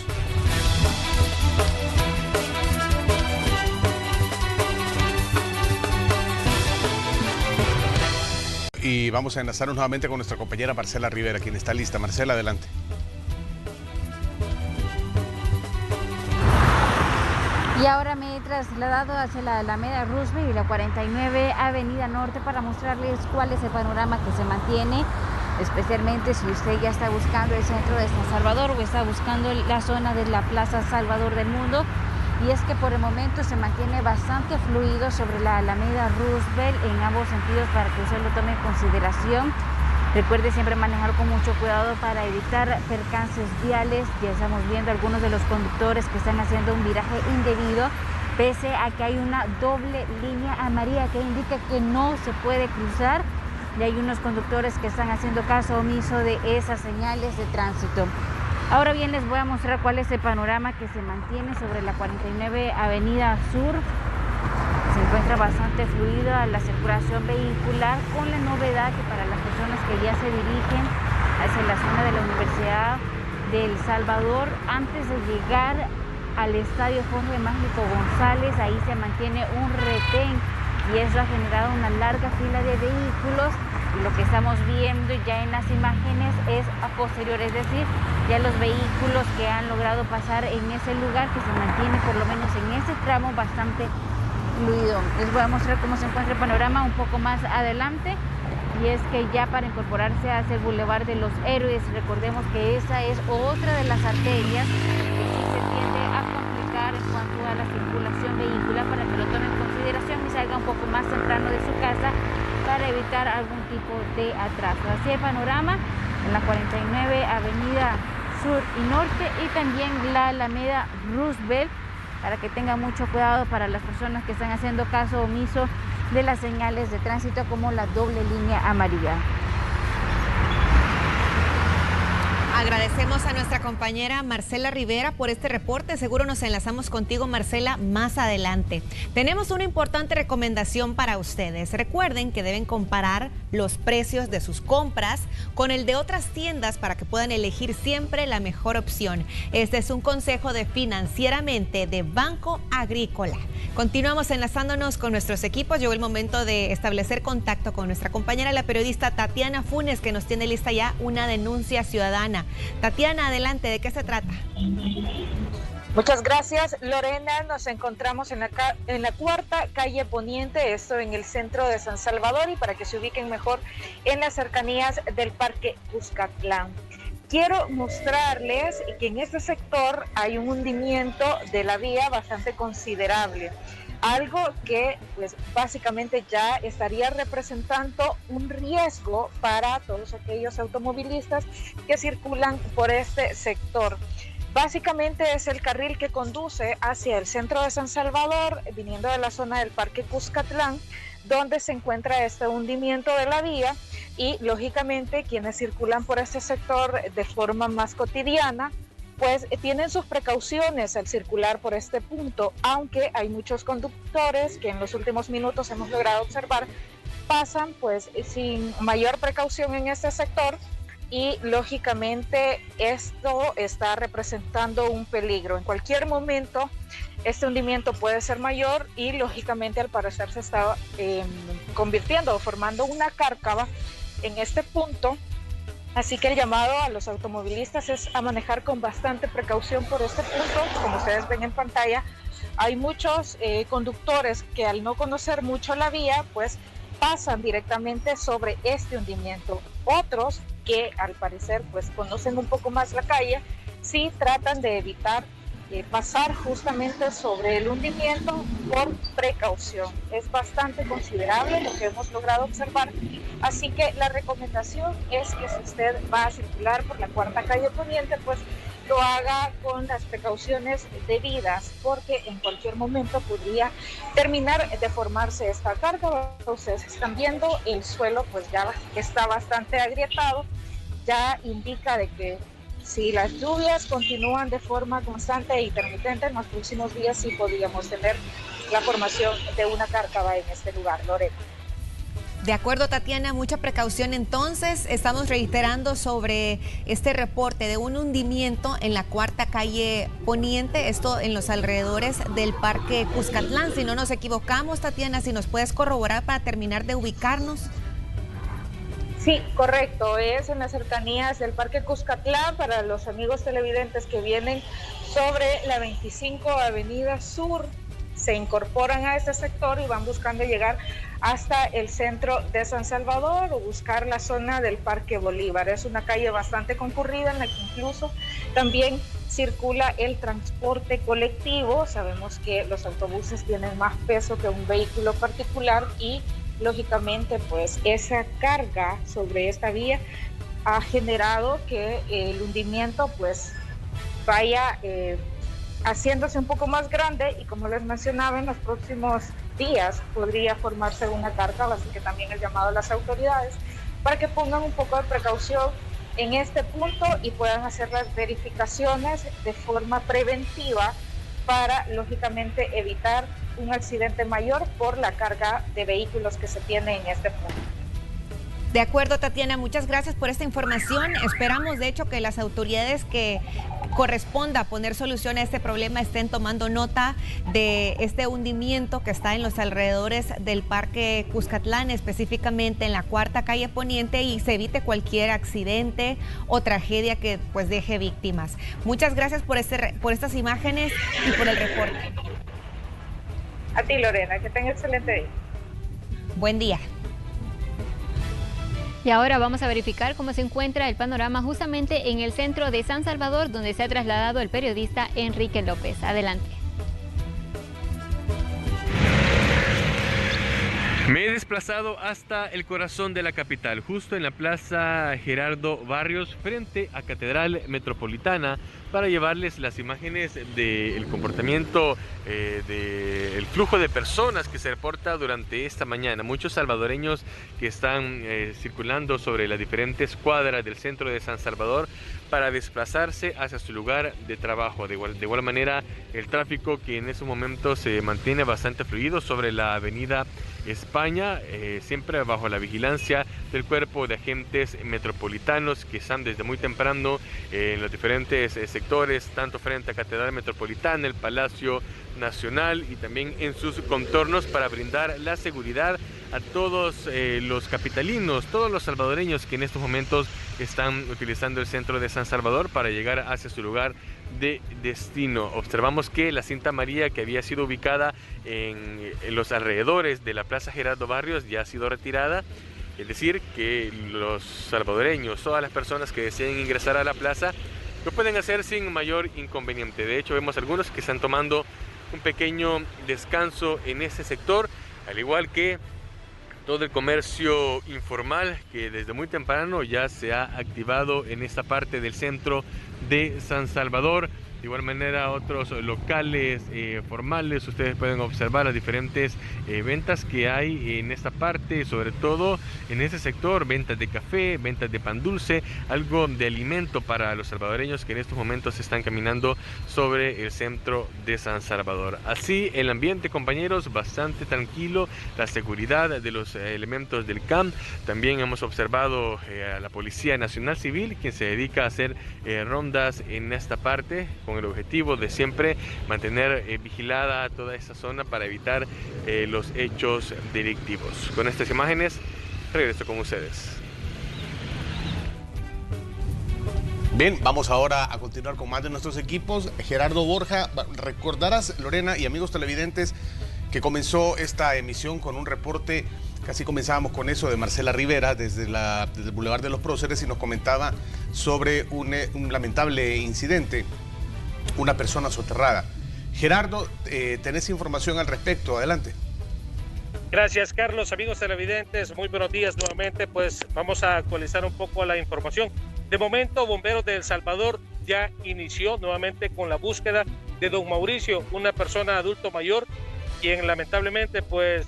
Y vamos a enlazarnos nuevamente con nuestra compañera Marcela Rivera, quien está lista. Marcela, adelante. Y ahora me he trasladado hacia la Alameda Roosevelt y la 49 Avenida Norte para mostrarles cuál es el panorama que se mantiene, especialmente si usted ya está buscando el centro de San Salvador o está buscando la zona de la Plaza Salvador del Mundo. Y es que por el momento se mantiene bastante fluido sobre la Alameda Roosevelt en ambos sentidos para que usted lo tome en consideración. Recuerde siempre manejar con mucho cuidado para evitar percances viales. Ya estamos viendo algunos de los conductores que están haciendo un viraje indebido, pese a que hay una doble línea amarilla que indica que no se puede cruzar. y hay unos conductores que están haciendo caso omiso de esas señales de tránsito. Ahora bien, les voy a mostrar cuál es el panorama que se mantiene sobre la 49 Avenida Sur. Se encuentra bastante fluida la circulación vehicular, con la novedad que para las personas que ya se dirigen hacia la zona de la Universidad de El Salvador, antes de llegar al Estadio Jorge Mágico González, ahí se mantiene un retén y eso ha generado una larga fila de vehículos. Y lo que estamos viendo ya en las imágenes es a posterior, es decir, ya los vehículos que han logrado pasar en ese lugar, que se mantiene por lo menos en ese tramo bastante fluido. Les voy a mostrar cómo se encuentra el panorama un poco más adelante, y es que ya para incorporarse hacia el Boulevard de los Héroes, recordemos que esa es otra de las arterias que sí se tiende a complicar en cuanto a la circulación vehicular, para que lo tomen en consideración y salga un poco más temprano de su casa para evitar algún tipo de atraso. Así el panorama en la 49 Avenida Sur y Norte, y también la Alameda Roosevelt, para que tengan mucho cuidado para las personas que están haciendo caso omiso de las señales de tránsito, como la doble línea amarilla. Agradecemos a nuestra compañera Marcela Rivera por este reporte. Seguro nos enlazamos contigo, Marcela, más adelante. Tenemos una importante recomendación para ustedes. Recuerden que deben comparar los precios de sus compras con el de otras tiendas para que puedan elegir siempre la mejor opción. Este es un consejo de Financieramente de Banco Agrícola. Continuamos enlazándonos con nuestros equipos. Llegó el momento de establecer contacto con nuestra compañera, la periodista Tatiana Funes, que nos tiene lista ya una denuncia ciudadana. Tatiana, adelante, ¿de qué se trata? Muchas gracias, Lorena. Nos encontramos en la cuarta calle Poniente, esto en el centro de San Salvador, y para que se ubiquen mejor, en las cercanías del Parque Cuscatlán. Quiero mostrarles que en este sector hay un hundimiento de la vía bastante considerable, algo que pues básicamente ya estaría representando un riesgo para todos aquellos automovilistas que circulan por este sector. Básicamente es el carril que conduce hacia el centro de San Salvador, viniendo de la zona del Parque Cuscatlán, donde se encuentra este hundimiento de la vía, y lógicamente quienes circulan por este sector de forma más cotidiana pues tienen sus precauciones al circular por este punto, aunque hay muchos conductores que en los últimos minutos hemos logrado observar pasan pues sin mayor precaución en este sector, y lógicamente esto está representando un peligro. En cualquier momento este hundimiento puede ser mayor y lógicamente al parecer se está convirtiendo o formando una cárcava en este punto. Así que el llamado a los automovilistas es a manejar con bastante precaución por este punto. Como ustedes ven en pantalla, hay muchos conductores que al no conocer mucho la vía, pues pasan directamente sobre este hundimiento. Otros que al parecer pues conocen un poco más la calle, sí tratan de evitar pasar justamente sobre el hundimiento por precaución. Es bastante considerable lo que hemos logrado observar, así que la recomendación es que si usted va a circular por la cuarta calle Poniente, pues lo haga con las precauciones debidas, porque en cualquier momento podría terminar de formarse esta carga. Ustedes están viendo el suelo pues ya está bastante agrietado, ya indica de que si las lluvias continúan de forma constante e intermitente, en los próximos días sí podríamos tener la formación de una cárcava en este lugar. Lorena. De acuerdo, Tatiana, mucha precaución entonces. Estamos reiterando sobre este reporte de un hundimiento en la cuarta calle Poniente, esto en los alrededores del Parque Cuscatlán. Si no nos equivocamos, Tatiana, si nos puedes corroborar para terminar de ubicarnos. Sí, correcto, es en las cercanías del Parque Cuscatlán. Para los amigos televidentes que vienen sobre la 25 Avenida Sur, se incorporan a este sector y van buscando llegar hasta el centro de San Salvador o buscar la zona del Parque Bolívar. Es una calle bastante concurrida en la que incluso también circula el transporte colectivo. Sabemos que los autobuses tienen más peso que un vehículo particular y lógicamente pues esa carga sobre esta vía ha generado que el hundimiento pues vaya haciéndose un poco más grande, y como les mencionaba, en los próximos días podría formarse una carga, así que también el llamado a las autoridades para que pongan un poco de precaución en este punto y puedan hacer las verificaciones de forma preventiva para, lógicamente, evitar un accidente mayor por la carga de vehículos que se tiene en este punto. De acuerdo, Tatiana, muchas gracias por esta información. Esperamos, de hecho, que las autoridades que corresponda poner solución a este problema estén tomando nota de este hundimiento que está en los alrededores del Parque Cuscatlán, específicamente en la 4ª calle Poniente, y se evite cualquier accidente o tragedia que pues deje víctimas. Muchas gracias por estas imágenes y por el reporte. A ti, Lorena, que tenga excelente día. Buen día. Y ahora vamos a verificar cómo se encuentra el panorama justamente en el centro de San Salvador, donde se ha trasladado el periodista Enrique López. Adelante. Me he desplazado hasta el corazón de la capital, justo en la Plaza Gerardo Barrios, frente a Catedral Metropolitana, para llevarles las imágenes del comportamiento, del flujo de personas que se reporta durante esta mañana. Muchos salvadoreños que están circulando sobre las diferentes cuadras del centro de San Salvador para desplazarse hacia su lugar de trabajo. De igual manera, el tráfico que en estos momentos se mantiene bastante fluido sobre la avenida España, siempre bajo la vigilancia del cuerpo de agentes metropolitanos que están desde muy temprano en los diferentes sectores, tanto frente a Catedral Metropolitana, el Palacio Nacional y también en sus contornos, para brindar la seguridad a todos los capitalinos, todos los salvadoreños que en estos momentos están utilizando el centro de San Salvador para llegar hacia su lugar de destino. Observamos que la cinta amarilla que había sido ubicada en los alrededores de la Plaza Gerardo Barrios ya ha sido retirada, es decir, que los salvadoreños, todas las personas que deseen ingresar a la plaza, lo pueden hacer sin mayor inconveniente. De hecho, vemos algunos que están tomando un pequeño descanso en este sector, al igual que todo el comercio informal que desde muy temprano ya se ha activado en esta parte del centro de San Salvador. De igual manera, otros locales formales, ustedes pueden observar las diferentes ventas que hay en esta parte, sobre todo en este sector, ventas de café, ventas de pan dulce, algo de alimento para los salvadoreños que en estos momentos están caminando sobre el centro de San Salvador. Así, el ambiente, compañeros, bastante tranquilo, la seguridad de los elementos del CAM. También hemos observado a la Policía Nacional Civil, quien se dedica a hacer rondas en esta parte, con el objetivo de siempre mantener vigilada toda esta zona para evitar los hechos delictivos. Con estas imágenes regreso con ustedes. Bien, vamos ahora a continuar con más de nuestros equipos. Gerardo Borja, recordarás, Lorena y amigos televidentes, que comenzó esta emisión con un reporte, casi comenzábamos con eso, de Marcela Rivera desde el Boulevard de los Próceres, y nos comentaba sobre un lamentable incidente, una persona soterrada. Gerardo, ¿tenés información al respecto? Adelante. Gracias, Carlos. Amigos televidentes, muy buenos días nuevamente. Pues vamos a actualizar un poco la información. De momento, Bomberos de El Salvador ya inició nuevamente con la búsqueda de don Mauricio, una persona adulto mayor, quien lamentablemente pues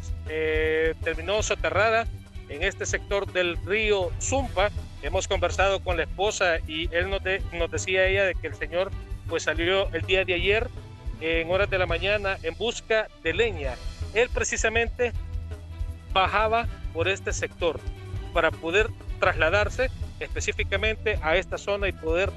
terminó soterrada en este sector del río Zumpa. Hemos conversado con la esposa y él nos decía ella de que el señor pues salió el día de ayer en horas de la mañana en busca de leña. Él precisamente bajaba por este sector para poder trasladarse específicamente a esta zona y poder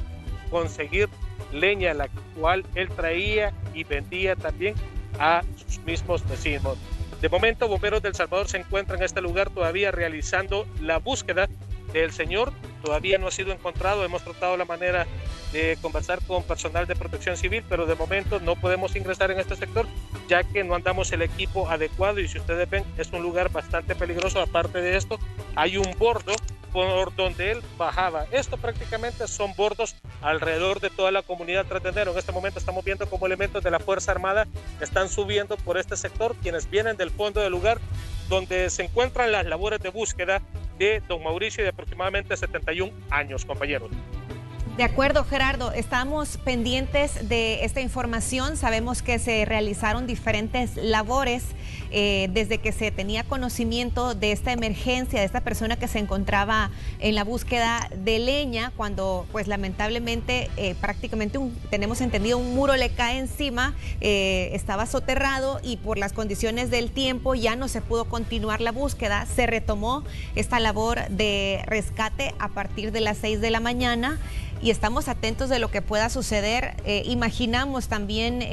conseguir leña, la cual él traía y vendía también a sus mismos vecinos. De momento, Bomberos de El Salvador se encuentra en este lugar todavía realizando la búsqueda del señor. Todavía no ha sido encontrado. Hemos tratado la manera de conversar con personal de protección civil, pero de momento no podemos ingresar en este sector ya que no andamos el equipo adecuado, y si ustedes ven es un lugar bastante peligroso. Aparte de esto, hay un bordo por donde él bajaba. Esto prácticamente son bordos alrededor de toda la comunidad Tres de Enero. En este momento estamos viendo cómo elementos de la Fuerza Armada están subiendo por este sector, quienes vienen del fondo del lugar donde se encuentran las labores de búsqueda de don Mauricio, de aproximadamente 71 años, compañeros. De acuerdo, Gerardo, estamos pendientes de esta información. Sabemos que se realizaron diferentes labores desde que se tenía conocimiento de esta emergencia, de esta persona que se encontraba en la búsqueda de leña, cuando pues lamentablemente prácticamente tenemos entendido un muro le cae encima, estaba soterrado y por las condiciones del tiempo ya no se pudo continuar la búsqueda. Se retomó esta labor de rescate a partir de las 6 de la mañana. Y estamos atentos de lo que pueda suceder. Imaginamos también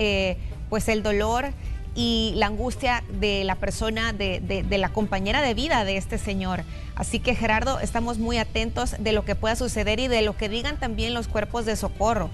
pues el dolor y la angustia de la persona, de la compañera de vida de este señor. Así que, Gerardo, estamos muy atentos de lo que pueda suceder y de lo que digan también los cuerpos de socorro.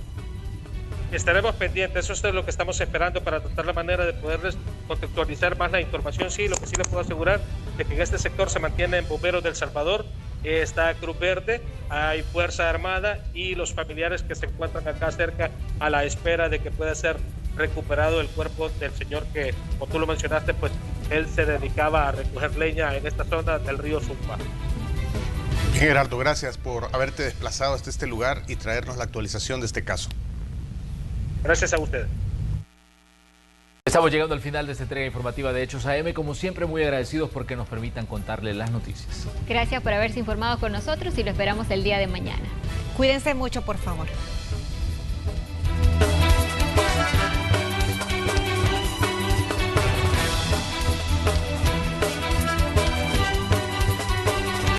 Estaremos pendientes, eso es lo que estamos esperando para tratar la manera de poderles contextualizar más la información. Sí, lo que sí les puedo asegurar es que en este sector se mantienen bomberos del Salvador, está Cruz Verde, hay Fuerza Armada y los familiares que se encuentran acá cerca a la espera de que pueda ser recuperado el cuerpo del señor que, como tú lo mencionaste, pues él se dedicaba a recoger leña en esta zona del río Sumpa. Bien, Gerardo, gracias por haberte desplazado hasta este lugar y traernos la actualización de este caso. Gracias a ustedes. Estamos llegando al final de esta entrega informativa de Hechos AM. Como siempre, muy agradecidos porque nos permitan contarles las noticias. Gracias por haberse informado con nosotros y lo esperamos el día de mañana. Cuídense mucho, por favor.